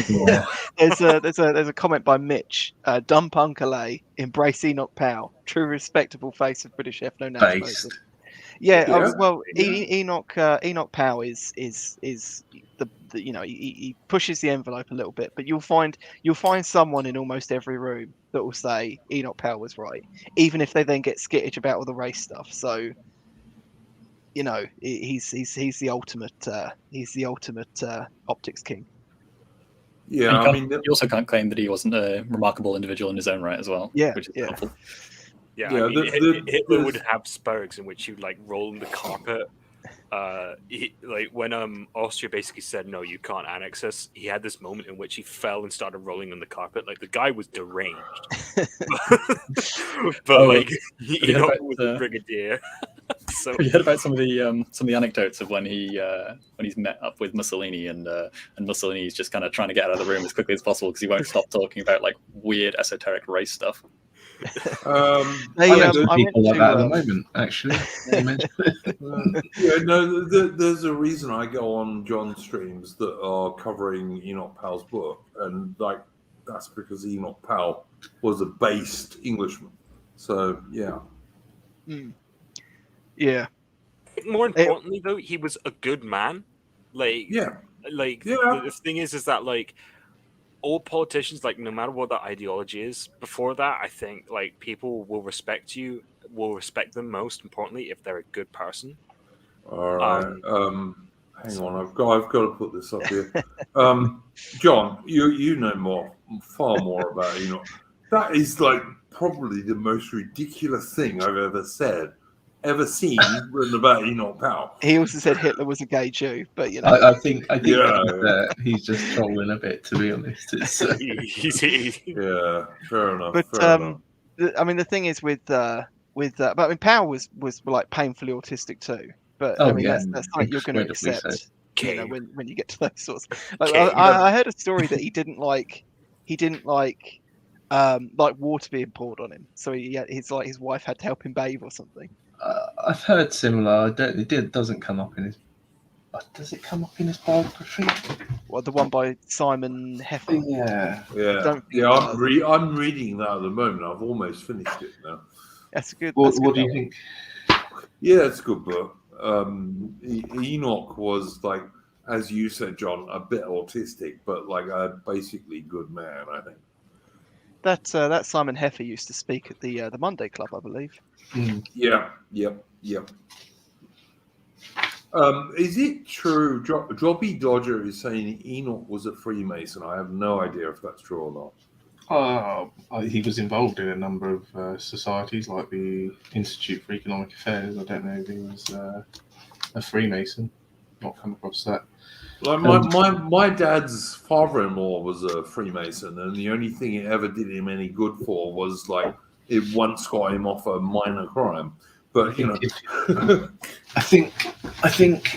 Yeah. There's a comment by Mitch. Dump Uncle A, embrace Enoch Powell, true respectable face of British ethno nationalism. Yeah, well, Enoch Powell is the he pushes the envelope a little bit, but you'll find someone in almost every room that will say Enoch Powell was right, even if they then get skittish about all the race stuff. So, he's the ultimate optics king. Yeah, I mean, you also can't claim that he wasn't a remarkable individual in his own right as well. Yeah, which is helpful. Yeah, I mean, Hitler would have spurgs in which he'd like roll on the carpet. Like when Austria basically said no, you can't annex us. He had this moment in which he fell and started rolling on the carpet. Like the guy was deranged, but like he was a brigadier. So have you heard about some of the anecdotes of when he's met up with Mussolini and Mussolini's just kind of trying to get out of the room as quickly as possible because he won't stop talking about like weird esoteric race stuff. I mention people like that at the moment, actually. There's a reason I go on John's streams that are covering Enoch Powell's book, and like that's because Enoch Powell was a based Englishman. So yeah. Yeah. More importantly, though, he was a good man. The thing is that like all politicians, like no matter what the ideology is, before that, I think like people will respect them most importantly if they're a good person. All right. Hang on, I've got to put this up here. John, you know far more about that is like probably the most ridiculous thing I've ever seen written about Enoch Powell. He also said Hitler was a gay Jew, but I think he's just trolling a bit, to be honest. It's, yeah, fair enough. But I mean, the thing is but I mean, Powell was like painfully autistic too. But I mean, that's something you're going to accept, when you get to those sorts. Like, I heard a story that he didn't like water being poured on him, so his wife had to help him bathe or something. I've heard similar. It doesn't come up in his. Does it come up in his biography? Well, the one by Simon Heffer. Yeah. I'm reading that at the moment. I've almost finished it now. That's good. What do you think? Yeah, it's a good book. Enoch was like, as you said, John, a bit autistic, but like a basically good man, I think. That Simon Heffer used to speak at the Monday Club, I believe. Yeah. Yep. Is it true? Jobby Dodger is saying Enoch was a Freemason. I have no idea if that's true or not. He was involved in a number of societies, like the Institute for Economic Affairs. I don't know if he was a Freemason. Not come across that. Like my dad's father-in-law was a Freemason, and the only thing it ever did him any good for was like it once got him off a minor crime. But I think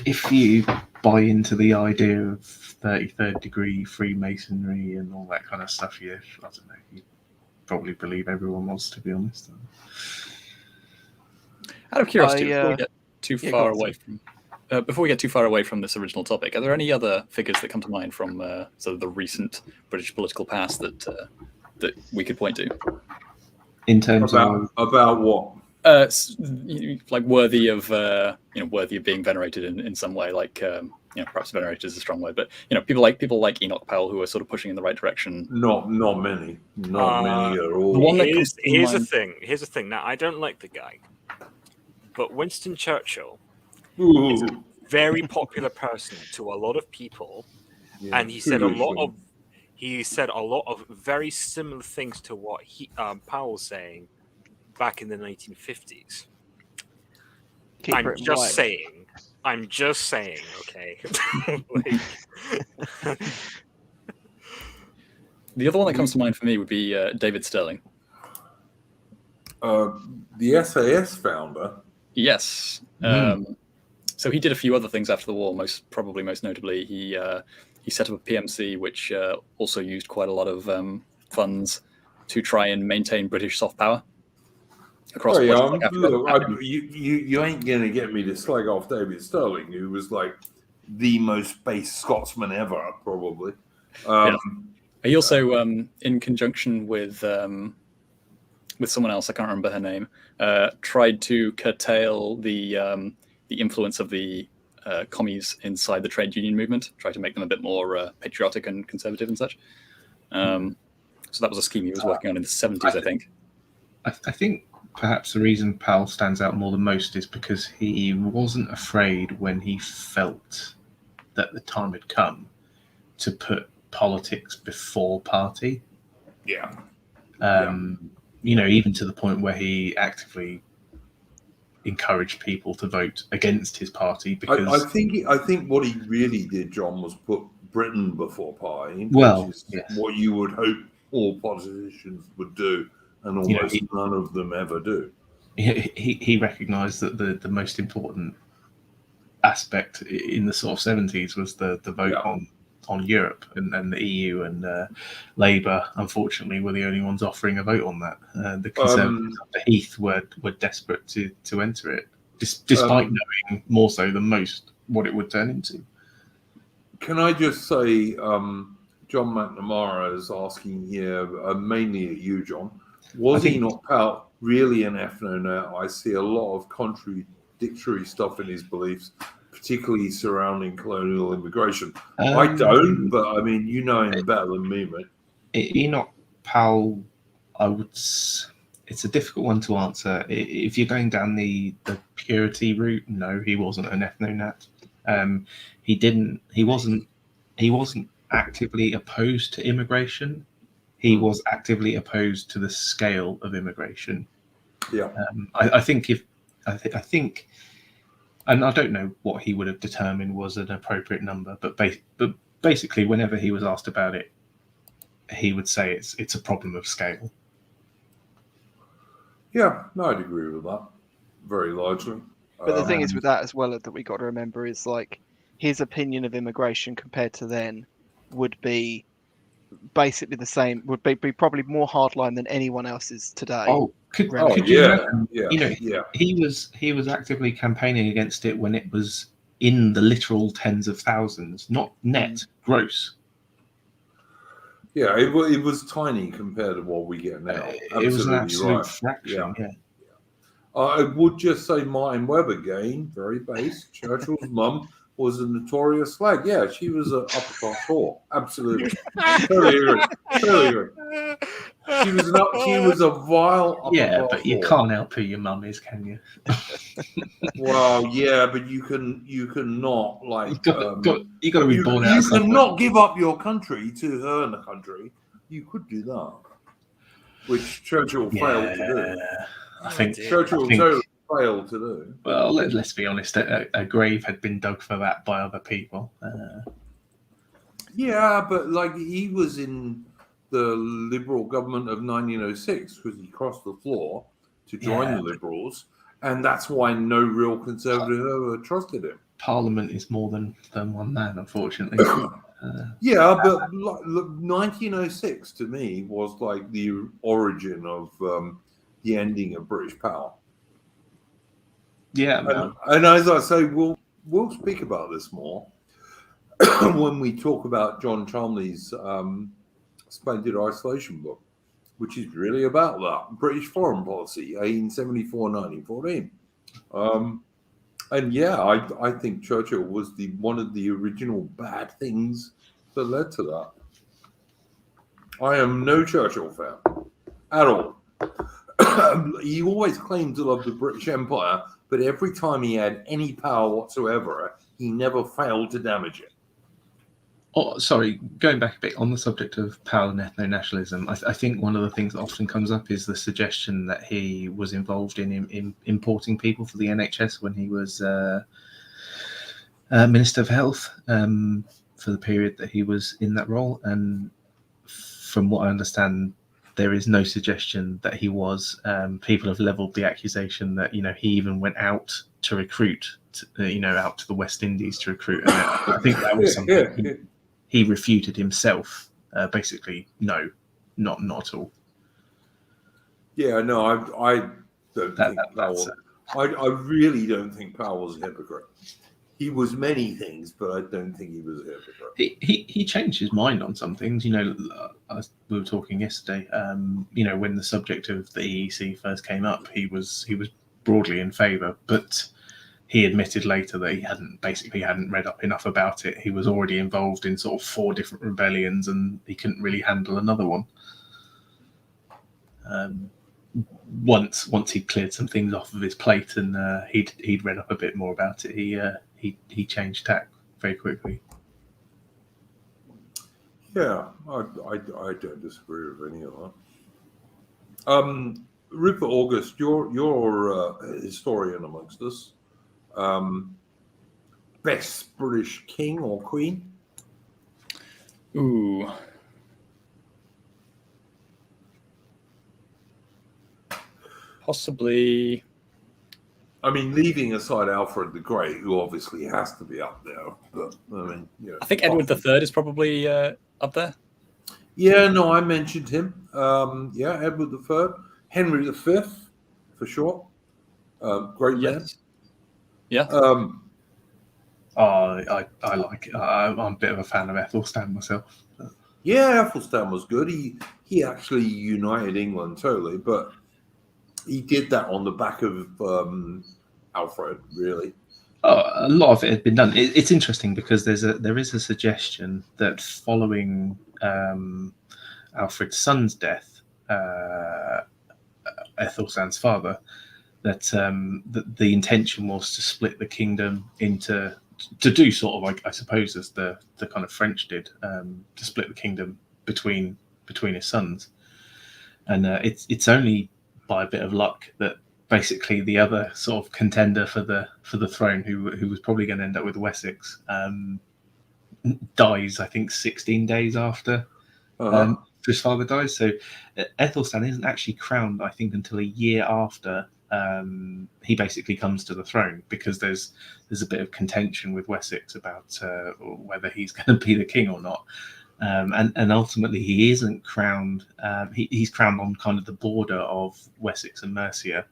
if you buy into the idea of 33rd degree Freemasonry and all that kind of stuff, I don't know, you probably believe everyone was, to be honest. Out of curiosity, before we get too far away from before we get too far away from this original topic, are there any other figures that come to mind from sort of the recent British political past that we could point to? In terms of About what? Like worthy of worthy of being venerated in some way, like perhaps venerated is a strong word, but people like Enoch Powell who are sort of pushing in the right direction. Not many at all. The one that comes to Here's the mind- thing. Here's the thing. Now, I don't like the guy, but Winston Churchill Ooh. is a very popular person to a lot of people, Yeah, and he said a lot foolishly. of very similar things to what Powell was saying back in the 1950s. Keep I'm Britain just right. saying. I'm just saying. Okay. The other one that comes to mind for me would be David Stirling. The SAS founder. Yes. So he did a few other things after the war. Most notably, he set up a PMC, which also used quite a lot of funds to try and maintain British soft power across places like Africa. Look, you ain't gonna get me to slag off David Stirling, who was like the most based Scotsman ever, probably. Yes. He also, in conjunction with someone else, I can't remember her name, tried to curtail the influence of the commies inside the trade union movement, tried to make them a bit more patriotic and conservative and such. So that was a scheme he was working on in the 70s, I think. I think perhaps the reason Powell stands out more than most is because he wasn't afraid when he felt that the time had come to put politics before party. Yeah. Even to the point where he actively encouraged people to vote against his party because I think what he really did, John, was put Britain before party, well, which is yes. what you would hope all politicians would do, and almost none of them ever do. He recognised that the most important aspect in the sort of 70s was the vote on Europe, and the EU and Labour, unfortunately, were the only ones offering a vote on that. The Conservatives under Heath were desperate to enter it, despite knowing more so than most what it would turn into. Can I just say, John McNamara is asking here, mainly at you, John, was Enoch Powell really an ethno-nat? I see a lot of contradictory stuff in his beliefs, particularly surrounding colonial immigration. I don't, but I mean, you know him better than me, mate. Enoch Powell, it's a difficult one to answer. If you're going down the purity route, no, he wasn't an ethno-nat. He wasn't actively opposed to immigration. He was actively opposed to the scale of immigration. Yeah. I think, and I don't know what he would have determined was an appropriate number, but basically, whenever he was asked about it, he would say it's a problem of scale. Yeah, no, I'd agree with that very largely. But the thing is with that as well that we got to remember is like his opinion of immigration compared to then would be basically the same, would be probably more hardline than anyone else's today. Could you imagine? He was actively campaigning against it when it was in the literal tens of thousands, not net, gross. Yeah, it was tiny compared to what we get now. It was an absolute fraction. Yeah. I would just say Martin Webb again, very base. Churchill's mum was a notorious slag. Yeah, she was an upper class whore. Absolutely. Totally agree. She was a vile upper class but you whore. can't help who your mum is, can you? Well, yeah, but you cannot like you got to be born out. You cannot give up your country to her in the country. You could do that, which Churchill failed to do. I think Churchill totally failed to do. Well, let's be honest. A grave had been dug for that by other people. Yeah, but like he was in the Liberal government of 1906 because he crossed the floor to join the Liberals, and that's why no real Conservative ever trusted him. Parliament is more than one man, unfortunately. Yeah, but look, 1906 to me was like the origin of the ending of British power. Yeah, and as I say, we'll we'll speak about this more when we talk about John Chalmley's Splendid Isolation book, which is really about that British foreign policy, 1874-1914. And yeah, I think Churchill was one of the original bad things that led to that. I am no Churchill fan at all. He always claimed to love the British Empire, but every time he had any power whatsoever, he never failed to damage it. Oh, sorry, going back a bit on the subject of power and ethno-nationalism, I think one of the things that often comes up is the suggestion that he was involved in importing people for the NHS when he was Minister of Health for the period that he was in that role. And from what I understand, there is no suggestion that he was. People have levelled the accusation that, you know, he even went out to recruit, out to the West Indies to recruit. And I think that was something he refuted himself. Basically, no, not at all. Yeah, no, I don't think Powell. I really don't think Powell was a hypocrite. He was many things, but I don't think he was a hypocrite. He changed his mind on some things. We were talking yesterday. When the subject of the EEC first came up, he was broadly in favour, but he admitted later that he hadn't read up enough about it. He was already involved in sort of 4 different rebellions, and he couldn't really handle another one. Once he'd cleared some things off of his plate and he'd read up a bit more about it, he changed tack very quickly. Yeah, I don't disagree with any of that. Rupert August, you're a historian amongst us. Best British king or queen? Ooh. Possibly. I mean, leaving aside Alfred the Great, who obviously has to be up there. But I think Edward III is probably up there. Yeah, no, I mentioned him. Edward III, Henry V, for sure. Great man. Yeah. I like it. I'm a bit of a fan of Ethelstan myself. Yeah, Ethelstan was good. He actually united England totally, but he did that on the back of Alfred, really. Oh, a lot of it had been done. It's interesting because there is a suggestion that following Alfred's son's death, Ethelstan's father, that the intention was to split the kingdom into, to do sort of like, I suppose, as the kind of French did, to split the kingdom between his sons. And it's only by a bit of luck that basically the other sort of contender for the throne, who was probably going to end up with Wessex, dies, I think, 16 days after his father dies. So Ethelstan isn't actually crowned, I think, until a year after he basically comes to the throne, because there's a bit of contention with Wessex about whether he's going to be the king or not. And ultimately he isn't crowned. He's crowned on kind of the border of Wessex and Mercia.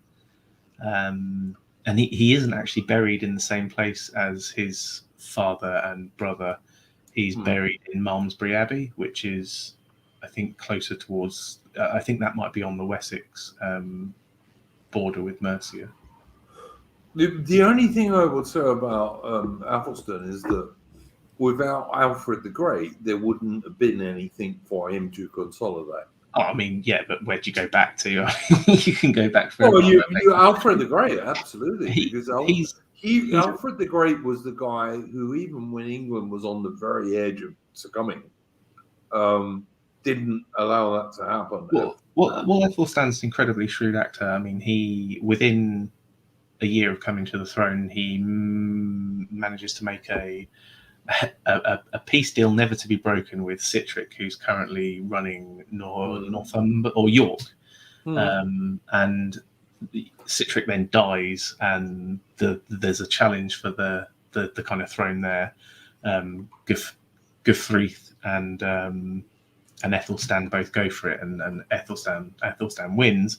And he isn't actually buried in the same place as his father and brother. He's buried in Malmesbury Abbey, which is, I think, closer towards, I think that might be on the Wessex border with Mercia. The only thing I would say about Athelstan is that without Alfred the Great, there wouldn't have been anything for him to consolidate. Oh, I mean, yeah, but where'd you go back to? You can go back further. Oh, you Alfred the Great, absolutely. Because Alfred the Great was the guy who, even when England was on the very edge of succumbing, didn't allow that to happen. Well, Ethelstan's an incredibly shrewd actor. I mean, he, within a year of coming to the throne, he manages to make a peace deal never to be broken with Sihtric, who's currently running Northumberland or York. And Sihtric then dies, and there's a challenge for the kind of throne there. Guthfrith and Ethelstan both go for it, and Ethelstan wins.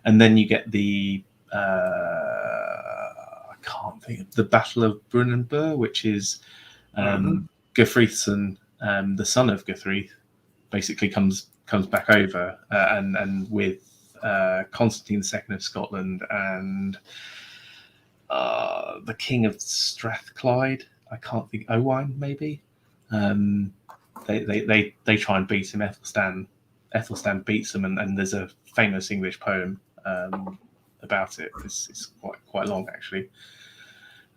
And then you get the I can't think of the Battle of Brunanburh, which is Guthríth's the son of Guthríth, basically comes back over and with Constantine II of Scotland and the King of Strathclyde. I can't think, Owain maybe. They try and beat him. Ethelstan beats them, and there's a famous English poem about it. It's quite long actually.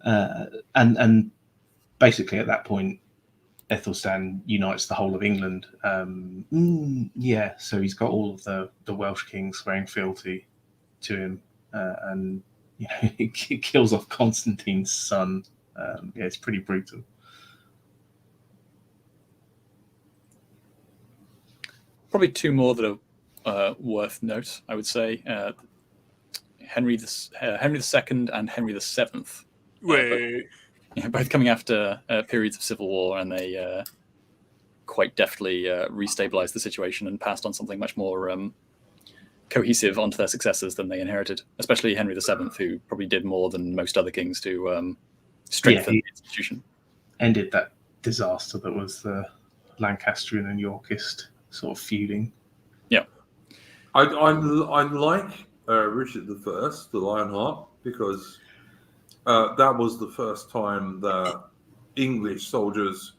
And basically at that point, Ethelstan unites the whole of England. So he's got all of the Welsh kings swearing fealty to him, and he kills off Constantine's son. It's pretty brutal. Probably two more that are worth note, I would say. Henry II and Henry VII. Both coming after periods of civil war, and they quite deftly restabilized the situation and passed on something much more cohesive onto their successors than they inherited, especially Henry VII, who probably did more than most other kings to strengthen the institution. Ended that disaster that was the Lancastrian and Yorkist sort of feuding. Yeah. I like Richard I, the Lionheart, because that was the first time that English soldiers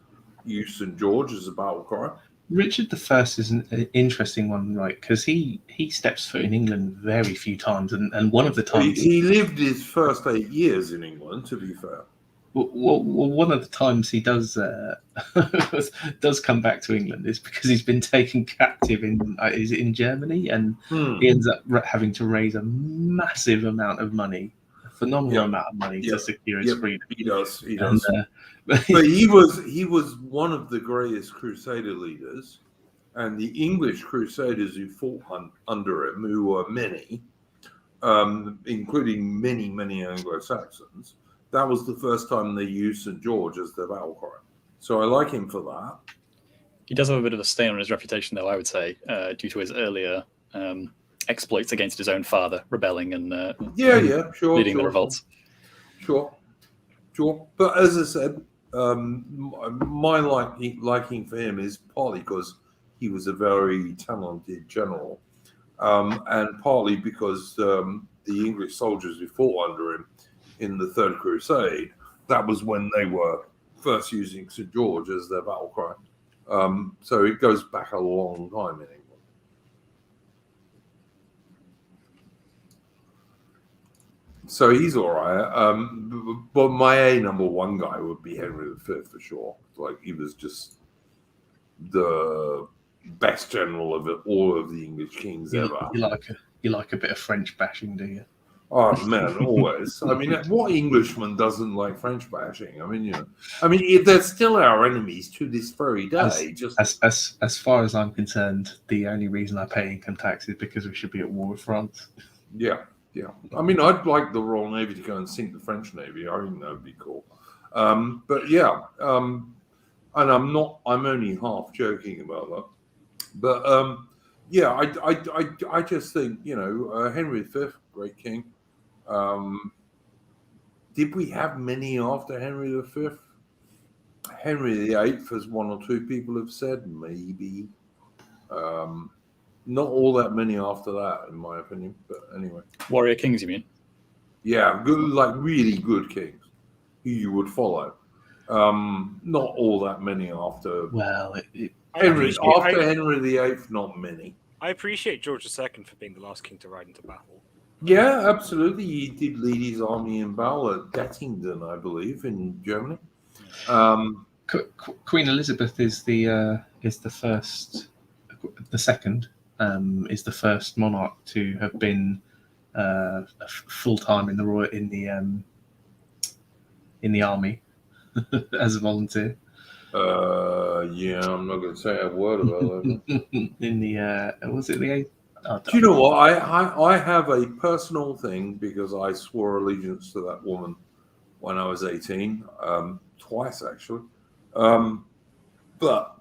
used St. George as a battle cry. Richard I is an interesting one, right? Because he steps foot in England very few times, and one of the times he lived his first 8 years in England, to be fair. Well, one of the times he does come back to England is because he's been taken captive in Germany, and he ends up having to raise a massive amount of money, a phenomenal amount of money to secure his freedom. He does. But he was one of the greatest Crusader leaders, and the English Crusaders who fought under him, who were many, including many Anglo-Saxons. That was the first time they used St. George as their battle cry. So I like him for that. He does have a bit of a stain on his reputation, though, I would say, due to his earlier exploits against his own father, rebelling and leading the revolts. Sure. But as I said, my liking for him is partly because he was a very talented general, and partly because the English soldiers who fought under him in the Third Crusade, that was when they were first using St. George as their battle cry. So it goes back a long time in England. So he's all right. But my number one guy would be Henry V for sure. Like, he was just the best general of all of the English kings ever. You like a bit of French bashing, do you? Oh man, always. I mean, what Englishman doesn't like French bashing? I mean, they're still our enemies to this very day. As far as I'm concerned, the only reason I pay income tax is because we should be at war with France. Yeah. I mean, I'd like the Royal Navy to go and sink the French Navy. I think that would be cool. But yeah, and I'm only half joking about that. But yeah, I just think, Henry V, great king. Did we have many after Henry V? Henry VIII, as one or two people have said, maybe. Not all that many after that, in my opinion. But anyway. Warrior kings, you mean? Yeah, good, like really good kings who you would follow. Not all that many after. Well, Henry VIII, not many. I appreciate George II for being the last king to ride into battle. Yeah, absolutely. He did lead his army in battle at Dettingen, I believe, in Germany. Queen Elizabeth is the first, the second is the first monarch to have been full time in the army as a volunteer. Yeah, I'm not going to say a word about that. In the was it the 8th? Do you know what? I have a personal thing because I swore allegiance to that woman when I was 18, twice actually. But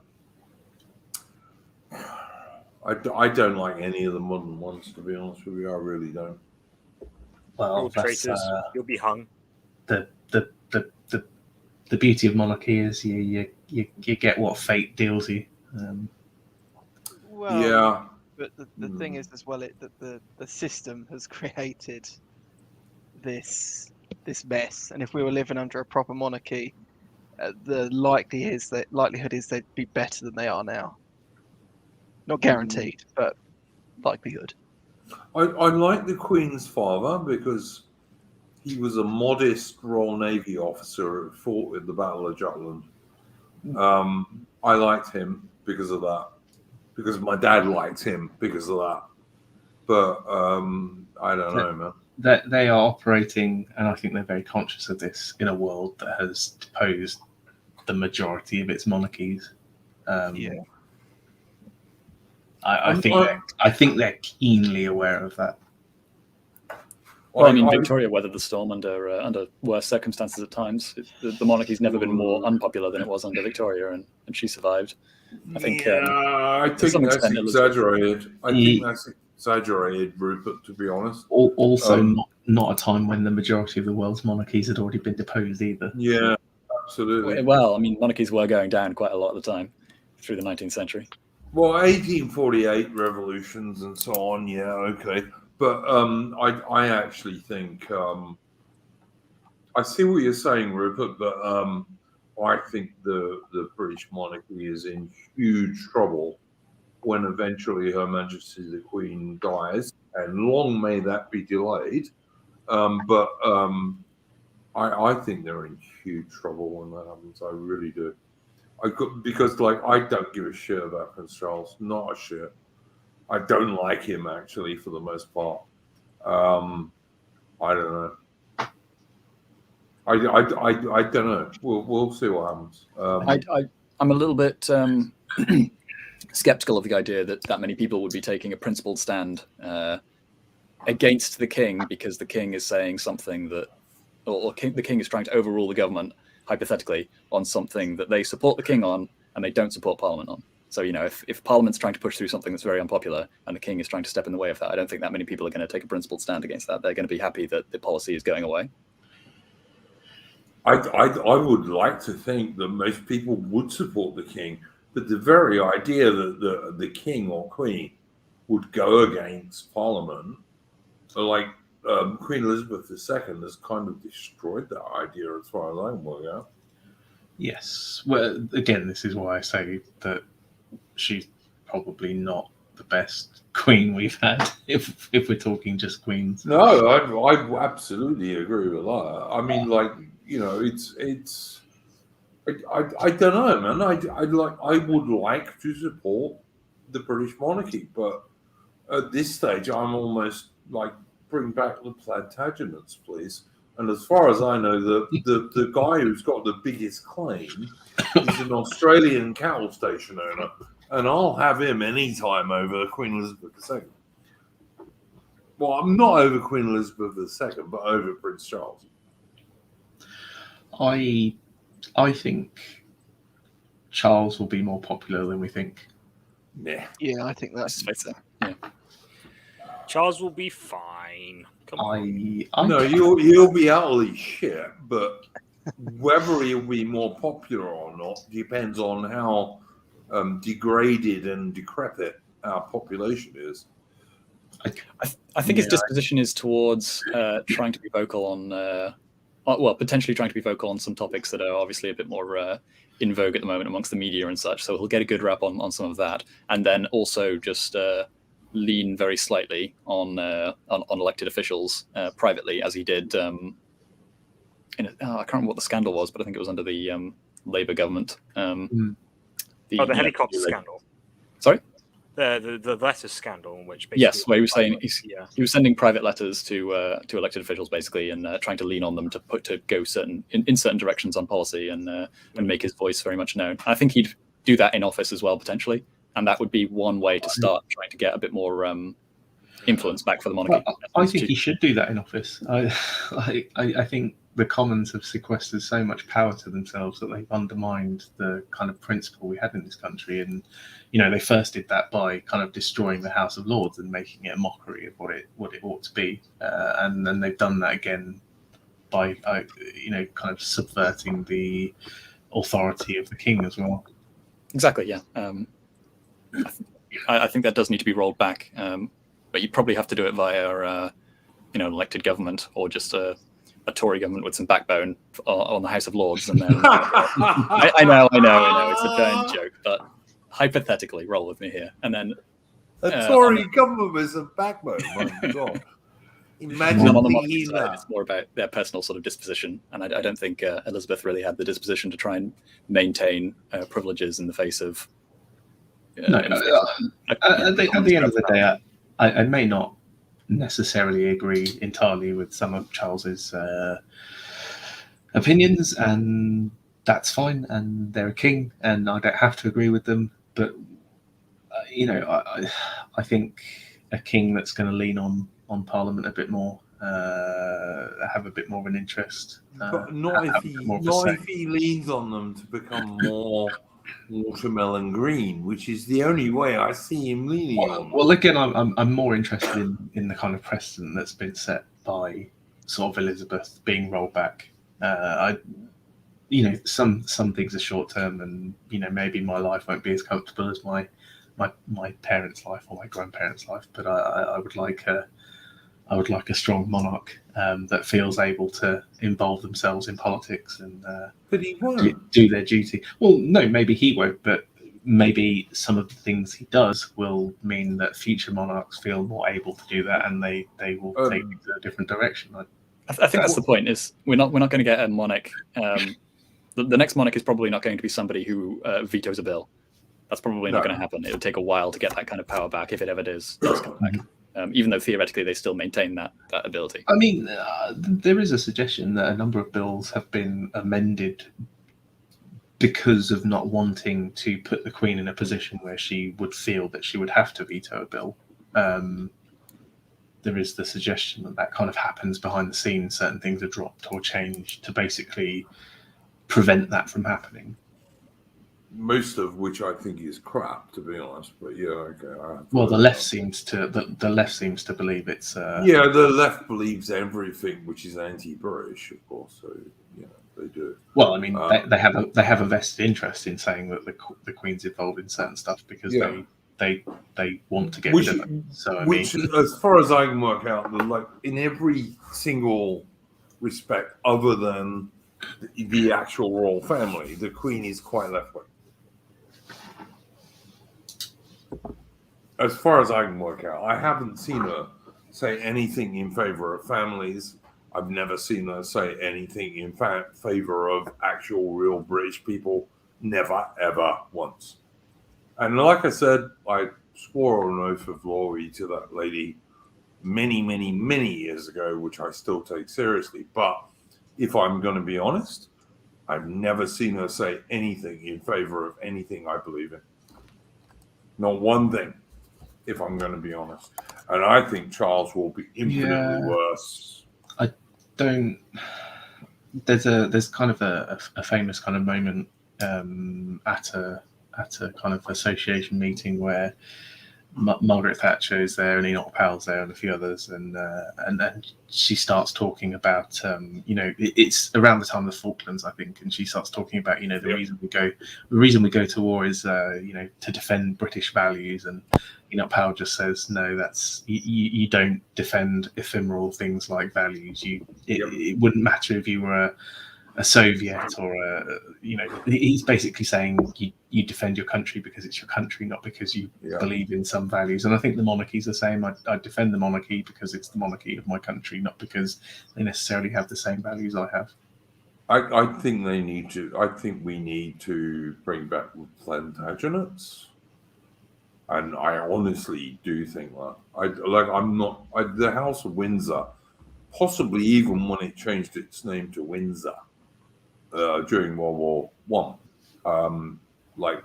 I don't like any of the modern ones, to be honest with you. I really don't. Well, traitors, you'll be hung. the beauty of monarchy is you get what fate deals you. Well, Yeah. but the thing is as well that the system has created this mess, and if we were living under a proper monarchy, the likelihood is they'd be better than they are now. Not guaranteed, but likelihood. I like the Queen's father because he was a modest Royal Navy officer who fought in the Battle of Jutland. I liked him because of that, because my dad liked him because of that. But I don't know, man. That they are operating, and I think they're very conscious of this, in a world that has deposed the majority of its monarchies. Yeah. I think they're keenly aware of that. Well, I mean, Victoria weathered the storm under worse circumstances at times. The monarchy's never been more unpopular than it was under Victoria, and she survived. I think. I think that's exaggerated. I think that's exaggerated, Rupert. To be honest. Also, not a time when the majority of the world's monarchies had already been deposed either. Yeah, absolutely. Well, I mean, monarchies were going down quite a lot of the time through the 19th century. Well, 1848 revolutions and so on. Yeah, okay. But I actually think I see what you're saying, Rupert. But I think the British monarchy is in huge trouble when eventually Her Majesty the Queen dies, and long may that be delayed. But I think they're in huge trouble when that happens. I really do. Because I don't give a shit about Prince Charles. Not a shit. I don't like him actually for the most part. I don't know. I don't know. We'll see what happens. I'm a little bit skeptical of the idea that many people would be taking a principled stand against the king because the king is saying something that, or the king is trying to overrule the government hypothetically on something that they support the king on and they don't support Parliament on. So, if Parliament's trying to push through something that's very unpopular and the king is trying to step in the way of that, I don't think that many people are going to take a principled stand against that. They're going to be happy that the policy is going away. I would like to think that most people would support the king, but the very idea that the king or queen would go against Parliament, like Queen Elizabeth II has kind of destroyed that idea as far as I'm aware. Yes. Well, again, this is why I say that she's probably not the best queen we've had, if we're talking just queens. No, I absolutely agree with that. I mean, it's. I don't know, man. I would like to support the British monarchy, but at this stage, I'm almost like, bring back the Plantagenets, please. And as far as I know, the guy who's got the biggest claim is an Australian cattle station owner, and I'll have him any time over Queen Elizabeth II. Well, I'm not over Queen Elizabeth II, but over Prince Charles. I think Charles will be more popular than we think. Yeah. Yeah, I think that's Yeah. Charles will be fine. Come on. No, he'll be utterly shit, but whether he'll be more popular or not depends on how degraded and decrepit our population is. I think his disposition is towards trying to be vocal on, potentially trying to be vocal on some topics that are obviously a bit more in vogue at the moment amongst the media and such. So he'll get a good rap on some of that, and then also just lean very slightly on elected officials privately, as he did. I can't remember what the scandal was, but I think it was under the Labour government. The helicopter scandal. Sorry. The letter scandal, in which basically where he was saying he was sending private letters to elected officials basically, and trying to lean on them to go in certain directions on policy and make his voice very much known. I think he'd do that in office as well potentially, and that would be one way to start trying to get a bit more influence back for the monarchy. Well, I think he should do that in office. I think the Commons have sequestered so much power to themselves that they've undermined the kind of principle we had in this country. And, they first did that by kind of destroying the House of Lords and making it a mockery of what it ought to be. And then they've done that again by kind of subverting the authority of the king as well. Exactly. Yeah. I think that does need to be rolled back, but you probably have to do it via elected government, or just a Tory government with some backbone on the House of Lords, and then I know, it's a dirty joke, but hypothetically, roll with me here, and then a Tory government with a backbone. My God, imagine on the monarchy thinking side, that. it's more about their personal sort of disposition, and I don't think Elizabeth really had the disposition to try and maintain privileges in the face of. At the end of the day, I may not necessarily agree entirely with some of Charles's opinions, and that's fine. And they're a king, and I don't have to agree with them. But I think a king that's going to lean on Parliament a bit more, have a bit more of an interest. But not if he leans on them to become more watermelon green, which is the only way I see him leaning on them. Well, again, I'm more interested in the kind of precedent that's been set by sort of Elizabeth being rolled back. Some things are short term, and maybe my life won't be as comfortable as my parents' life or my grandparents' life, but I would like a strong monarch that feels able to involve themselves in politics and but he won't do their duty. Well, no, maybe he won't, but maybe some of the things he does will mean that future monarchs feel more able to do that, and they will take it to a different direction. I think that's the point. Is we're not going to get a monarch. The next monarch is probably not going to be somebody who vetoes a bill. That's probably not going to happen. It'll take a while to get that kind of power back, if it ever does come back. Even though theoretically they still maintain that ability. I mean, there is a suggestion that a number of bills have been amended because of not wanting to put the Queen in a position where she would feel that she would have to veto a bill. There is the suggestion that kind of happens behind the scenes. Certain things are dropped or changed to basically prevent that from happening. Most of which I think is crap, to be honest. But yeah, okay. Well, the left seems to believe it's. Yeah, the left believes everything which is anti-British, of course. So they do. Well, I mean, they have a vested interest in saying that the Queen's involved in certain stuff because they want to get rid of it. So as far as I can work out, in every single respect, other than the actual royal family, the Queen is quite left-wing. As far as I can work out, I haven't seen her say anything in favor of families. I've never seen her say anything in favor of actual real British people. Never, ever once. And like I said, I swore an oath of loyalty to that lady many, many, many years ago, which I still take seriously. But if I'm going to be honest, I've never seen her say anything in favor of anything I believe in. Not one thing, if I'm going to be honest. And I think Charles will be infinitely worse. I don't. There's kind of a famous kind of moment at a kind of association meeting where Margaret Thatcher is there and Enoch Powell's there and a few others, and then she starts talking about it's around the time of the Falklands, I think, and she starts talking about the reason we go to war is to defend British values, and Enoch Powell just says no, that's you don't defend ephemeral things like values. It wouldn't matter if you were a Soviet or he's basically saying you defend your country because it's your country, not because you believe in some values. And I think the monarchy's the same. I defend the monarchy because it's the monarchy of my country, not because they necessarily have the same values I have. I think they need to. I think we need to bring back Plantagenets, and I honestly do think that. The House of Windsor, possibly even when it changed its name to Windsor. During World War I,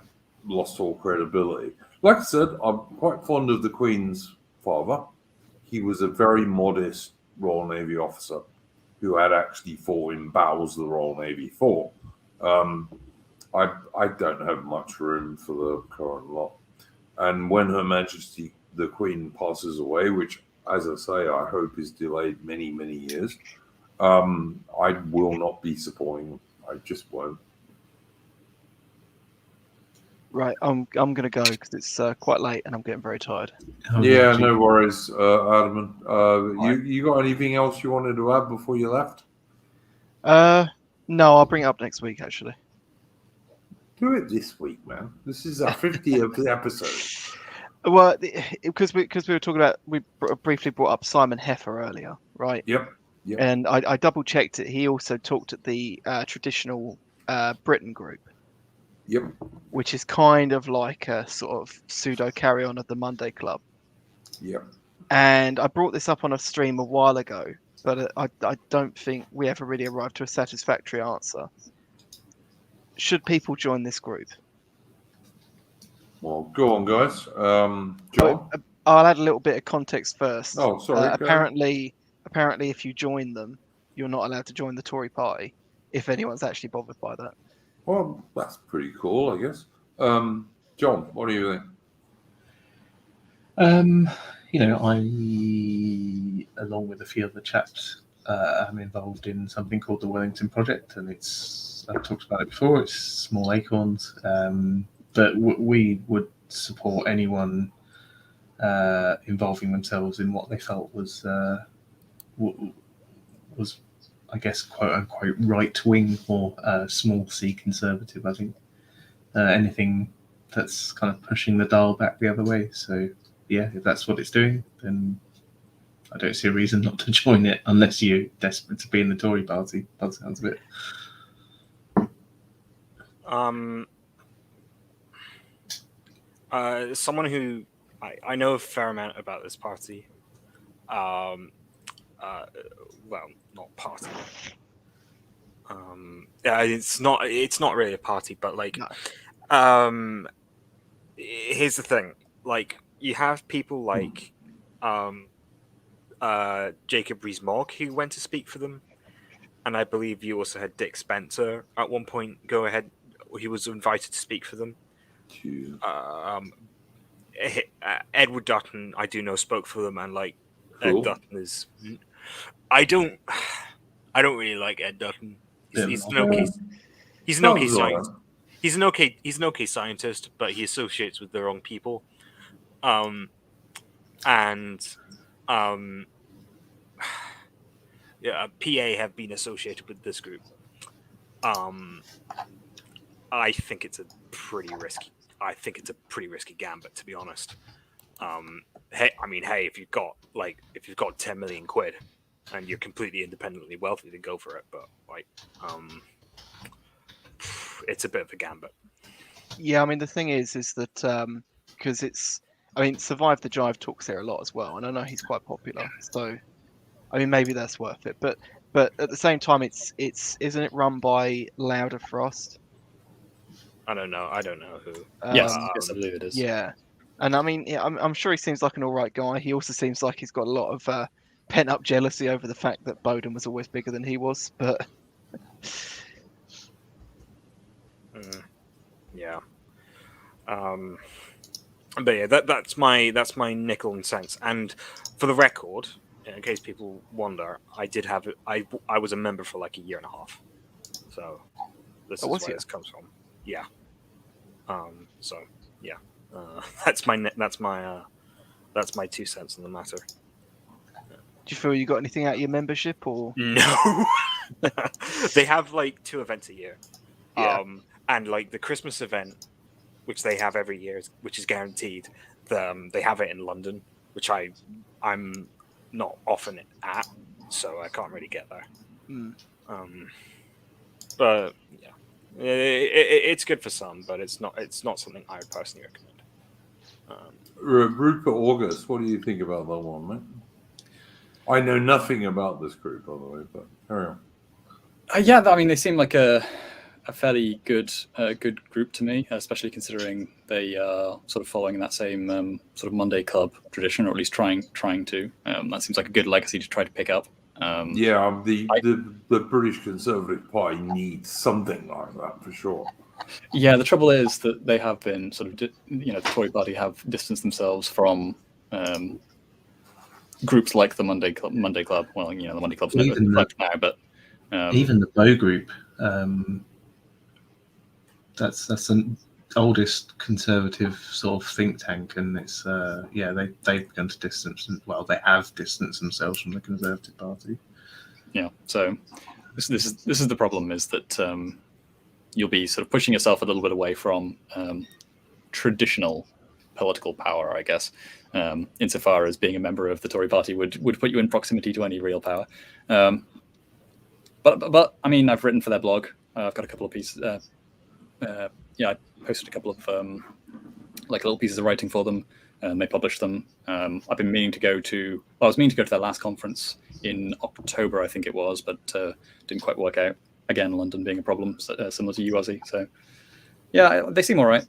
lost all credibility. Like I said, I'm quite fond of the Queen's father. He was a very modest Royal Navy officer who had actually fought in battles the Royal Navy fought. I don't have much room for the current lot. And when Her Majesty the Queen passes away, which, as I say, I hope is delayed many, many years, I will not be supporting them. I just won't. Right, I'm gonna go because it's quite late and I'm getting very tired. Oh, Yeah, gee. no worries, Adamant. Right. You got anything else you wanted to add before you left? No, I'll bring it up next week actually. Do it this week, man. This is our 50th episode. Well, because we were talking about briefly brought up Simon Heffer earlier, right? Yep. Yep. And I double checked it. He also talked at the traditional Britain group, Yep. which is kind of like a sort of pseudo carry on of the Monday Club. Yep. And I brought this up on a stream a while ago, but I don't think we ever really arrived to a satisfactory answer. Should people join this group? Well, go on, guys. John? I'll add a little bit of context first. Oh, sorry. go ahead. Apparently, if you join them, you're not allowed to join the Tory party, if anyone's actually bothered by that. Well, that's pretty cool, I guess. John, what do you think? I, along with a few other chaps, am involved in something called the Wellington Project, and I've talked about it before. It's small acorns, but we would support anyone involving themselves in what they felt was, I guess, quote unquote, right wing or small c conservative. I think anything that's kind of pushing the dial back the other way. So yeah, if that's what it's doing, then I don't see a reason not to join it unless you're desperate to be in the Tory party. That sounds a bit. Someone who I know a fair amount about this party. Well, not party. Yeah, it's not really a party, but like, No. Here's the thing: like, you have people like, Jacob Rees-Mogg who went to speak for them, and I believe you also had Dick Spencer at one point go ahead. He was invited to speak for them. Edward Dutton, I do know, spoke for them, and like, Cool. Ed Dutton is. I don't really like Ed Dutton. He's an okay. He's an okay Sounds alright. scientist. He's an okay scientist, but he associates with the wrong people. Yeah, PA have been associated with this group. I think it's a pretty risky gambit, to be honest. Hey, if you've got 10 million quid and you're completely independently wealthy, to go for it. But like, it's a bit of a gambit. Yeah, I mean the thing is that because Survive the Drive talks here a lot as well, and I know he's quite popular. So, I mean maybe that's worth it. But at the same time, it's isn't it run by Louder Frost? I don't know who. Yes, yes, I believe it is. Yeah, and I mean, yeah, I'm sure he seems like an all right guy. He also seems like he's got a lot of pent up jealousy over the fact that Bowden was always bigger than he was. But yeah, but yeah, that's my nickel and cents. And for the record, in case people wonder, I was a member for like a year and a half. So this is where this comes from. Yeah. So yeah, that's my 2 cents on the matter. do you feel you got anything out of your membership or? No. They have like 2 events a year. Yeah. And like the Christmas event, which they have every year, which is guaranteed. They have it in London, which I'm not often at, so I can't really get there. But yeah, it's good for some, but it's not something I would personally recommend. Rupert August, what do you think about that one, mate? I know nothing about this group, by the way, but carry on. Yeah, I mean, they seem like a fairly good group to me, especially considering they are sort of following that same sort of Monday Club tradition, or at least trying to. That seems like a good legacy to try to pick up. The British Conservative Party needs something like that for sure. Yeah, the trouble is that they have been sort of, the Tory Party have distanced themselves from groups like the Monday Club. Well, the Monday Club's never Even left now, but even the Bow Group. That's an oldest conservative sort of think tank, and it's they've begun to distance. Well, they have distanced themselves from the Conservative Party. Yeah. So this is the problem, is that you'll be sort of pushing yourself a little bit away from traditional political power, I guess, insofar as being a member of the Tory Party would put you in proximity to any real power. But I mean, I've written for their blog. I've got a couple of pieces. I posted a couple of little pieces of writing for them. They published them. I've been meaning to go to. I was meaning to go to their last conference in October, I think it was, but didn't quite work out. Again, London being a problem, similar to you, Ozzy. So yeah, they seem all right.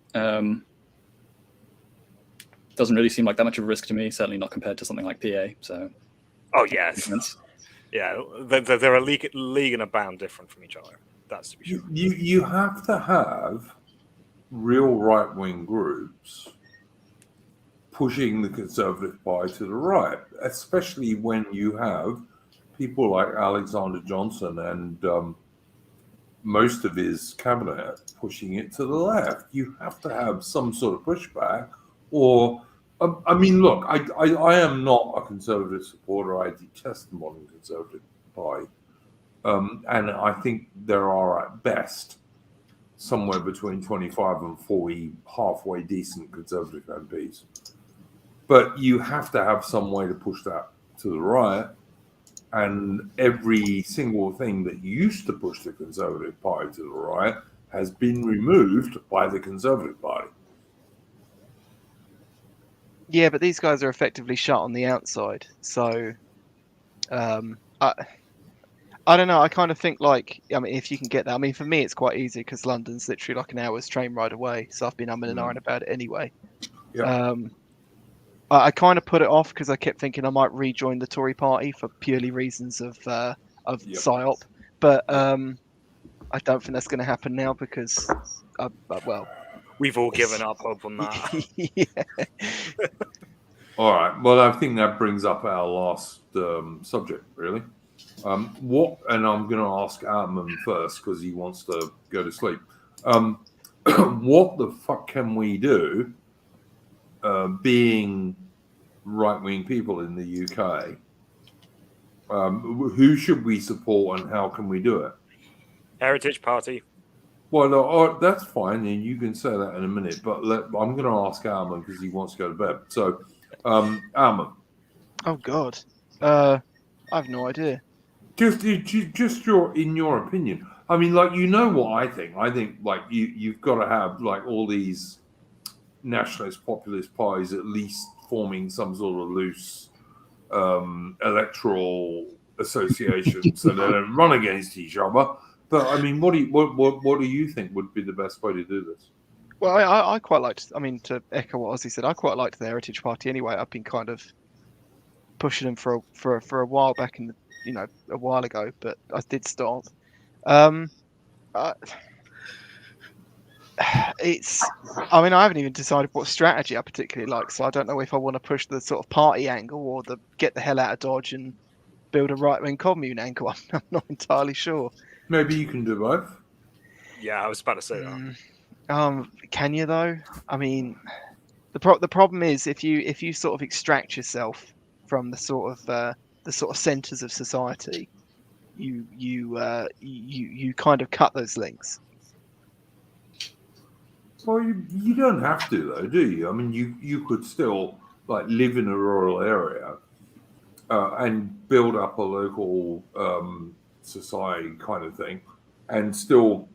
Doesn't really seem like that much of a risk to me. Certainly not compared to something like PA. So. Oh yes. Yeah, they're a league and a bound different from each other. That's to be sure. You have to have real right-wing groups pushing the Conservative Party to the right, especially when you have people like Alexander Johnson and most of his cabinet pushing it to the left. You have to have some sort of pushback, or I mean, look, I am not a Conservative supporter. I detest the modern Conservative Party. And I think there are at best somewhere between 25 and 40 halfway decent Conservative MPs. But you have to have some way to push that to the right. And every single thing that used to push the Conservative Party to the right has been removed by the Conservative Party. Yeah, but these guys are effectively shut on the outside. So I don't know. I kind of think if you can get that. I mean, for me, it's quite easy because London's literally like an hour's train ride away. So I've been umming and ahhing about it anyway. Yeah. I kind of put it off because I kept thinking I might rejoin the Tory party for purely reasons of psyop. But I don't think that's going to happen now because, we've all given up hope on that. Yeah. All right. Well, I think that brings up our last subject, really. And I'm going to ask Arman first because he wants to go to sleep. What the fuck can we do, being right-wing people in the UK? Who should we support and how can we do it? Heritage Party. Well, no, that's fine, and you can say that in a minute. But I'm going to ask Arman because he wants to go to bed. So, Arman. Oh God, I have no idea. Just in your opinion. I mean, what I think. I think you've got to have all these nationalist populist parties at least forming some sort of loose electoral association so they don't run against each other. But I mean, what do you think would be the best way to do this? Well, I quite liked. I mean, to echo what Ozzy said, I quite liked the Heritage Party anyway. I've been kind of pushing them for a while back a while ago, but I did stop. I mean, I haven't even decided what strategy I particularly like, so I don't know if I want to push the sort of party angle or the get the hell out of Dodge and build a right-wing commune angle. I'm not entirely sure. Maybe you can do both. Yeah, I was about to say that. Can you though? I mean, the problem is if you sort of extract yourself from the sort of centers of society, you kind of cut those links. Well, you don't have to though, do you? I mean, you could still live in a rural area and build up a local society kind of thing, and still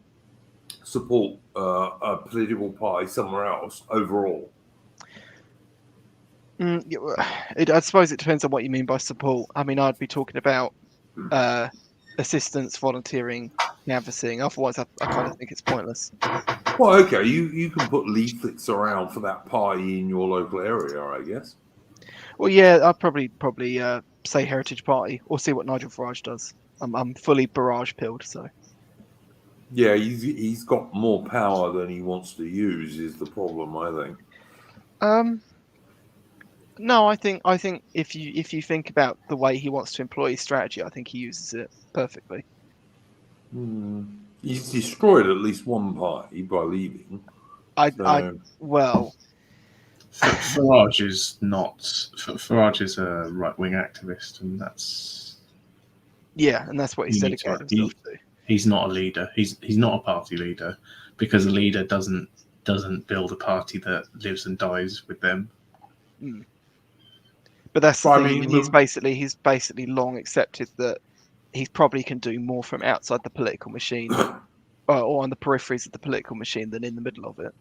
support a political party somewhere else overall. I suppose it depends on what you mean by support. I mean, I'd be talking about assistance, volunteering, canvassing. Otherwise, I kind of think it's pointless. Well, okay, you can put leaflets around for that party in your local area, I guess. Well, yeah, I'd probably say Heritage Party or see what Nigel Farage does. I'm fully barrage pilled, so. Yeah, he's got more power than he wants to use is the problem, I think. No, I think if you think about the way he wants to employ his strategy, I think he uses it perfectly. He's destroyed at least one party by leaving. Well, Farage is not. Farage is a right-wing activist, and that's yeah, and that's what he You said need to- against himself too. he's not a leader. He's not a party leader, because a leader doesn't build a party that lives and dies with them. But that's the But I thing. I mean, mean, he's basically long accepted that he probably can do more from outside the political machine, or on the peripheries of the political machine, than in the middle of it.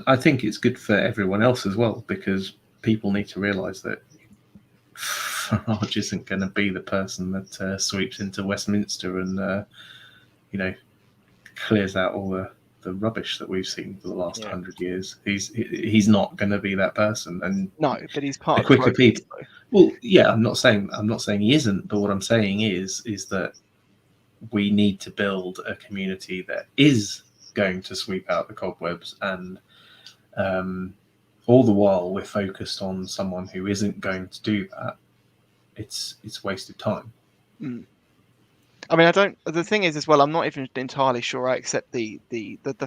I think it's good for everyone else as well, because people need to realise that Farage isn't going to be the person that sweeps into Westminster and clears out all the rubbish that we've seen for the last 100 years. He's not going to be that person. And no, but he's part the of quicker the process, people. Well, yeah, I'm not saying he isn't, but what I'm saying is that we need to build a community that is going to sweep out the cobwebs, and all the while we're focused on someone who isn't going to do that. It's wasted time. I mean, I don't. The thing is, as well, I'm not even entirely sure I accept the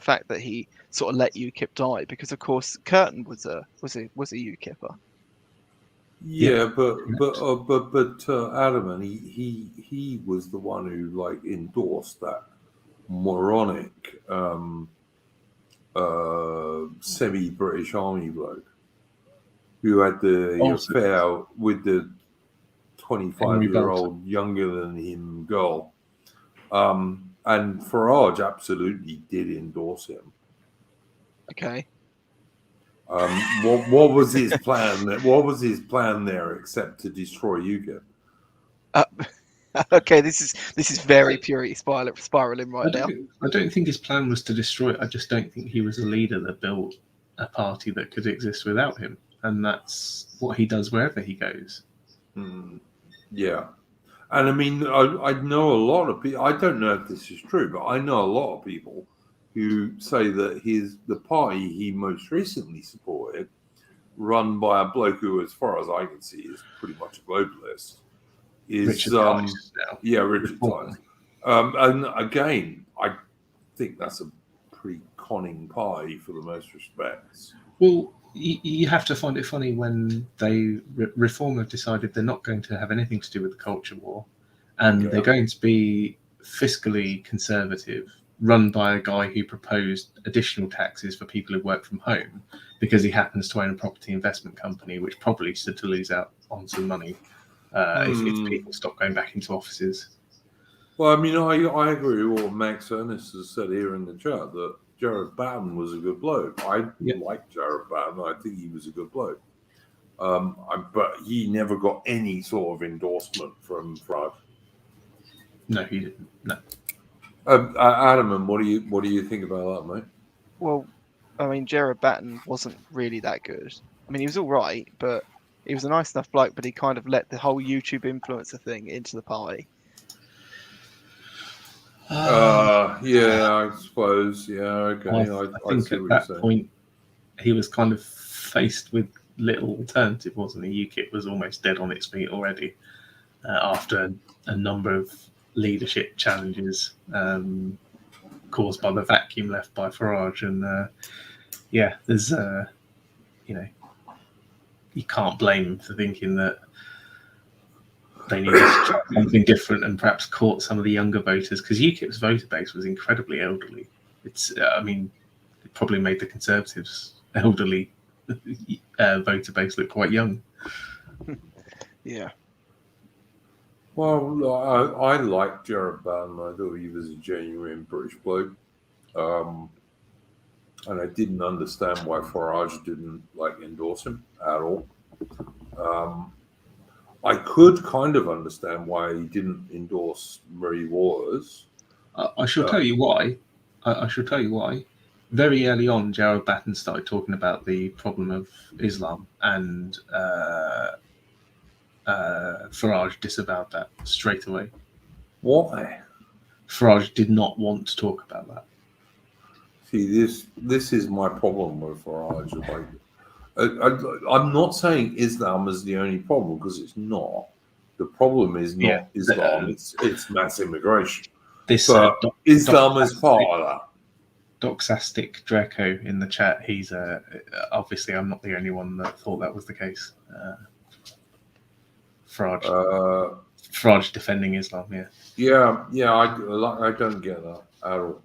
fact that he sort of let UKIP die, because of course Curtin was a UKIPper. Yeah, but Adam, and he was the one who like endorsed that moronic semi-British army bloke who had the affair with the 25-year-old younger than him girl. And Farage absolutely did endorse him. Okay. What was his plan? What was his plan there, except to destroy UKIP? Okay, this is very purely spiraling right now. I don't think his plan was to destroy it. I just don't think he was a leader that built a party that could exist without him, and that's what he does wherever he goes. Yeah, and I mean, I know a lot of people. I don't know if this is true, but I know a lot of people who say that the party he most recently supported, run by a bloke who, as far as I can see, is pretty much a globalist, is Richard Tice now. Yeah, Richard Tice. And again, I think that's a pretty conning party for the most respects. Well, you have to find it funny when Reform have decided they're not going to have anything to do with the culture war, and they're going to be fiscally conservative, run by a guy who proposed additional taxes for people who work from home because he happens to own a property investment company, which probably stood to lose out on some money if people stop going back into offices. Well, I mean, I agree with what Max Ernest has said here in the chat, that Jared Batten was a good bloke. I like Jared Batten. I think he was a good bloke. But he never got any sort of endorsement from Farage. No, he didn't. No. Adam, and what do you think about that, mate? Well, I mean, Jared Batten wasn't really that good. I mean, he was all right, but he was a nice enough bloke. But he kind of let the whole YouTube influencer thing into the party. Yeah, I suppose. Yeah, okay. I think at that point he was kind of faced with little alternative, wasn't he? UKIP was almost dead on its feet already after a number of leadership challenges caused by the vacuum left by Farage, and there's you can't blame him for thinking that they needed to try something different and perhaps caught some of the younger voters, because UKIP's voter base was incredibly elderly. It probably made the Conservatives' elderly voter base look quite young. Yeah. Well, I liked Jared Batten. I thought he was a genuine British bloke. And I didn't understand why Farage didn't endorse him at all. I could kind of understand why he didn't endorse Marie Waters. I shall tell you why. I shall tell you why. Very early on, Jared Batten started talking about the problem of Islam, and Farage disavowed that straight away. Why? Farage did not want to talk about that. See, this is my problem with Farage. I'm not saying Islam is the only problem, because it's not. The problem is not Yeah, Islam; it's mass immigration. This But Islam is part of that. Doxastic Draco in the chat. He's obviously I'm not the only one that thought that was the case. Farage defending Islam. Yeah. I don't get that at all.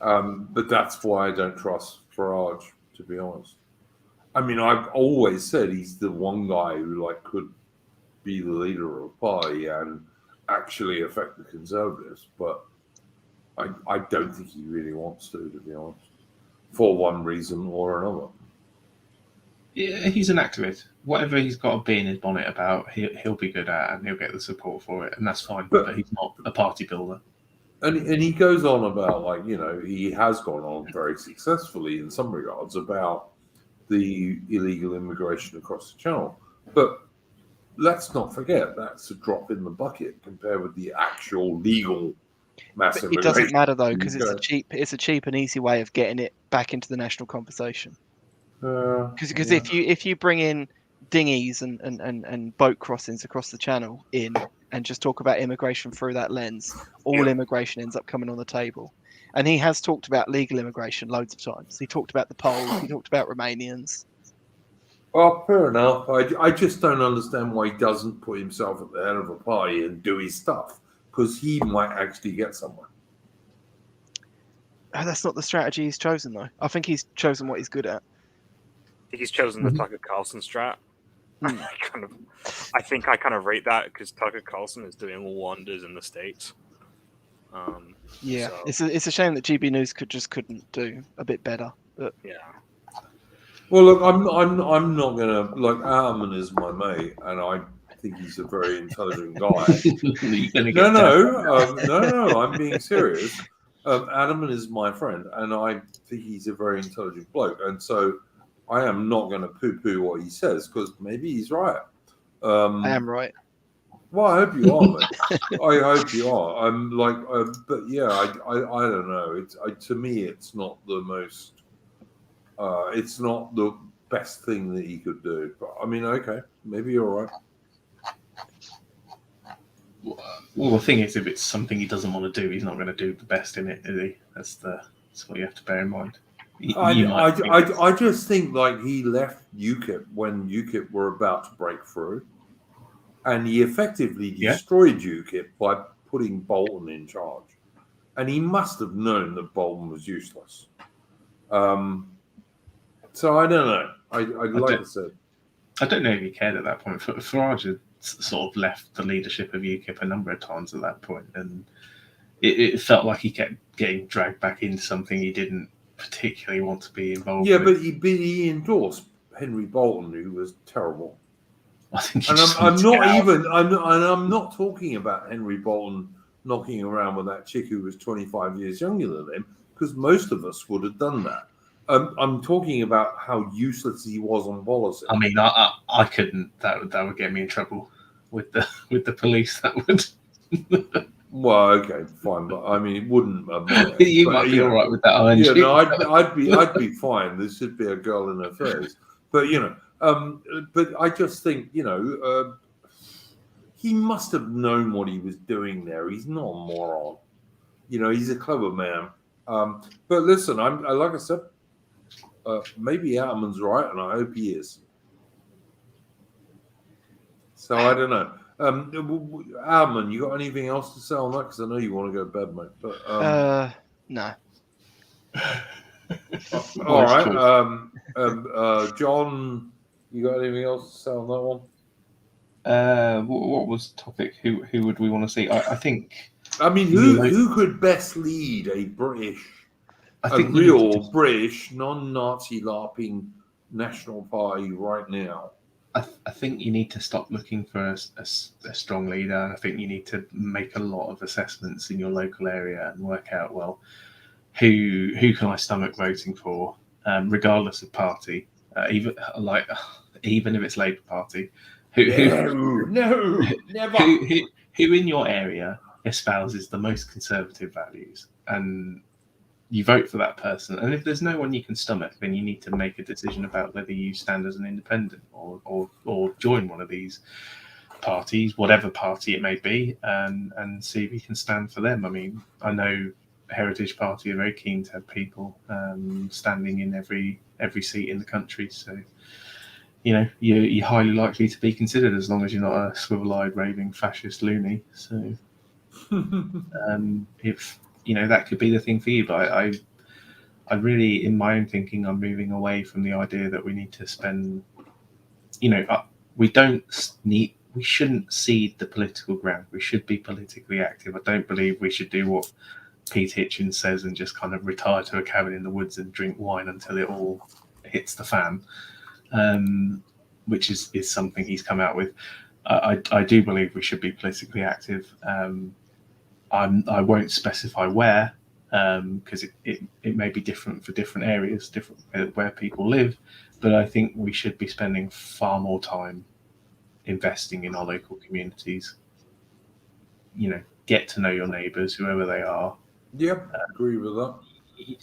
But that's why I don't trust Farage, to be honest. I mean, I've always said he's the one guy who could be the leader of a party and actually affect the Conservatives, but I don't think he really wants to be honest, for one reason or another. Yeah, he's an activist. Whatever he's got to be in his bonnet about, he'll be good at, and he'll get the support for it, and that's fine. But he's not a party builder. And he goes on about, he has gone on very successfully in some regards about the illegal immigration across the channel. But let's not forget, that's a drop in the bucket compared with the actual legal mass immigration. It doesn't matter though, because it's a cheap and easy way of getting it back into the national conversation. Because if you bring in dinghies and boat crossings across the channel and just talk about immigration through that lens, all immigration ends up coming on the table. And he has talked about legal immigration loads of times. He talked about the Poles. He talked about Romanians. Well, fair enough. I just don't understand why he doesn't put himself at the head of a party and do his stuff, because he might actually get somewhere. That's not the strategy he's chosen, though. I think he's chosen what he's good at. I think he's chosen the Tucker Carlson strat. I think I kind of rate that, because Tucker Carlson is doing wonders in the States. It's a shame that GB News couldn't do a bit better. But yeah. Well, look, I'm not gonna Arman is my mate, and I think he's a very intelligent guy. No, I'm being serious. Adam is my friend, and I think he's a very intelligent bloke, and so I am not going to poo-poo what he says, because maybe he's right. I am right. Well, I hope you are, mate. I hope you are. But yeah, I don't know. To me, it's not the most. It's not the best thing that he could do. But I mean, okay, maybe you're right. Well, the thing is, if it's something he doesn't want to do, he's not going to do the best in it, is he? That's what you have to bear in mind. I just think he left UKIP when UKIP were about to break through, and he effectively destroyed UKIP by putting Bolton in charge, and he must have known that Bolton was useless. So I don't know. I said, I don't know if he cared at that point. Farage had sort of left the leadership of UKIP a number of times at that point, and it felt like he kept getting dragged back into something he didn't particularly want to be involved with. But he endorsed Henry Bolton, who was terrible. I think I'm not talking about Henry Bolton knocking around with that chick who was 25 years younger than him, because most of us would have done that. I'm talking about how useless he was on policy. I mean, I couldn't. That would get me in trouble with the police. That would. Well, okay, fine, but I mean, it wouldn't. You might be all right with that, aren't you? No, I'd be fine. There should be a girl in her 30s, but but I just think he must have known what he was doing there. He's not a moron. He's a clever man. But listen, like I said, maybe Arman's right, and I hope he is. So I don't know. Arman, you got anything else to say on that? Because I know you want to go to bed, mate. But no. All right. John, you got anything else to say on that one? What was the topic? Who would we want to see? I think. I mean, who could best lead a British, real British, non-Nazi LARPing national party right now? I think you need to stop looking for a strong leader. I think you need to make a lot of assessments in your local area and work out, well, who can I stomach voting for, regardless of party, even if it's Labour Party. No, never. Who in your area espouses the most conservative values, and you vote for that person. And if there's no one you can stomach, then you need to make a decision about whether you stand as an independent or join one of these parties, whatever party it may be, and see if you can stand for them. I mean, I know Heritage Party are very keen to have people standing in every seat in the country. So, you know, you're highly likely to be considered as long as you're not a swivel-eyed raving fascist loony. So, if you know, that could be the thing for you. But I really, in my own thinking, I'm moving away from the idea that we need to spend, you know, we shouldn't cede the political ground. We should be politically active. I don't believe we should do what Pete Hitchens says and just kind of retire to a cabin in the woods and drink wine until it all hits the fan, which is something he's come out with. I do believe we should be politically active. I won't specify where, because it may be different for different areas, different where people live, but I think we should be spending far more time investing in our local communities. You know, get to know your neighbours, whoever they are. Yep, agree with that.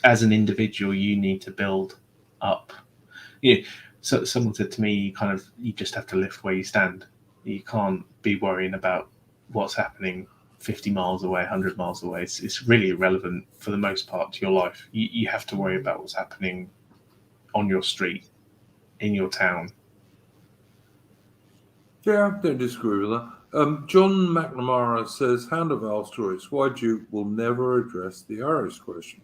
As an individual, you need to build up. Yeah. So someone said to me, you just have to lift where you stand. You can't be worrying about what's happening 50 miles away, 100 miles away. It's really irrelevant for the most part to your life. You have to worry about what's happening on your street, in your town. Yeah, I don't disagree with that. John McNamara says, Hand of Al's choice, why Duke will never address the Irish question.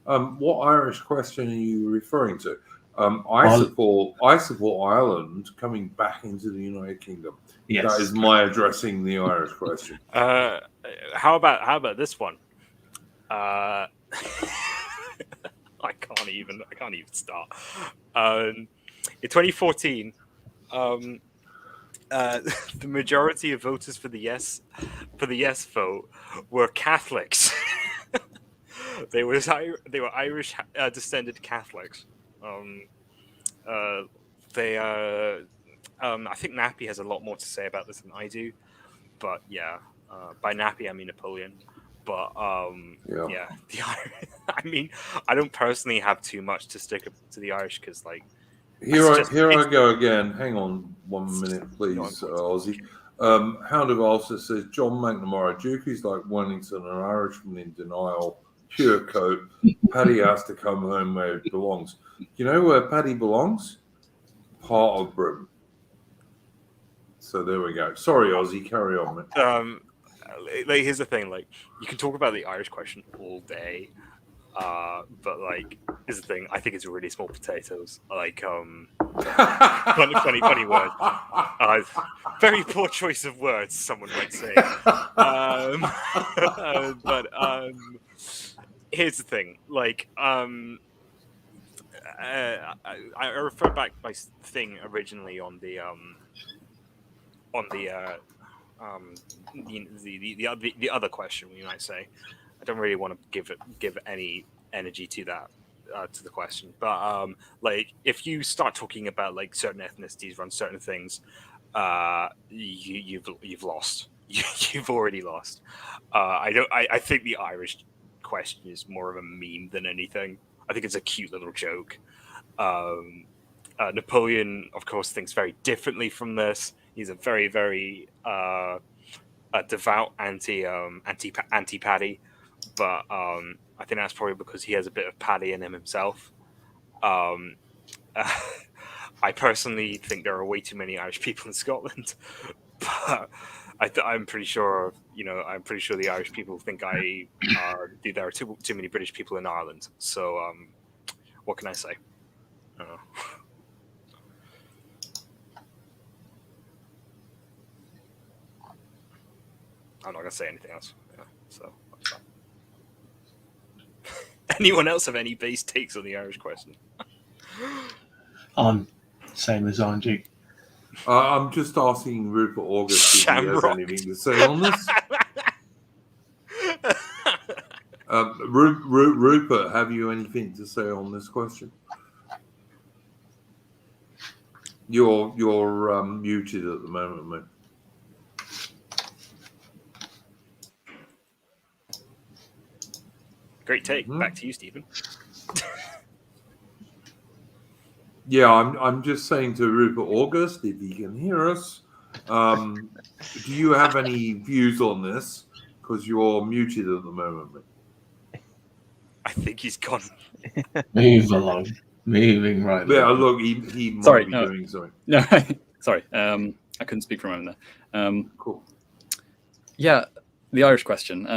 What Irish question are you referring to? I support Ireland coming back into the United Kingdom. Yes. That is my addressing the Irish question. How about this one? I can't even start. In 2014, the majority of voters for the yes vote were Catholics. They were Irish descended Catholics. I think Nappy has a lot more to say about this than I do, but yeah, by Nappy I mean Napoleon. But yeah, I mean, I don't personally have too much to stick up to the Irish because, like, Here I go again. Hang on 1 minute, please, Ozzy. Hound of Ulster says John McNamara, Duke is like Wellington, an Irishman in denial, pure coat. Paddy has to come home where he belongs. You know where Paddy belongs? Part of Britain. So there we go. Sorry, Ozzy, carry on, man. Like, here's the thing: like, you can talk about the Irish question all day, but like, here's the thing: I think it's really small potatoes. Like, funny word. Very poor choice of words, someone might say. But here's the thing: like, I refer back my thing originally on the other question, we might say. I don't really want to give any energy to that to the question, but like, if you start talking about like certain ethnicities run certain things, you've lost. You've already lost. I think the Irish question is more of a meme than anything. I think it's a cute little joke. Napoleon, of course, thinks very differently from this. He's a very, very devout anti-Paddy, but I think that's probably because he has a bit of Paddy in him himself. I personally think there are way too many Irish people in Scotland, but I'm pretty sure the Irish people think there are too many British people in Ireland. So what can I say? I'm not going to say anything else. Yeah, so anyone else have any base takes on the Irish question? Same as on Duke. I'm just asking Rupert August if he has anything to say on this. Rupert, have you anything to say on this question? You're muted at the moment, mate. Great take. Back to you, Stephen. Yeah, I'm just saying to Rupert August, if he can hear us, do you have any views on this? Because you're muted at the moment. Mate. I think he's gone. Move along. Moving right Yeah, along. look, he might be doing something. No, sorry. I couldn't speak for a moment there. Cool. Yeah, the Irish question.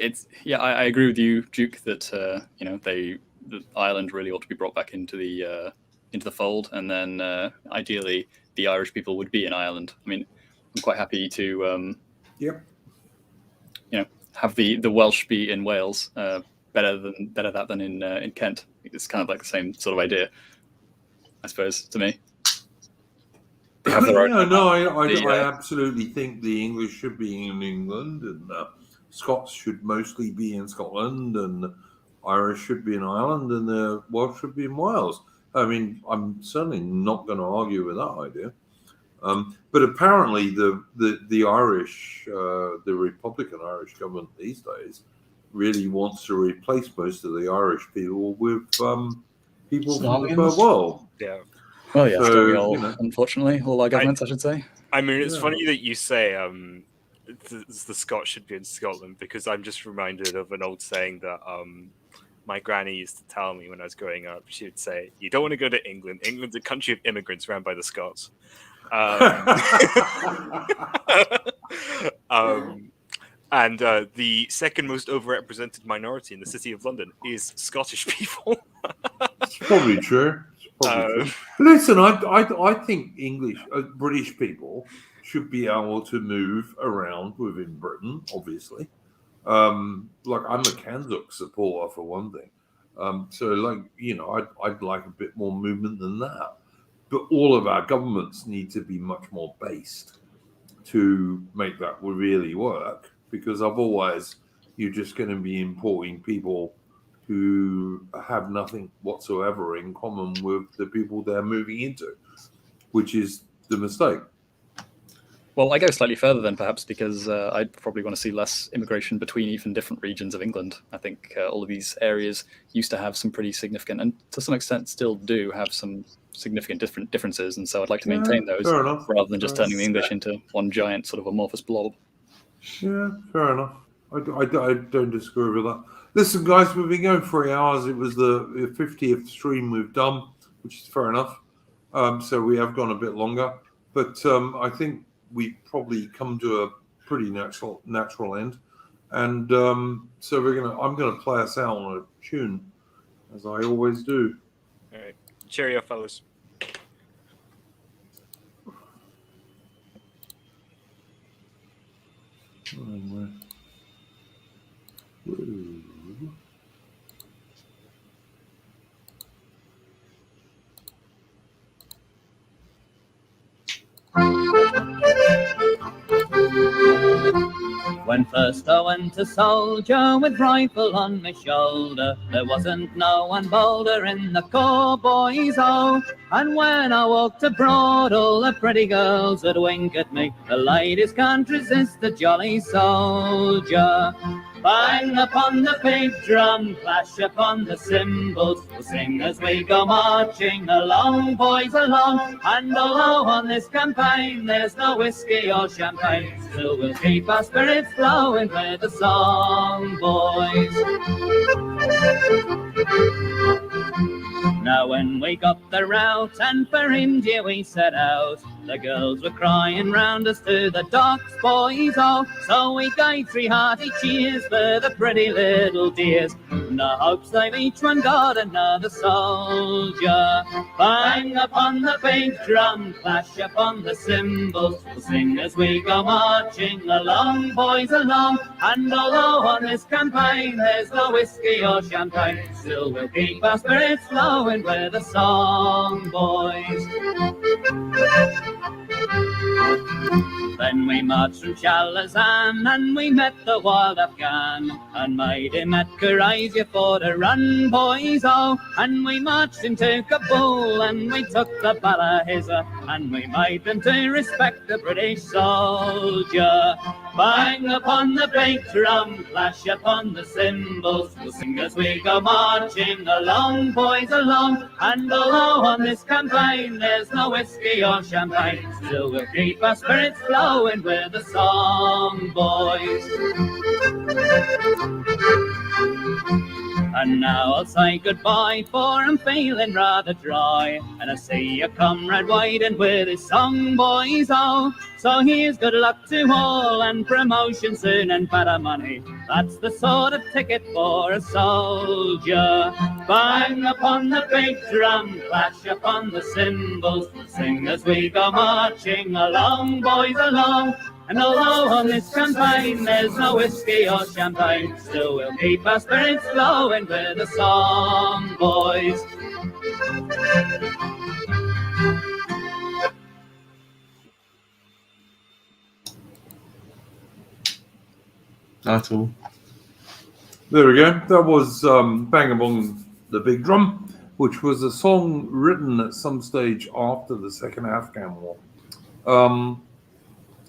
I agree with you, Duke, that that Ireland really ought to be brought back into the fold, and then ideally the Irish people would be in Ireland. I mean, I'm quite happy to have the Welsh be in Wales. Better that than in Kent. It's kind of like the same sort of idea, I suppose, to me. They have their own. I absolutely think the English should be in England, and Scots should mostly be in Scotland, and Irish should be in Ireland, and the Welsh should be in Wales. I mean, I'm certainly not going to argue with that idea. But apparently, the Irish, the Republican Irish government these days, really wants to replace most of the Irish people with people from the third world. Yeah. Well, yeah, so, unfortunately, all our governments, I should say. I mean, it's funny that you say the Scots should be in Scotland, because I'm just reminded of an old saying that my granny used to tell me when I was growing up. She would say, "You don't want to go to England. England's a country of immigrants run by the Scots." And the second most overrepresented minority in the city of London is Scottish people. It's probably true. Listen, I think British people should be able to move around within Britain, obviously. Like, I'm a Kansas supporter, for one thing. So, I'd like a bit more movement than that. But all of our governments need to be much more based to make that really work, because otherwise you're just going to be importing people who have nothing whatsoever in common with the people they're moving into, which is the mistake. Well, I go slightly further then, perhaps, because I'd probably want to see less immigration between even different regions of England. I think all of these areas used to have some pretty significant, and to some extent still do have some significant differences, and so I'd like to maintain those rather than just turning the English into one giant sort of amorphous blob. Yeah, fair enough. I don't disagree with that. Listen, guys, we've been going 3 hours. It was the 50th stream we've done, which is fair enough. So we have gone a bit longer, but I think we've probably come to a pretty natural end. And so I'm gonna play us out on a tune, as I always do. All right, cheerio, fellas. When first I went a soldier with rifle on my shoulder, there wasn't no one bolder in the corps, boys, oh. And when I walked abroad, all the pretty girls would wink at me. The ladies can't resist the jolly soldier. Bang upon the big drum, clash upon the cymbals. We'll sing as we go marching along, boys, along. And although on this campaign there's no whiskey or champagne, still we'll keep our spirits flowing with the song, boys. Now when we got the route and for India we set out, the girls were crying round us to the docks, boys, oh. So we gave 3 hearty cheers for the pretty little dears, in the hopes they've each one got another soldier. Bang upon the big drum, clash upon the cymbals. We'll sing as we go marching along, boys, along. And although on this campaign there's no whiskey or champagne, still we'll keep our spirits flowing with a song, boys. Then we marched from Chalazan and we met the wild Afghan and made him at Karaisia for the run, boys, oh. And we marched into Kabul and we took the Bala Hizar and we made them to respect the British soldier. Bang upon the big drum, clash upon the cymbals, we'll sing as we go marching along, boys, along. And although on this campaign there's no whiskey or champagne, still we'll keep our spirits flowing with a song, boys. And now I'll say goodbye, for I'm feeling rather dry, and I see a comrade waiting with his song, boys, oh. So here's good luck to all, and promotion soon and better money. That's the sort of ticket for a soldier. Bang upon the big drum, clash upon the cymbals, sing as we go marching along, boys, along. And although on this campaign there's no whiskey or champagne, still we'll keep our spirits flowing with a song, boys. That's all. There we go. That was Bang Upon the Big Drum, which was a song written at some stage after the Second Afghan War.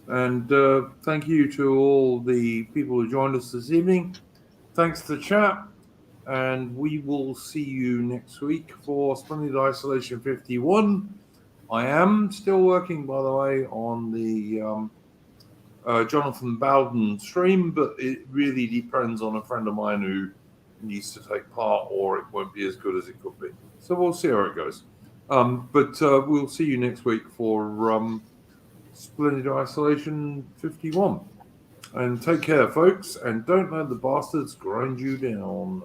And thank you to all the people who joined us this evening. Thanks to the chat. And we will see you next week for Splendid Isolation 51. I am still working, by the way, on the Jonathan Bowden stream, but it really depends on a friend of mine who needs to take part, or it won't be as good as it could be. So we'll see how it goes. But we'll see you next week for Splendid Isolation 51. And take care, folks, and don't let the bastards grind you down.